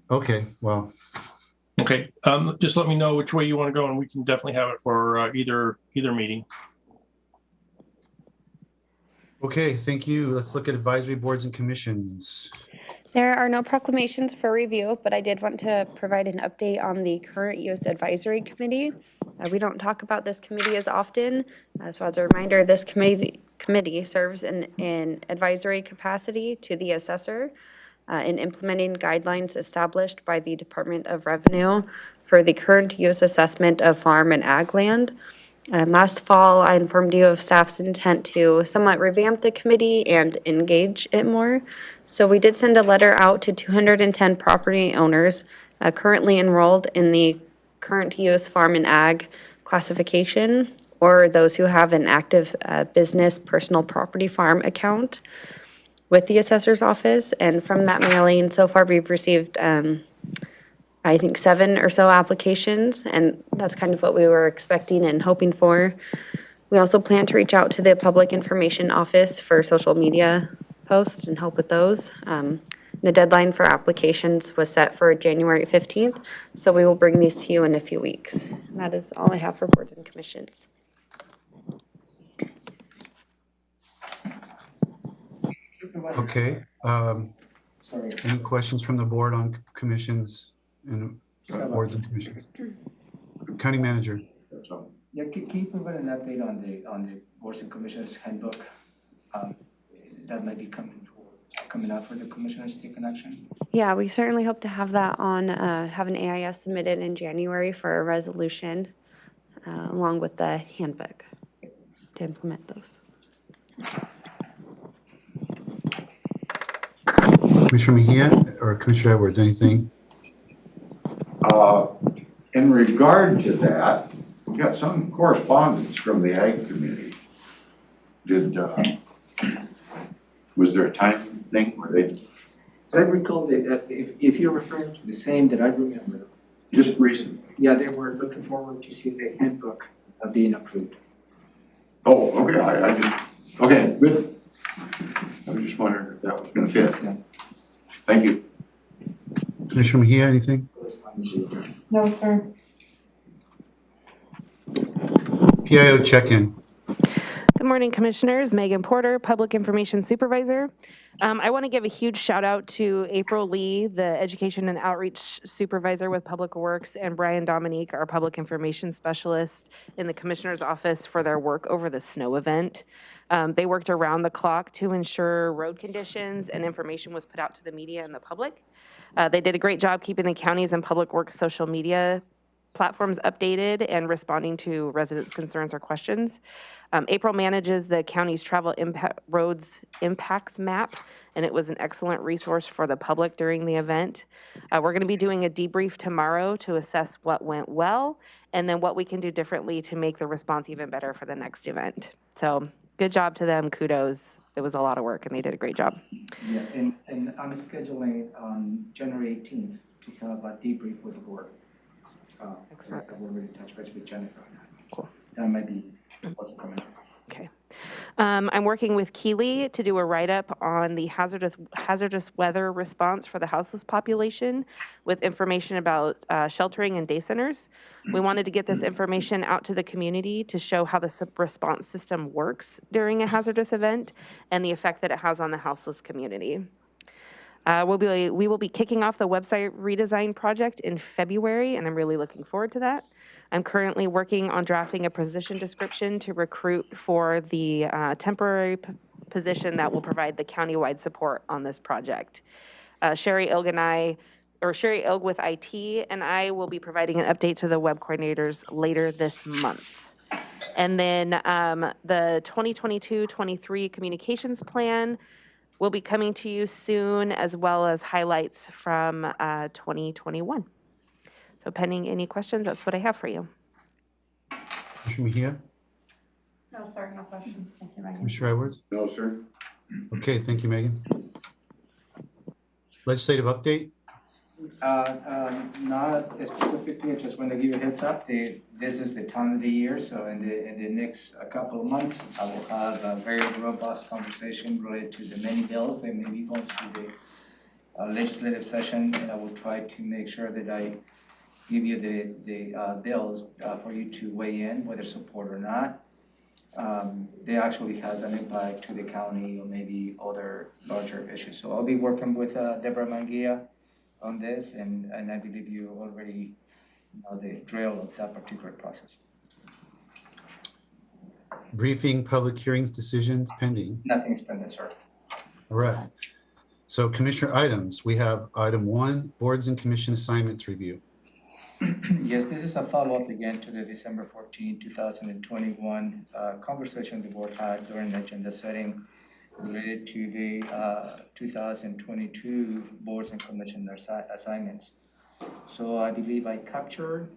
Speaker 1: okay, well.
Speaker 2: Okay, just let me know which way you want to go, and we can definitely have it for either meeting.
Speaker 1: Okay, thank you. Let's look at advisory boards and commissions.
Speaker 16: There are no proclamations for review, but I did want to provide an update on the current use advisory committee. We don't talk about this committee as often. So as a reminder, this committee serves in advisory capacity to the assessor in implementing guidelines established by the Department of Revenue for the current use assessment of farm and ag land. And last fall, I informed you of staff's intent to somewhat revamp the committee and engage it more. So we did send a letter out to 210 property owners currently enrolled in the current use farm and ag classification, or those who have an active business personal property farm account with the assessor's office. And from that mailing, so far we've received I think 7 or so applications, and that's kind of what we were expecting and hoping for. We also plan to reach out to the Public Information Office for social media posts and help with those. The deadline for applications was set for January 15th, so we will bring these to you in a few weeks. And that is all I have for boards and commissions.
Speaker 1: Okay. Any questions from the board on commissions and boards and commissions? County manager.
Speaker 6: Yeah, can you provide an update on the boards and commissioners handbook that might be coming out for the commissioners to take an action?
Speaker 16: Yeah, we certainly hope to have that on, have an AIS submitted in January for a resolution along with the handbook to implement those.
Speaker 1: Commissioner Mejia or Commissioner Edwards, anything?
Speaker 5: In regard to that, we got some correspondence from the Ag Committee. Was there a time thing where they?
Speaker 6: As I recall, that if you're referring to the same that I remember.
Speaker 5: Just recently.
Speaker 6: Yeah, they were looking forward to see the handbook being approved.
Speaker 5: Oh, okay, I just, okay, good. I was just wondering if that was gonna fit.
Speaker 6: Yeah.
Speaker 5: Thank you.
Speaker 1: Commissioner Mejia, anything?
Speaker 9: No, sir.
Speaker 1: PIO check-in.
Speaker 17: Good morning, Commissioners. Megan Porter, Public Information Supervisor. I want to give a huge shout out to April Lee, the Education and Outreach Supervisor with Public Works, and Brian Dominique, our Public Information Specialist in the Commissioner's Office, for their work over the snow event. They worked around the clock to ensure road conditions and information was put out to the media and the public. They did a great job keeping the counties and Public Works social media platforms updated and responding to residents' concerns or questions. April manages the county's travel roads impacts map, and it was an excellent resource for the public during the event. We're going to be doing a debrief tomorrow to assess what went well and then what we can do differently to make the response even better for the next event. So good job to them. Kudos. It was a lot of work and they did a great job.
Speaker 6: Yeah, and I'm scheduling on January 18th to have a debrief with the board.
Speaker 17: Excellent.
Speaker 6: We're really in touch base with Jennifer.
Speaker 17: Cool.
Speaker 6: That might be what's coming up.
Speaker 17: Okay. I'm working with Keeley to do a write-up on the hazardous weather response for the houseless population with information about sheltering and day centers. We wanted to get this information out to the community to show how the response system works during a hazardous event and the effect that it has on the houseless community. We will be kicking off the website redesign project in February, and I'm really looking forward to that. I'm currently working on drafting a position description to recruit for the temporary position that will provide the countywide support on this project. Sherry Ilg with IT and I will be providing an update to the web coordinators later this month. And then the 2022-23 communications plan will be coming to you soon, as well as highlights from 2021. So pending any questions, that's what I have for you.
Speaker 1: Commissioner Mejia?
Speaker 9: No, sir, no questions. Thank you, Megan.
Speaker 1: Commissioner Edwards?
Speaker 5: No, sir.
Speaker 1: Okay, thank you, Megan. Legislative update?
Speaker 6: Not specifically, I just want to give you a heads up. This is the time of the year, so in the next couple of months, I will have a very robust conversation related to the many bills that may be going through the legislative session, and I will try to make sure that I give you the bills for you to weigh in, whether support or not. They actually has an impact to the county or maybe other larger issues. So I'll be working with Deborah Manguia on this, and I believe you already know the drill of that particular process.
Speaker 1: Briefing, public hearings, decisions pending.
Speaker 6: Nothing's pending, sir.
Speaker 1: All right. So commissioner items, we have item 1, boards and commission assignments review.
Speaker 6: Yes, this is a follow-up again to the December 14, 2021 conversation the board had during agenda setting related to the 2022 boards and commission assignments. So I believe I captured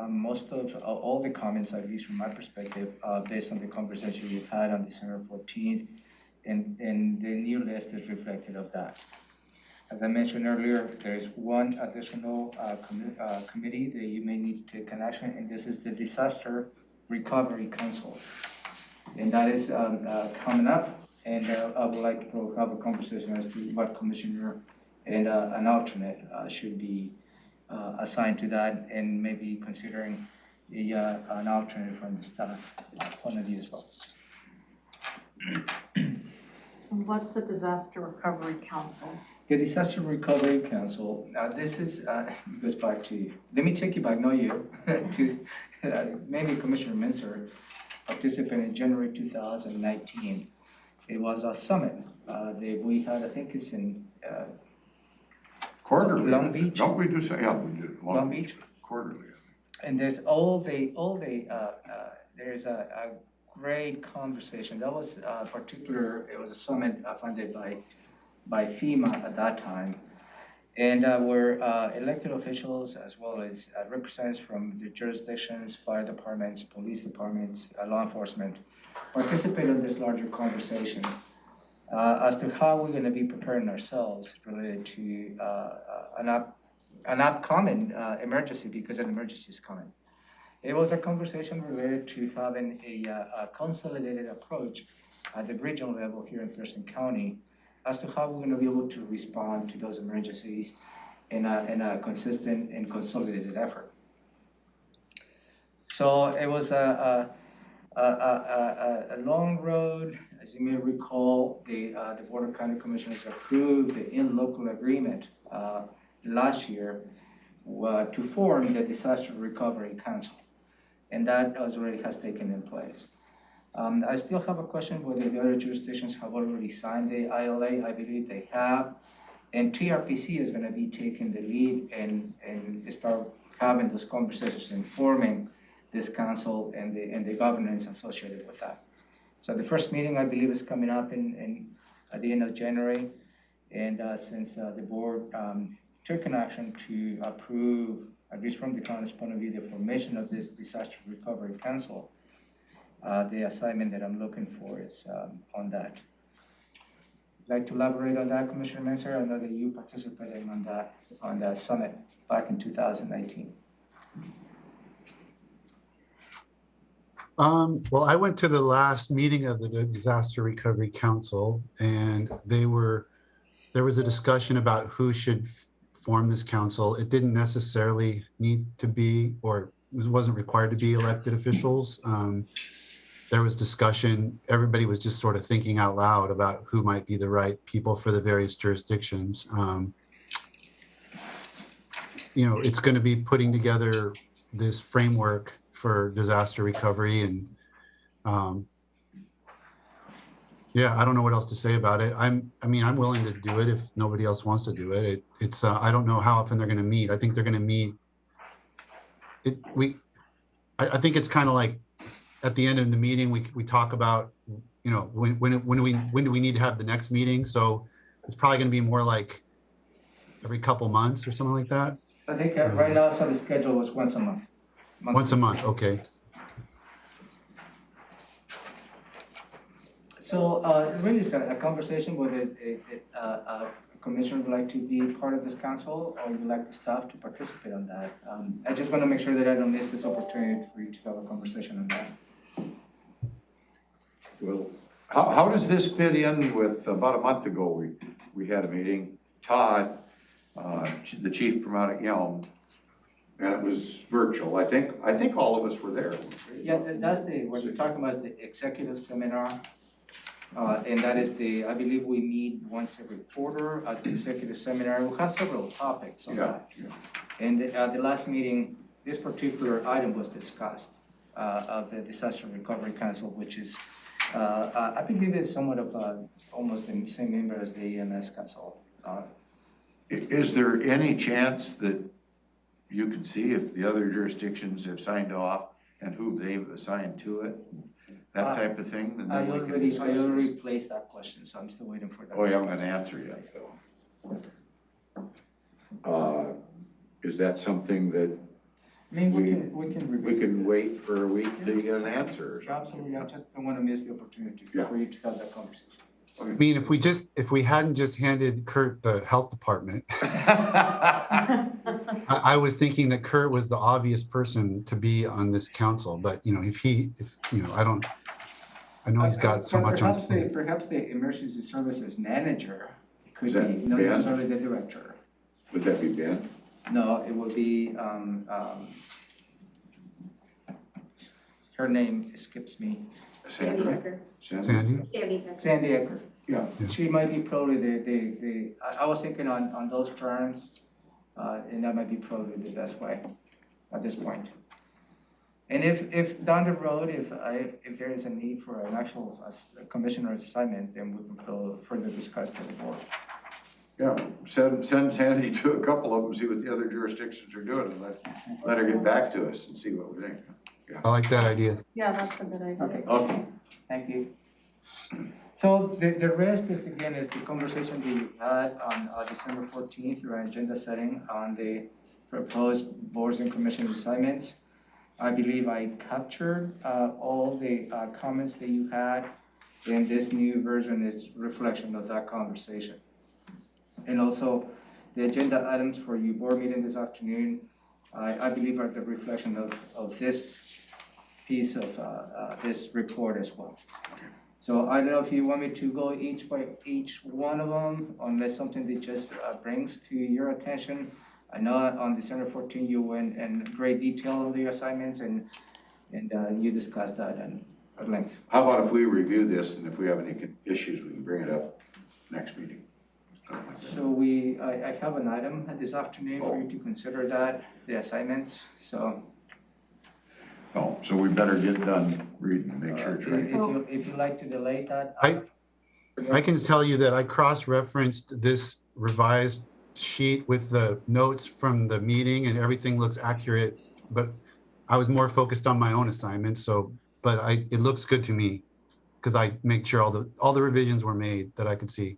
Speaker 6: most of all the comments, at least from my perspective, based on the conversation we've had on December 14th, and the new list is reflected of that. As I mentioned earlier, there is one additional committee that you may need to take an action, and this is the Disaster Recovery Council. And that is coming up, and I would like to have a conversation as to what commissioner and an alternate should be assigned to that, and maybe considering an alternate from the staff point of view as well.
Speaker 9: What's the Disaster Recovery Council?
Speaker 6: The Disaster Recovery Council, this is, goes back to, let me take you back, not you, to mainly Commissioner Minzer participated in January 2019. It was a summit that we had, I think it's in
Speaker 5: Quarterly.
Speaker 6: Long Beach.
Speaker 5: Don't we do so? Yeah, we do.
Speaker 6: Long Beach.
Speaker 5: Quarterly.
Speaker 6: And there's there's a great conversation. That was it was a summit funded by FEMA at that time. And where elected officials, as well as representatives from the jurisdictions, fire departments, police departments, law enforcement, participated in this larger conversation as to how we're going to be preparing ourselves related to an upcoming emergency, because an emergency is coming. It was a conversation related to having a consolidated approach at the regional level here in Thurston County as to how we're going to be able to respond to those emergencies in a consistent and consolidated effort. So it was a long road. As you may recall, the Board of County Commissioners approved the in-local agreement last year to form the Disaster Recovery Council, and that already has taken in place. I still have a question whether the other jurisdictions have already signed the ILA. I believe they have, and TRPC is going to be taking the lead and start having those conversations and forming this council and the governance associated with that. So the first meeting, I believe, is coming up at the end of January, and since the board took an action to approve, at least from the county's point of view, the formation of this Disaster Recovery Council, the assignment that I'm looking for is on that. I'd like to elaborate on that, Commissioner Minzer. I know that you participated on that summit back in 2019.
Speaker 1: Well, I went to the last meeting of the Disaster Recovery Council, and there was a discussion about who should form this council. It didn't necessarily need to be, or it wasn't required to be, elected officials. There was discussion. Everybody was just sort of thinking out loud about who might be the right people for the various jurisdictions. It's going to be putting together this framework for disaster recovery, and I don't know what else to say about it. I'm willing to do it if nobody else wants to do it. I don't know how often they're going to meet. I think they're going to meet. I think it's kind of like at the end of the meeting we talk about when do we need to have the next meeting. So it's probably going to be more like every couple months or something like that.
Speaker 6: I think right now, so the schedule was once a month.
Speaker 1: Once a month, okay.
Speaker 6: So really it's a conversation whether a commissioner would like to be part of this council or you'd like the staff to participate on that. I just want to make sure that I don't miss this opportunity for you to have a conversation on that.
Speaker 5: Well, how does this fit in with, about a month ago, we had a meeting, Todd, the chief from out at Yelm, and it was virtual. I think all of us were there.
Speaker 6: Yeah, that's what we're talking about is the executive seminar. And that is I believe we meet once every quarter at the executive seminar. We'll have several topics on that.
Speaker 5: Yeah.
Speaker 6: And at the last meeting, this particular item was discussed of the Disaster Recovery Council, which is, I believe it's somewhat of almost the same member as the EMS Council.
Speaker 5: Is there any chance that you can see if the other jurisdictions have signed off and who they've assigned to it? That type of thing? And
Speaker 6: I
Speaker 5: then we can discuss this?
Speaker 6: already placed that question, so I'm still waiting for that.
Speaker 5: Oh, you haven't got an answer yet, though. Is that something that
Speaker 6: I mean, we
Speaker 5: we
Speaker 6: revisit
Speaker 5: can
Speaker 6: this.
Speaker 5: wait for a week till you get an answer?
Speaker 6: Absolutely, I just don't want to miss the opportunity
Speaker 5: Yeah.
Speaker 6: for you to have that conversation.
Speaker 1: I mean, if we hadn't just handed Kurt the health department, I was thinking that Kurt was the obvious person to be on this council, but I know he's got so much on his plate.
Speaker 6: Perhaps the emergency services manager could
Speaker 5: Is that
Speaker 6: be, not
Speaker 5: Ben?
Speaker 6: necessarily the director.
Speaker 5: Would that be Ben?
Speaker 6: No, it would be, her name escapes me.
Speaker 5: Sandy?
Speaker 1: Sandy?
Speaker 6: Sandy Ecker.
Speaker 5: Yeah.
Speaker 6: She might be probably I was thinking on those terms, and that might be probably the best way at this point. And if down the road, if there is a need for an actual commissioner assignment, then we can further discuss to the board.
Speaker 5: Yeah, send Sandy to a couple of them, see what the other jurisdictions are doing, and let her get back to us and see what we think.
Speaker 1: I like that idea.
Speaker 7: Yeah, that's a good idea.
Speaker 5: Okay.
Speaker 6: Thank you. So the rest is the conversation we had on December 14th, your agenda setting on the proposed boards and commission assignments. I believe I captured all the comments that you had, and this new version is reflection of that conversation. And also, the agenda items for your board meeting this afternoon, I believe are the reflection of this piece of this report as well. So I don't know if you want me to go each by each one of them, unless something that just brings to your attention. I know on December 14, you went in great detail on the assignments and you discussed that at length.
Speaker 5: How about if we review this, and if we have any issues, we can bring it up next meeting?
Speaker 6: So I have an item this afternoon for you to consider the assignments, so.
Speaker 5: Oh, so we better get done reading, make sure it's right.
Speaker 6: If you'd like to delay that.
Speaker 1: I can tell you that I cross-referenced this revised sheet with the notes from the meeting and everything looks accurate, but I was more focused on my own assignments. But it looks good to me because I make sure all the revisions were made that I could see.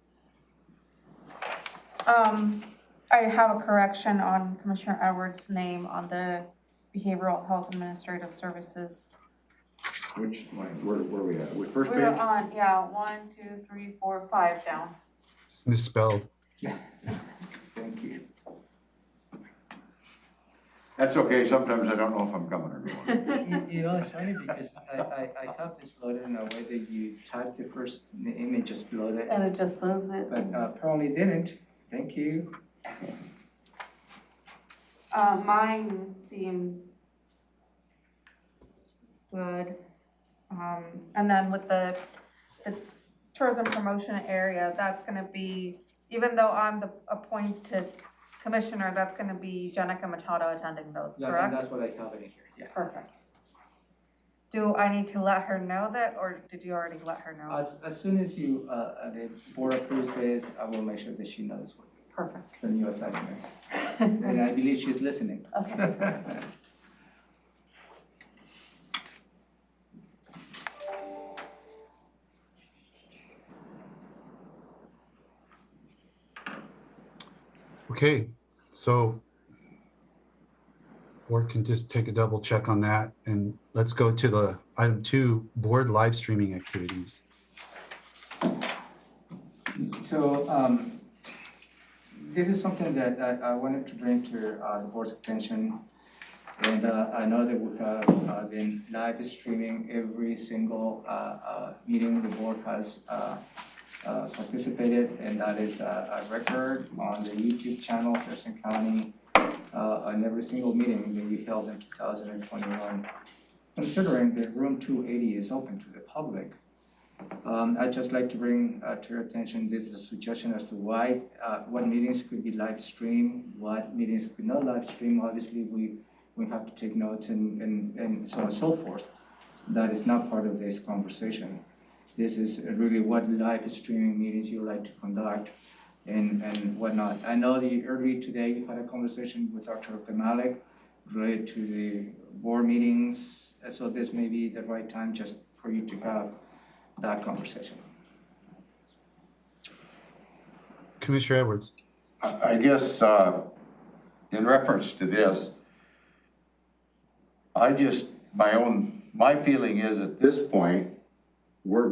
Speaker 7: I have a correction on Commissioner Edwards' name on the Behavioral Health Administrative Services.
Speaker 5: Which line, where we at? With first
Speaker 7: We're
Speaker 5: page?
Speaker 7: on, 1, 2, 3, 4, 5 down.
Speaker 1: Misspelled.
Speaker 6: Yeah, thank you.
Speaker 5: That's okay, sometimes I don't know if I'm coming or going.
Speaker 6: It's funny because I have this loaded in a way that you type the first name and just load it.
Speaker 7: And it just loads it.
Speaker 6: But probably didn't. Thank you.
Speaker 7: Mine seem good. And then with the tourism promotion area, that's gonna be, even though I'm the appointed commissioner, that's gonna be Jenica Machado attending those,
Speaker 6: Yeah,
Speaker 7: correct?
Speaker 6: and that's what I have in here, yeah.
Speaker 7: Perfect. Do I need to let her know that, or did you already let her know?
Speaker 6: As soon as you, the board approves this, I will make sure that she knows what
Speaker 7: Perfect.
Speaker 6: the new assignment is. And I believe she's listening.
Speaker 7: Okay.
Speaker 1: Okay, so board can just take a double check on that, and let's go to the item 2, board live streaming activities.
Speaker 6: So this is something that I wanted to bring to the board's attention. And I know that we have been live streaming every single meeting the board has participated, and that is a record on the YouTube channel, Thurston County, on every single meeting that you held in 2021. Considering that room 280 is open to the public, I'd just like to bring to your attention this suggestion as to why, what meetings could be live streamed, what meetings could not live stream. Obviously, we have to take notes and so on and so forth. That is not part of this conversation. This is really what live streaming meetings you like to conduct and whatnot. I know that early today you had a conversation with Dr. Kamalik related to the board meetings. So this may be the right time just for you to have that conversation.
Speaker 1: Commissioner Edwards.
Speaker 5: I guess in reference to this, my feeling is at this point, we're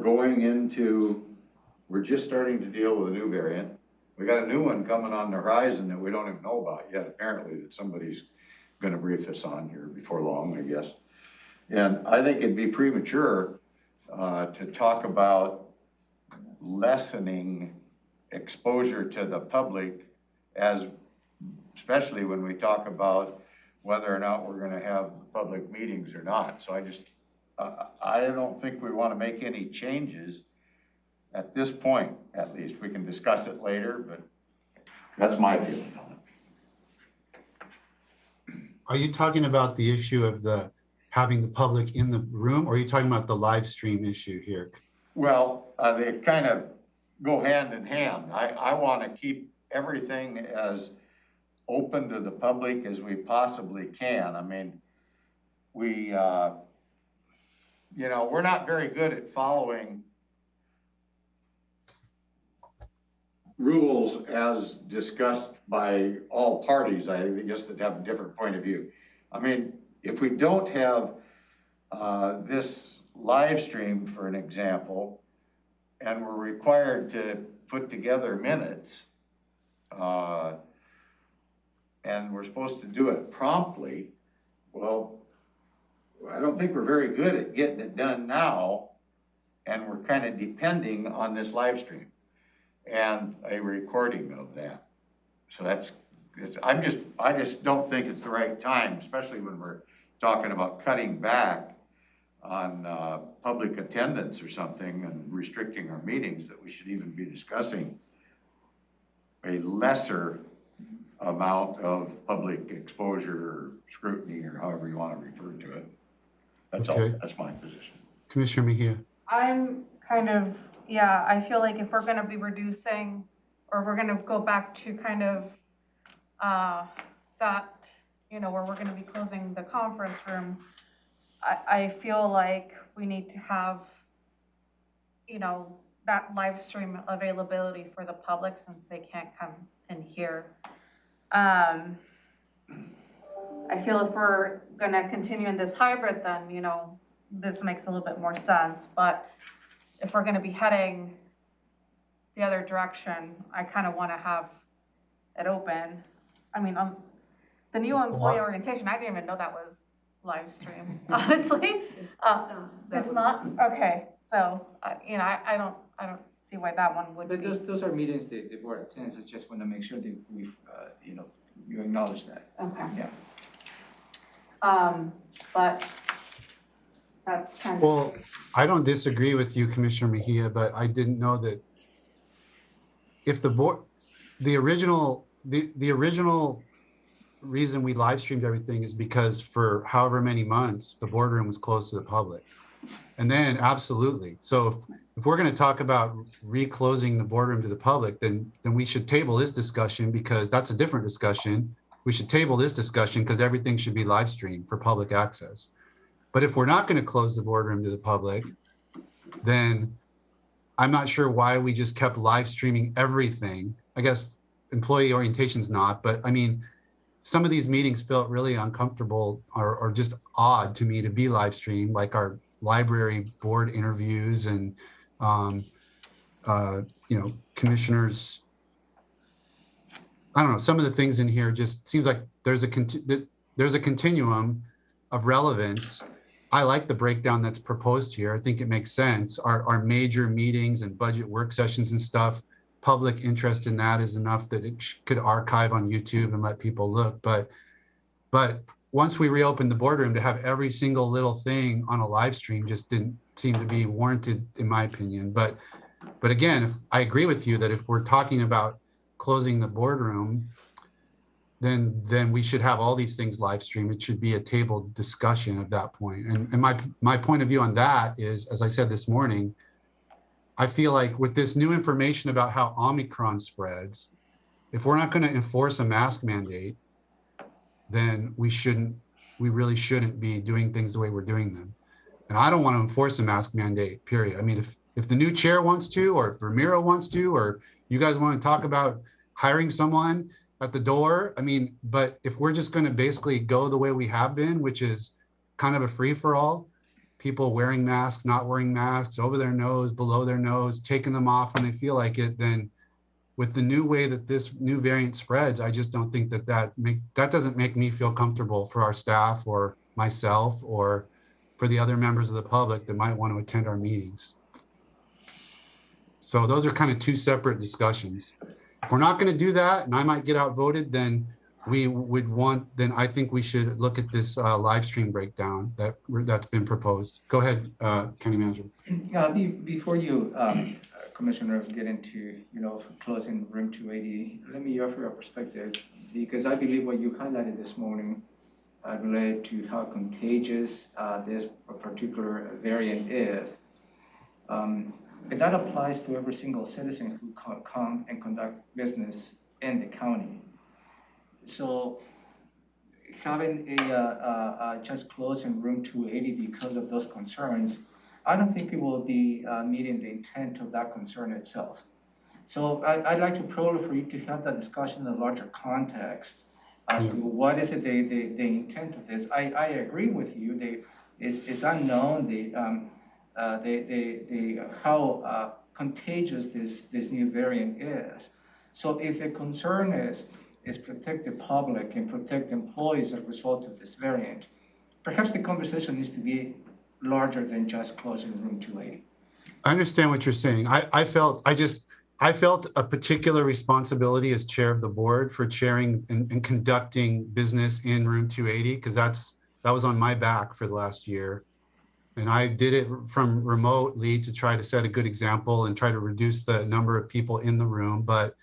Speaker 5: just starting to deal with a new variant. We got a new one coming on the horizon that we don't even know about yet, apparently, that somebody's gonna brief us on here before long, I guess. And I think it'd be premature to talk about lessening exposure to the public, especially when we talk about whether or not we're gonna have public meetings or not. So I don't think we wanna make any changes at this point, at least. We can discuss it later, but that's my feeling on it.
Speaker 1: Are you talking about the issue of having the public in the room, or are you talking about the live stream issue here?
Speaker 5: Well, they kind of go hand in hand. I want to keep everything as open to the public as we possibly can. I mean, we're not very good at following rules as discussed by all parties, I guess, that have a different point of view. I mean, if we don't have this live stream, for an example, and we're required to put together minutes, and we're supposed to do it promptly, well, I don't think we're very good at getting it done now, and we're kind of depending on this live stream and a recording of that. So I just don't think it's the right time, especially when we're talking about cutting back on public attendance or something and restricting our meetings, that we should even be discussing a lesser amount of public exposure or scrutiny, or however you want to refer to it. That's
Speaker 1: Okay.
Speaker 5: all. That's my position.
Speaker 1: Commissioner Mejia.
Speaker 7: I'm kind of, yeah, I feel like if we're gonna be reducing, or we're gonna go back to kind of that, where we're gonna be closing the conference room, I feel like we need to have, that live stream availability for the public, since they can't come in here. I feel if we're gonna continue in this hybrid, then, this makes a little bit more sense. But if we're gonna be heading the other direction, I kind of want to have it open. I mean, the new employee orientation, I didn't even know that was live stream, honestly. It's not? Okay, so, I don't see why that one would be.
Speaker 6: But those are meetings the board attends. I just want to make sure that we've, you acknowledge that.
Speaker 7: Okay.
Speaker 6: Yeah.
Speaker 7: But that's kind of.
Speaker 1: Well, I don't disagree with you, Commissioner Mejia, but I didn't know that if the original reason we live streamed everything is because for however many months, the boardroom was closed to the public. And then absolutely. So if we're going to talk about reclosing the boardroom to the public, then we should table this discussion, because that's a different discussion. We should table this discussion because everything should be live streamed for public access. But if we're not going to close the boardroom to the public, then I'm not sure why we just kept live streaming everything. I guess employee orientation's not, but I mean, some of these meetings felt really uncomfortable or just odd to me to be live streamed, like our library board interviews and commissioners, I don't know, some of the things in here just seems like there's a continuum of relevance. I like the breakdown that's proposed here. I think it makes sense. Our major meetings and budget work sessions and stuff, public interest in that is enough that it could archive on YouTube and let people look. But once we reopened the boardroom, to have every single little thing on a live stream just didn't seem to be warranted, in my opinion. But again, I agree with you that if we're talking about closing the boardroom, then we should have all these things live stream. It should be a table discussion at that point. And my point of view on that is, as I said this morning, I feel like with this new information about how Omicron spreads, if we're not going to enforce a mask mandate, then we really shouldn't be doing things the way we're doing them. And I don't want to enforce a mask mandate, period. I mean, if the new chair wants to, or if Ramiro wants to, or you guys want to talk about hiring someone at the door, I mean, but if we're just going to basically go the way we have been, which is kind of a free-for-all, people wearing masks, not wearing masks, over their nose, below their nose, taking them off when they feel like it, then with the new way that this new variant spreads, I just don't think that doesn't make me feel comfortable for our staff or myself or for the other members of the public that might want to attend our meetings. So those are kind of two separate discussions. If we're not going to do that, and I might get outvoted, then I think we should look at this live stream breakdown that's been proposed. Go ahead, County Manager.
Speaker 6: Before you, Commissioners, get into, closing room 280, let me offer a perspective, because I believe what you highlighted this morning related to how contagious this particular variant is. And that applies to every single citizen who come and conduct business in the county. So having a just closing room 280 because of those concerns, I don't think it will be meeting the intent of that concern itself. So I'd like to probably for you to have that discussion in a larger context as to what is it the intent of this. I agree with you. It's unknown how contagious this new variant is. So if the concern is protect the public and protect employees as a result of this variant, perhaps the conversation needs to be larger than just closing room 280.
Speaker 1: I understand what you're saying. I felt a particular responsibility as chair of the board for chairing and conducting business in room 280, because that was on my back for the last year. And I did it from remotely to try to set a good example and try to reduce the number of people in the room. But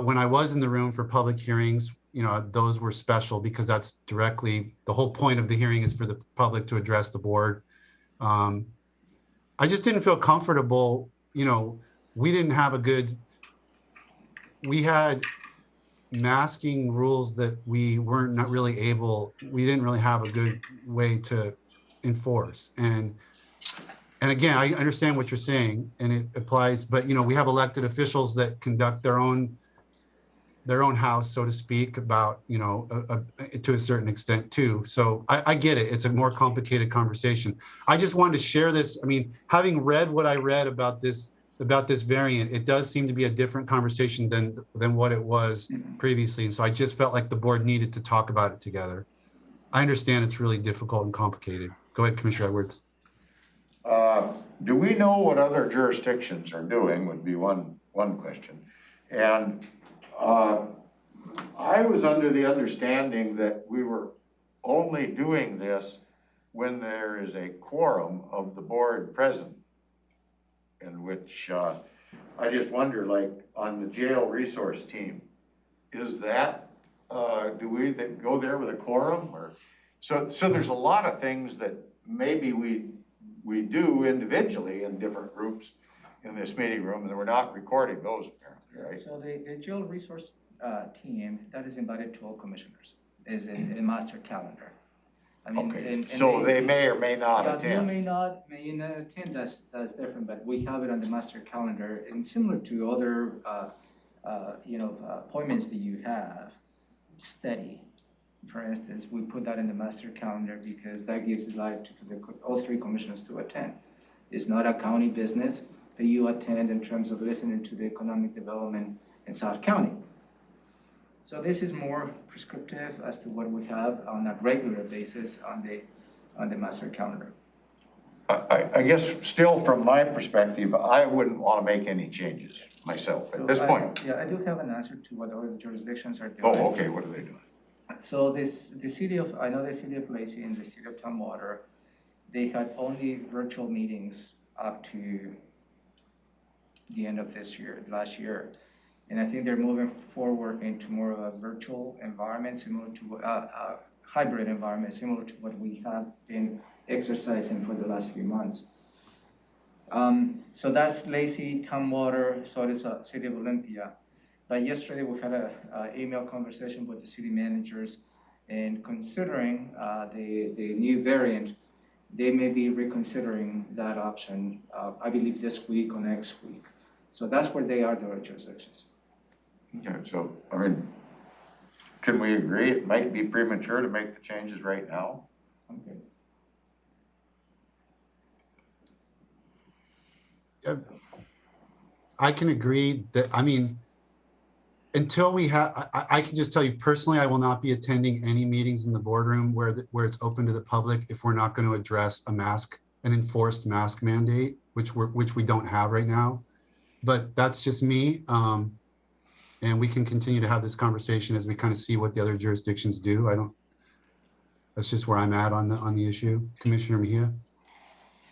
Speaker 1: when I was in the room for public hearings, those were special because that's directly, the whole point of the hearing is for the public to address the board. I just didn't feel comfortable, we had masking rules that we didn't really have a good way to enforce. And again, I understand what you're saying and it applies, but we have elected officials that conduct their own house, so to speak, about, to a certain extent too. So I get it. It's a more complicated conversation. I just wanted to share this. I mean, having read what I read about this variant, it does seem to be a different conversation than what it was previously. And so I just felt like the board needed to talk about it together. I understand it's really difficult and complicated. Go ahead, Commissioner Edwards.
Speaker 5: Do we know what other jurisdictions are doing would be one question. And I was under the understanding that we were only doing this when there is a quorum of the board present, in which I just wonder, like on the jail resource team, is that, do we go there with a quorum? Or so there's a lot of things that maybe we do individually in different groups in this meeting room, and we're not recording those apparently, right?
Speaker 6: So the jail resource team that is invited to all commissioners is in the master calendar. I mean,
Speaker 5: okay. So they may or may not attend.
Speaker 6: You may not attend. That's different. But we have it on the master calendar, and similar to other appointments that you have, steady. For instance, we put that in the master calendar because that gives the light to all three commissioners to attend. It's not a county business. that you attend in terms of listening to the economic development in South County. So this is more prescriptive as to what we have on a regular basis on the master calendar.
Speaker 5: I guess still from my perspective, I wouldn't want to make any changes myself at this point.
Speaker 6: Yeah, I do have an answer to what other jurisdictions are doing.
Speaker 5: Oh, okay, what are they doing?
Speaker 6: So the city of Lacey and the city of Tumwater, they had only virtual meetings up to the end of last year. And I think they're moving forward into more of a virtual environment, similar to a hybrid environment, similar to what we have been exercising for the last few months. So that's Lacey, Tumwater, so is City of Olympia. But yesterday we had an email conversation with the city managers, and considering the new variant, they may be reconsidering that option, I believe this week or next week. So that's where they are, their jurisdictions.
Speaker 5: Yeah, so, I mean, can we agree it might be premature to make the changes right now?
Speaker 6: Okay.
Speaker 1: I can agree that, I mean, until we have, I can just tell you personally, I will not be attending any meetings in the boardroom where it's open to the public if we're not going to address an enforced mask mandate, which we don't have right now. But that's just me. And we can continue to have this conversation as we kind of see what the other jurisdictions do. That's just where I'm at on the issue. Commissioner Mejia?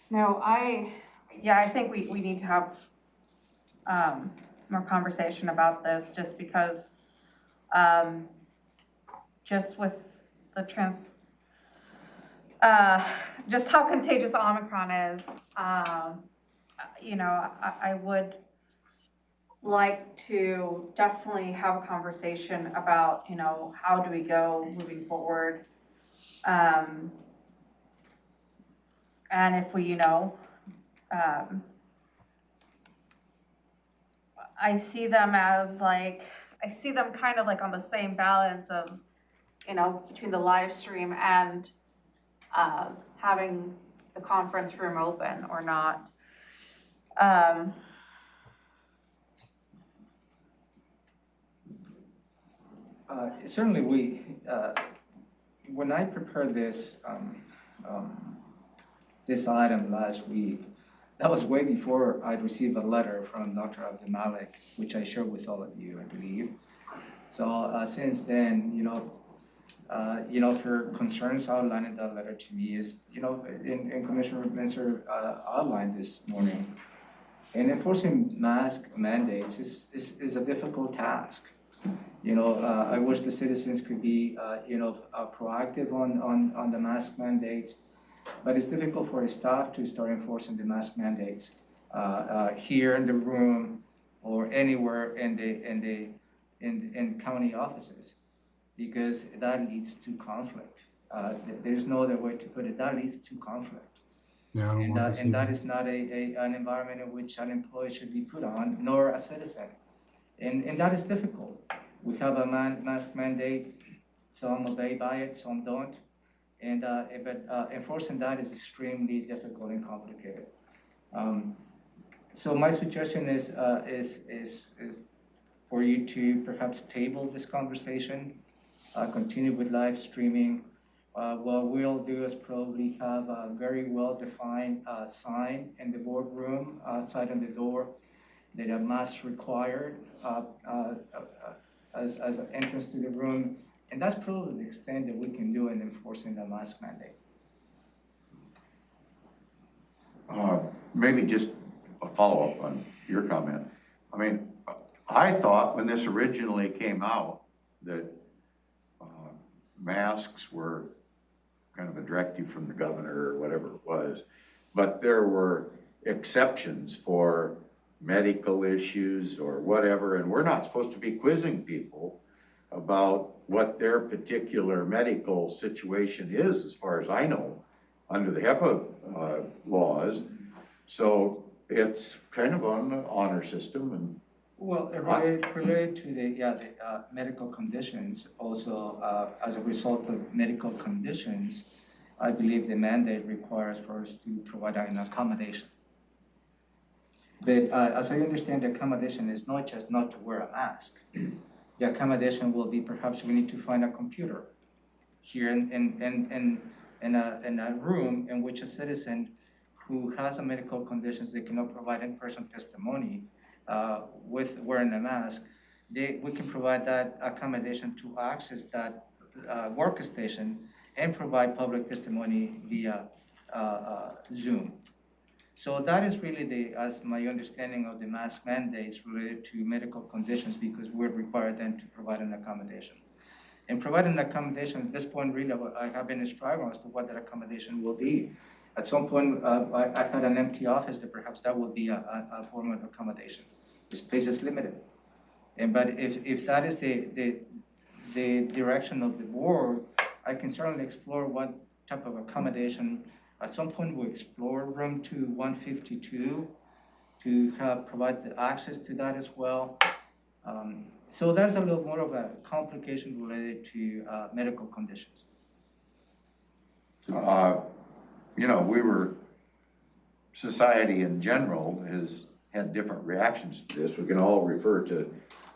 Speaker 9: No, I think we need to have more conversation about this, just because just with the just how contagious Omicron is, you know, I would like to definitely have a conversation about, you know, how do we go moving forward. And if we, you know, I see them kind of like on the same balance of, you know, between the live stream and having the conference room open or not.
Speaker 6: Certainly when I prepared this item last week, that was way before I'd received a letter from Dr. Abdelmalik, which I shared with all of you, I believe. So since then, you know, her concerns outlined in that letter to me is, you know, and Commissioner Mincer outlined this morning, and enforcing mask mandates is a difficult task. You know, I wish the citizens could be, you know, proactive on the mask mandates, but it's difficult for staff to start enforcing the mask mandates here in the room or anywhere in county offices, because that leads to conflict. There's no other way to put it. That leads to conflict.
Speaker 1: Yeah,
Speaker 6: and that is not an environment in which an employee should be put on, nor a citizen. And that is difficult. We have a mask mandate. Some obey by it, some don't. And but enforcing that is extremely difficult and complicated. So my suggestion is for you to perhaps table this conversation, continue with live streaming. What we'll do is probably have a very well-defined sign in the boardroom outside on the door that a mask required as an entrance to the room. And that's probably the extent that we can do in enforcing the mask mandate.
Speaker 5: Maybe just a follow-up on your comment. I mean, I thought when this originally came out that masks were kind of a directive from the governor or whatever it was, but there were exceptions for medical issues or whatever, and we're not supposed to be quizzing people about what their particular medical situation is, as far as I know, under the HIPAA laws. So it's kind of on the honor system. And
Speaker 6: well, related to the medical conditions, also as a result of medical conditions, I believe the mandate requires for us to provide an accommodation. But as I understand, the accommodation is not just not to wear a mask. The accommodation will be perhaps we need to find a computer here in a room in which a citizen who has a medical conditions, they cannot provide in-person testimony with wearing a mask. We can provide that accommodation to access that workstation and provide public testimony via Zoom. So that is really as my understanding of the mask mandates related to medical conditions, because we're required then to provide an accommodation. And providing an accommodation at this point, really, I have been struggling as to what that accommodation will be. At some point, I had an empty office that perhaps that would be a form of accommodation. The space is limited. But if that is the direction of the board, I can certainly explore what type of accommodation. At some point, we'll explore room 152 to provide the access to that as well. So there's a little more of a complication related to medical conditions.
Speaker 5: Society in general has had different reactions to this. We can all refer to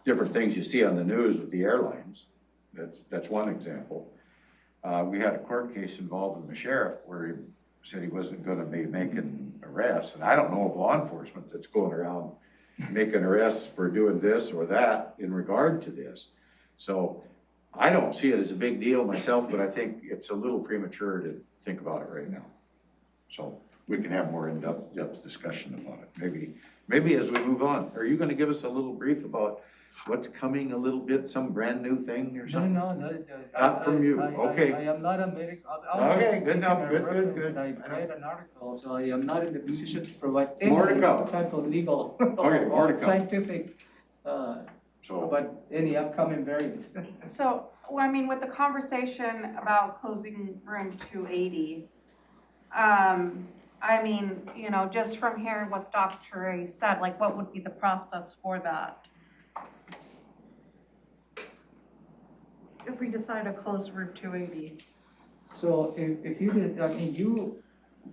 Speaker 5: different things you see on the news with the airlines. That's one example. We had a court case involving the sheriff where he said he wasn't going to be making arrests. And I don't know of law enforcement that's going around making arrests for doing this or that in regard to this. So I don't see it as a big deal myself, but I think it's a little premature to think about it right now. So we can have more in-depth discussion about it. Maybe as we move on. Are you going to give us a little brief about what's coming a little bit, some brand new thing or something?
Speaker 6: No.
Speaker 5: Not from you, okay.
Speaker 6: I am not a medical.
Speaker 5: Okay, good enough, good.
Speaker 6: I read an article, so I am not in the position to provide any
Speaker 5: More to come.
Speaker 6: type of legal
Speaker 5: Okay, more to come.
Speaker 6: scientific, but any upcoming variants.
Speaker 9: So, well, I mean, with the conversation about closing room 280, I mean, just from hearing what Dr. Ray said, like, what would be the process for that? If we decide to close room 280.
Speaker 6: So if you did, I mean,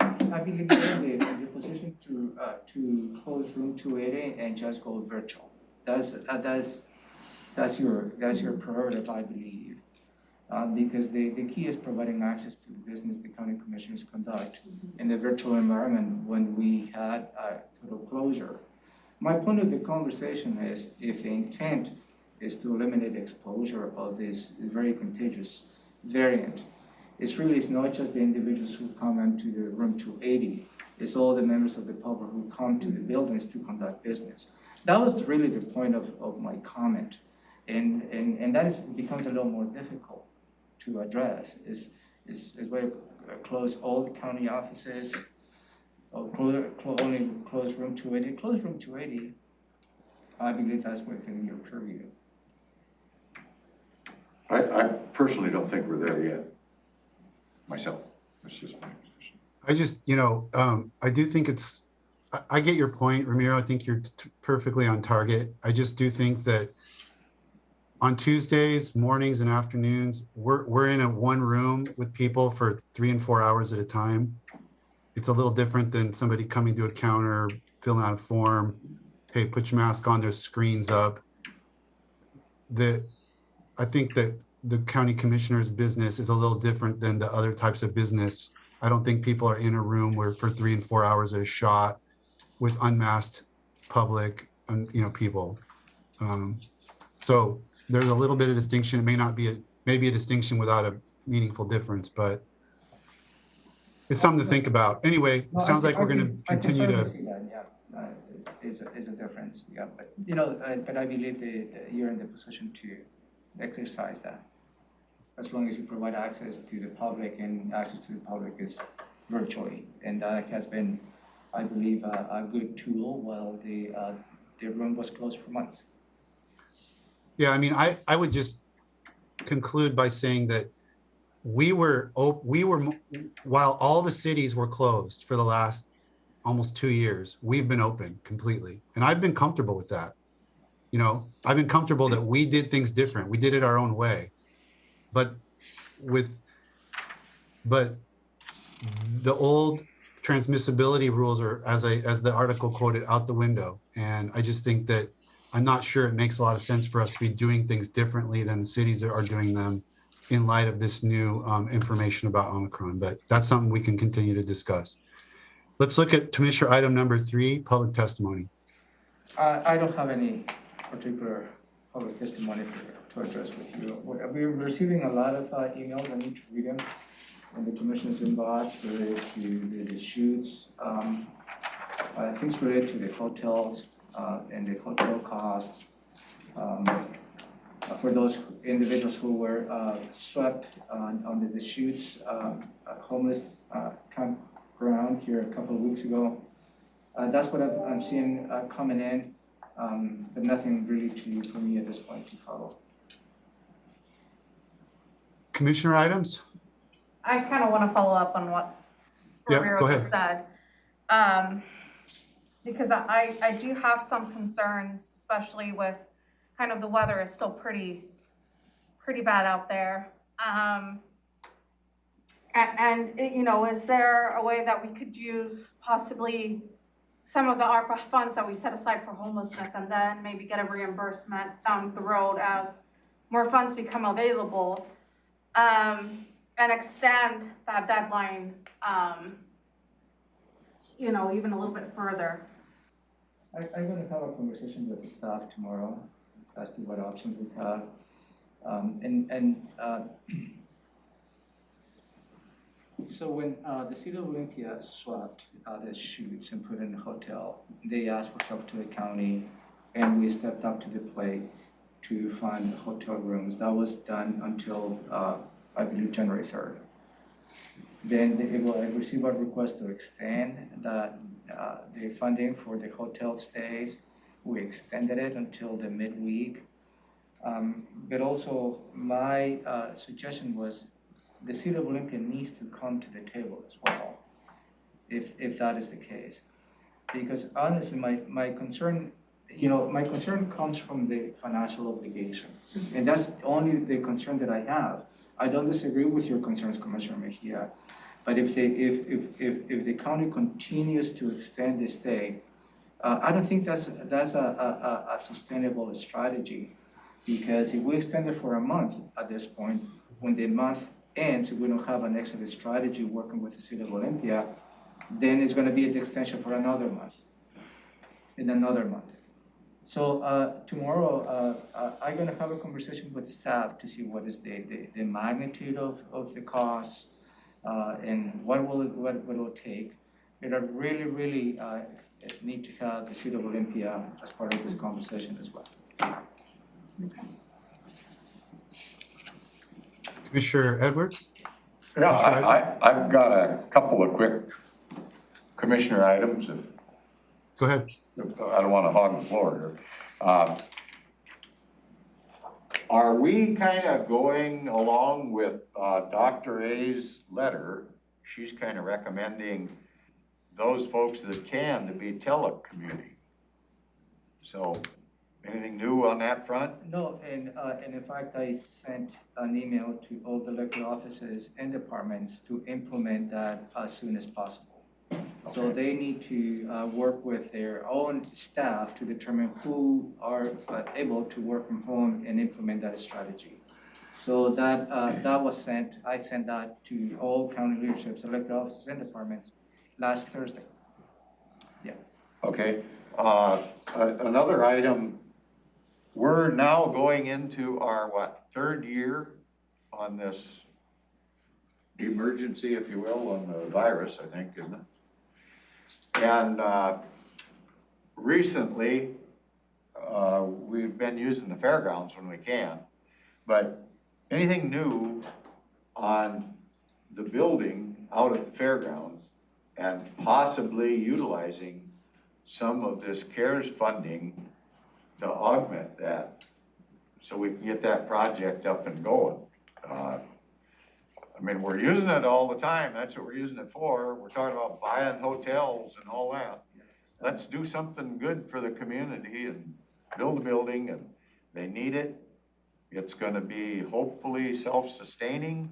Speaker 6: I believe you're in the position to close room 280 and just go virtual. That's your prerogative, I believe. Because the key is providing access to the business the county commissioners conduct in the virtual environment when we had total closure. My point of the conversation is, if the intent is to eliminate exposure of this very contagious variant, it's not just the individuals who come into the room 280, it's all the members of the public who come to the buildings to conduct business. That was really the point of my comment. And that becomes a little more difficult to address, is where close all the county offices, or only close room 280. Close room 280, I believe that's within your purview.
Speaker 5: I personally don't think we're there yet, myself. That's just my position.
Speaker 1: I just, I do think I get your point, Ramiro. I think you're perfectly on target. I just do think that on Tuesdays, mornings and afternoons, we're in one room with people for 3 and 4 hours at a time. It's a little different than somebody coming to a counter, filling out a form. Hey, put your mask on, there's screens up. I think that the county commissioner's business is a little different than the other types of business. I don't think people are in a room where for 3 and 4 hours at a shot with unmasked public and people. So there's a little bit of distinction. It may not be maybe a distinction without a meaningful difference, but it's something to think about. Anyway, it sounds like we're going to continue to.
Speaker 6: See that, yeah, is a difference, yeah. But but I believe that you're in the position to exercise that, as long as you provide access to the public, and access to the public is virtually, and that has been, I believe, a good tool while the room was closed for months.
Speaker 1: Yeah, I mean, I would just conclude by saying that we were while all the cities were closed for the last almost 2 years, we've been open completely, and I've been comfortable with that. I've been comfortable that we did things different. We did it our own way, but the old transmissibility rules are, as the article quoted, out the window. And I just think that I'm not sure it makes a lot of sense for us to be doing things differently than the cities that are doing them in light of this new information about Omicron. But that's something we can continue to discuss. Let's look at Commissioner item number 3, public testimony.
Speaker 6: I don't have any particular public testimony to address with you. We're receiving a lot of emails. I need to read them in the commissioner's inbox related to the shoots, things related to the hotels and the hotel costs. For those individuals who were swept on the shoots, homeless campground here a couple of weeks ago. That's what I'm seeing coming in, but nothing really for me at this point to follow.
Speaker 1: Commissioner items?
Speaker 7: I kind of want to follow up on what Ramiro just said. Because I do have some concerns, especially with kind of the weather is still pretty bad out there. And you know, is there a way that we could use possibly some of the ARPA funds that we set aside for homelessness and then maybe get a reimbursement down the road as more funds become available, and extend that deadline, you know, even a little bit further?
Speaker 6: I'm going to have a conversation with the staff tomorrow as to what options we have. So when the City of Olympia swapped the shoots and put in a hotel, they asked for help to the county, and we stepped up to the plate to find hotel rooms. That was done until, I believe, January 3rd. Then I received a request to extend the funding for the hotel stays. We extended it until the midweek. But also my suggestion was the City of Olympia needs to come to the table as well, if that is the case. Because honestly, my concern, my concern comes from the financial obligation. And that's only the concern that I have. I don't disagree with your concerns, Commissioner Mejia, but if the county continues to extend the stay, I don't think that's a sustainable strategy, because if we extend it for a month at this point, when the month ends, if we don't have an exit strategy working with the City of Olympia, then it's going to be an extension for another month, and another month. So tomorrow, I'm going to have a conversation with staff to see what is the magnitude of the costs and what will it take. And I really need to have the City of Olympia as part of this conversation as well.
Speaker 1: Commissioner Edwards?
Speaker 5: Yeah, I've got a couple of quick commissioner items.
Speaker 1: Go ahead.
Speaker 5: I don't want to hog the floor here. Are we kind of going along with Dr. A's letter? She's kind of recommending those folks that can to be telecommuting. So anything new on that front?
Speaker 6: No, and in fact, I sent an email to all the elected offices and departments to implement that as soon as possible. Okay. So they need to work with their own staff to determine who are able to work from home and implement that strategy. So that was sent. I sent that to all county leaderships, elected offices, and departments last Thursday. Yeah.
Speaker 5: Okay. Another item. We're now going into our, third year on this emergency, if you will, on the virus, I think, isn't it? And recently, we've been using the fairgrounds when we can, but anything new on the building out at the fairgrounds and possibly utilizing some of this CARES funding to augment that so we can get that project up and going. I mean, we're using it all the time. That's what we're using it for. We're talking about buying hotels and all that. Let's do something good for the community and build a building, and they need it. It's going to be hopefully self-sustaining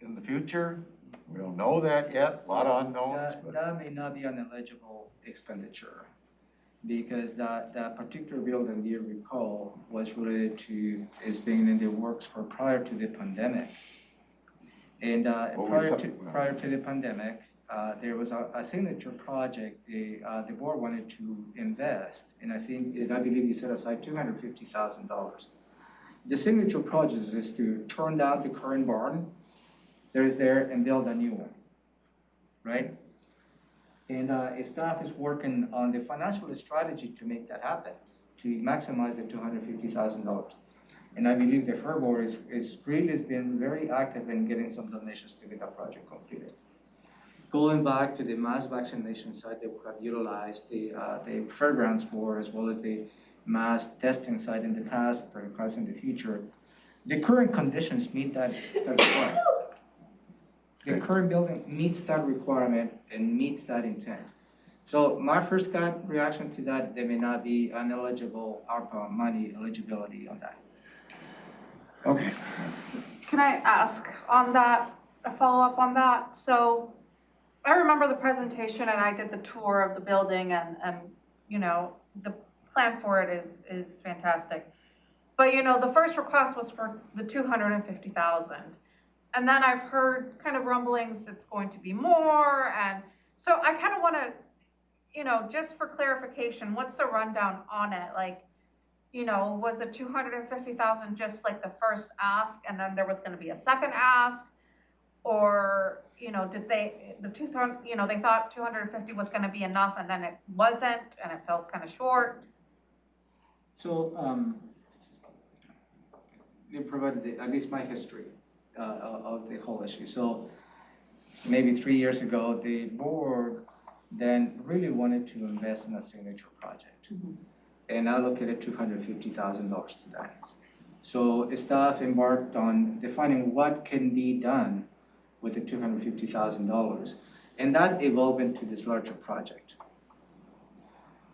Speaker 5: in the future, We don't know that yet, a lot of unknowns, but
Speaker 6: That may not be an eligible expenditure because that particular bill that you recall was related to, is being in the works for prior to the pandemic. And prior to the pandemic, there was a signature project the board wanted to invest, and I believe you set aside $250,000. The signature project is to turn down the current barn that is there and build a new one, right? And staff is working on the financial strategy to make that happen, to maximize the $250,000. And I believe the Fair Board is really has been very active in getting some donations to get that project completed. Going back to the mass vaccination site that we have utilized the fairgrounds for, as well as the mass testing site in the past, perhaps in the future, the current conditions meet that requirement. The current building meets that requirement and meets that intent. So my first gut reaction to that, there may not be an eligible ARPA money eligibility on that. Okay.
Speaker 7: Can I ask on that, a follow-up on that? So I remember the presentation and I did the tour of the building and you know, the plan for it is fantastic. But you know, the first request was for the 250,000. And then I've heard kind of rumblings it's going to be more. And so I kind of want to, you know, just for clarification, what's the rundown on it? Like, you know, was it 250,000 just like the first ask and then there was going to be a second ask? Or, you know, did they, you know, they thought 250 was going to be enough and then it wasn't and it felt kind of short?
Speaker 6: So, they provided at least my history of the whole issue. So maybe 3 years ago, the board then really wanted to invest in a signature project. And allocated $250,000 to that. So staff embarked on defining what can be done with the $250,000. And that evolved into this larger project.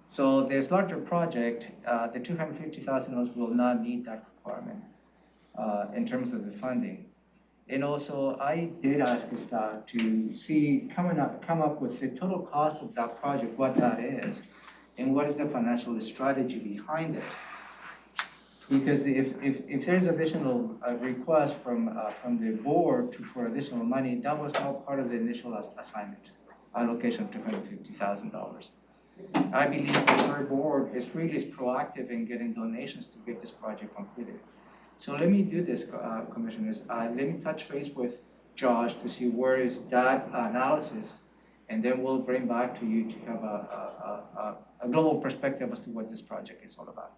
Speaker 6: So this larger project, the $250,000 will not meet that requirement in terms of the funding. And also, I did ask staff to come up with the total cost of that project, what that is, and what is the financial strategy behind it. Because if there's additional request from the board for additional money, that was not part of the initial assignment, allocation of $250,000. I believe the Fair Board is really proactive in getting donations to get this project completed. So let me do this, commissioners. Let me touch base with Josh to see where is that analysis, and then we'll bring back to you to have a global perspective as to what this project is all about.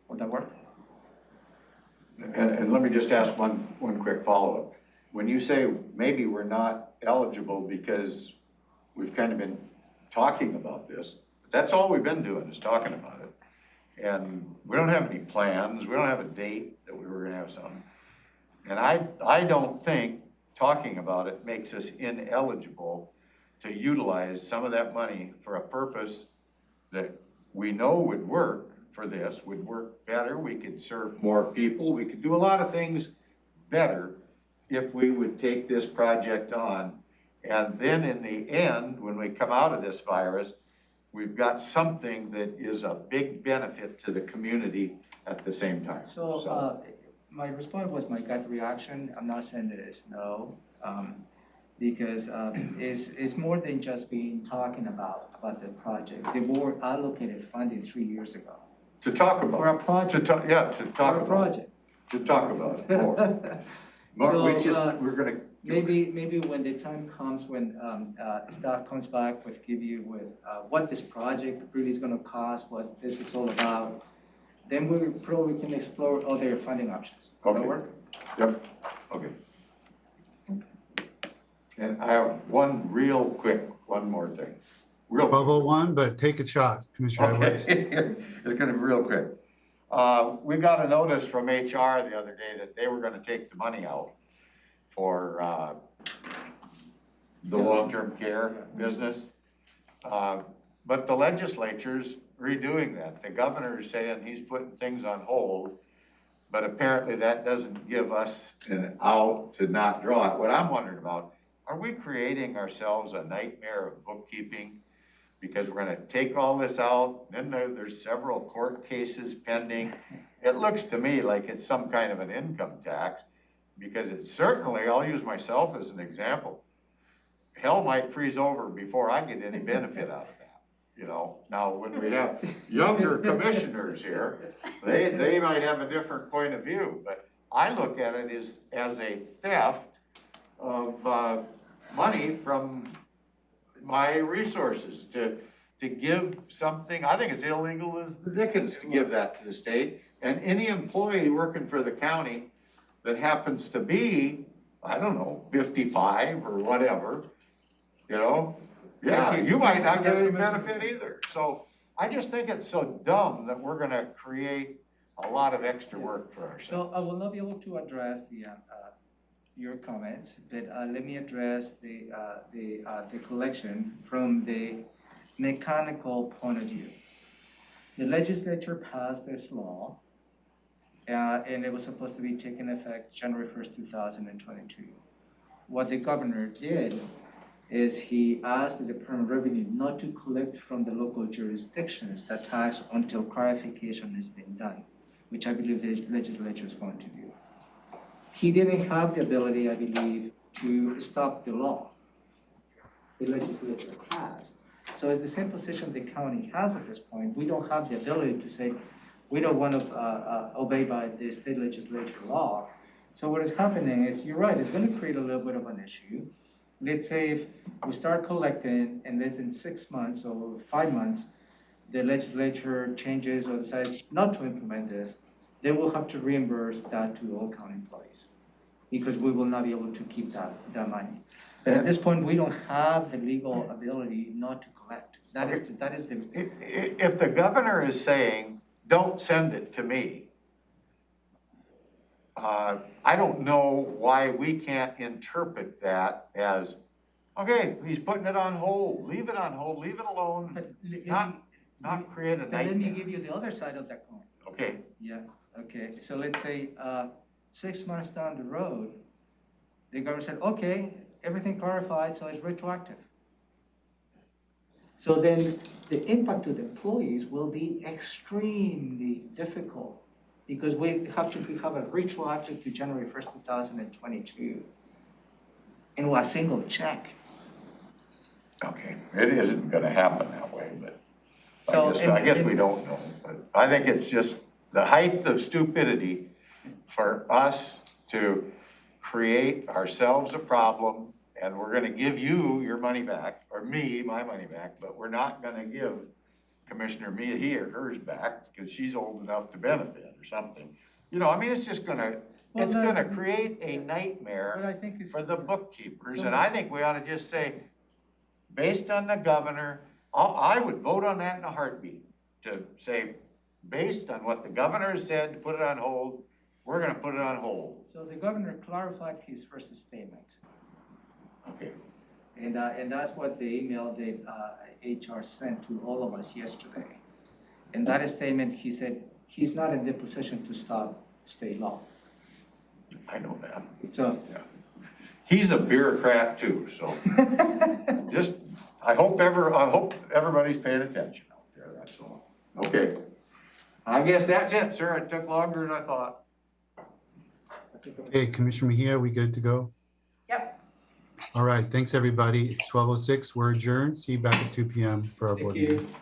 Speaker 6: Will that work?
Speaker 5: And let me just ask one quick follow-up. When you say maybe we're not eligible because we've kind of been talking about this, that's all we've been doing is talking about it. And we don't have any plans, we don't have a date that we were gonna have something. And I don't think talking about it makes us ineligible to utilize some of that money for a purpose that we know would work for this, would work better, we could serve more people, we could do a lot of things better if we would take this project on. And then in the end, when we come out of this virus, we've got something that is a big benefit to the community at the same time.
Speaker 6: So my response was my gut reaction. I'm not saying that it's no, because it's more than just talking about the project. The board allocated funding 3 years ago.
Speaker 5: To talk about.
Speaker 6: For a project.
Speaker 5: To talk about it more. We're gonna.
Speaker 6: Maybe when the time comes, when staff comes back give you with what this project really is gonna cost, what this is all about, then we probably can explore other funding options. Does that work?
Speaker 5: Yep, okay. And I have one more thing.
Speaker 1: Bubble one, but take a shot, Commissioner Edwards.
Speaker 5: Okay, it's gonna be real quick. We got a notice from HR the other day that they were gonna take the money out for the long-term care business. But the legislature's redoing that. The governor is saying he's putting things on hold, but apparently that doesn't give us an out to not draw it. What I'm wondering about, are we creating ourselves a nightmare of bookkeeping? Because we're gonna take all this out, then there's several court cases pending. It looks to me like it's some kind of an income tax, because it's certainly, I'll use myself as an example. Hell might freeze over before I get any benefit out of that, you know? Now, when we have younger commissioners here, they might have a different point of view, but I look at it as a theft of money from my resources to give something. I think it's illegal as the dickens to give that to the state. And any employee working for the county that happens to be, I don't know, 55 or whatever, you know, yeah, you might not get any benefit either. So I just think it's so dumb that we're gonna create a lot of extra work for ourselves.
Speaker 6: So I will not be able to address your comments, but let me address the collection from the mechanical point of view. The legislature passed this law, and it was supposed to be taking effect January 1st, 2022. What the governor did is he asked the Department of Revenue not to collect from the local jurisdictions the tax until clarification has been done, which I believe the legislature is going to do. He didn't have the ability, I believe, to stop the law. The legislature has. So it's the same position the county has at this point. We don't have the ability to say, we don't want to obey by the state legislature law. So what is happening is, you're right, it's going to create a little bit of an issue. Let's say if we start collecting and it's in 6 months or 5 months, the legislature changes or decides not to implement this, they will have to reimburse that to all county employees, because we will not be able to keep that money. But at this point, we don't have the legal ability not to collect. That is the.
Speaker 5: If the governor is saying, don't send it to me, I don't know why we can't interpret that as, okay, he's putting it on hold, leave it on hold, leave it alone, not create a nightmare.
Speaker 6: Let me give you the other side of that coin.
Speaker 5: Okay.
Speaker 6: Yeah, okay, so let's say 6 months down the road, the government said, okay, everything clarified, so it's retroactive. So then the impact to the employees will be extremely difficult, because we have a retroactive to January 1st, 2022 in a single check.
Speaker 5: Okay, it isn't gonna happen that way, but
Speaker 6: So,
Speaker 5: I guess we don't know. But I think it's just the height of stupidity for us to create ourselves a problem, and we're gonna give you your money back, or me, my money back, but we're not gonna give Commissioner Mia hers back, because she's old enough to benefit or something. You know, I mean, it's just gonna, gonna create a nightmare for the bookkeepers, and I think we ought to just say, based on the governor, I would vote on that in a heartbeat, to say, based on what the governor has said, to put it on hold, we're gonna put it on hold.
Speaker 6: So the governor clarified his first statement.
Speaker 5: Okay.
Speaker 6: And that's what the email the HR sent to all of us yesterday. In that statement, he said he's not in the position to stop state law.
Speaker 5: I know that.
Speaker 6: So.
Speaker 5: Yeah. He's a bureaucrat too, so just, I hope everybody's paying attention out there, that's all. Okay. I guess that's it, sir. It took longer than I thought.
Speaker 1: Hey, Commissioner Mejia, we good to go?
Speaker 9: Yep.
Speaker 1: All right, thanks, everybody. It's 12:06. We're adjourned. See you back at 2 p.m. for our board meeting.
Speaker 6: Thank you.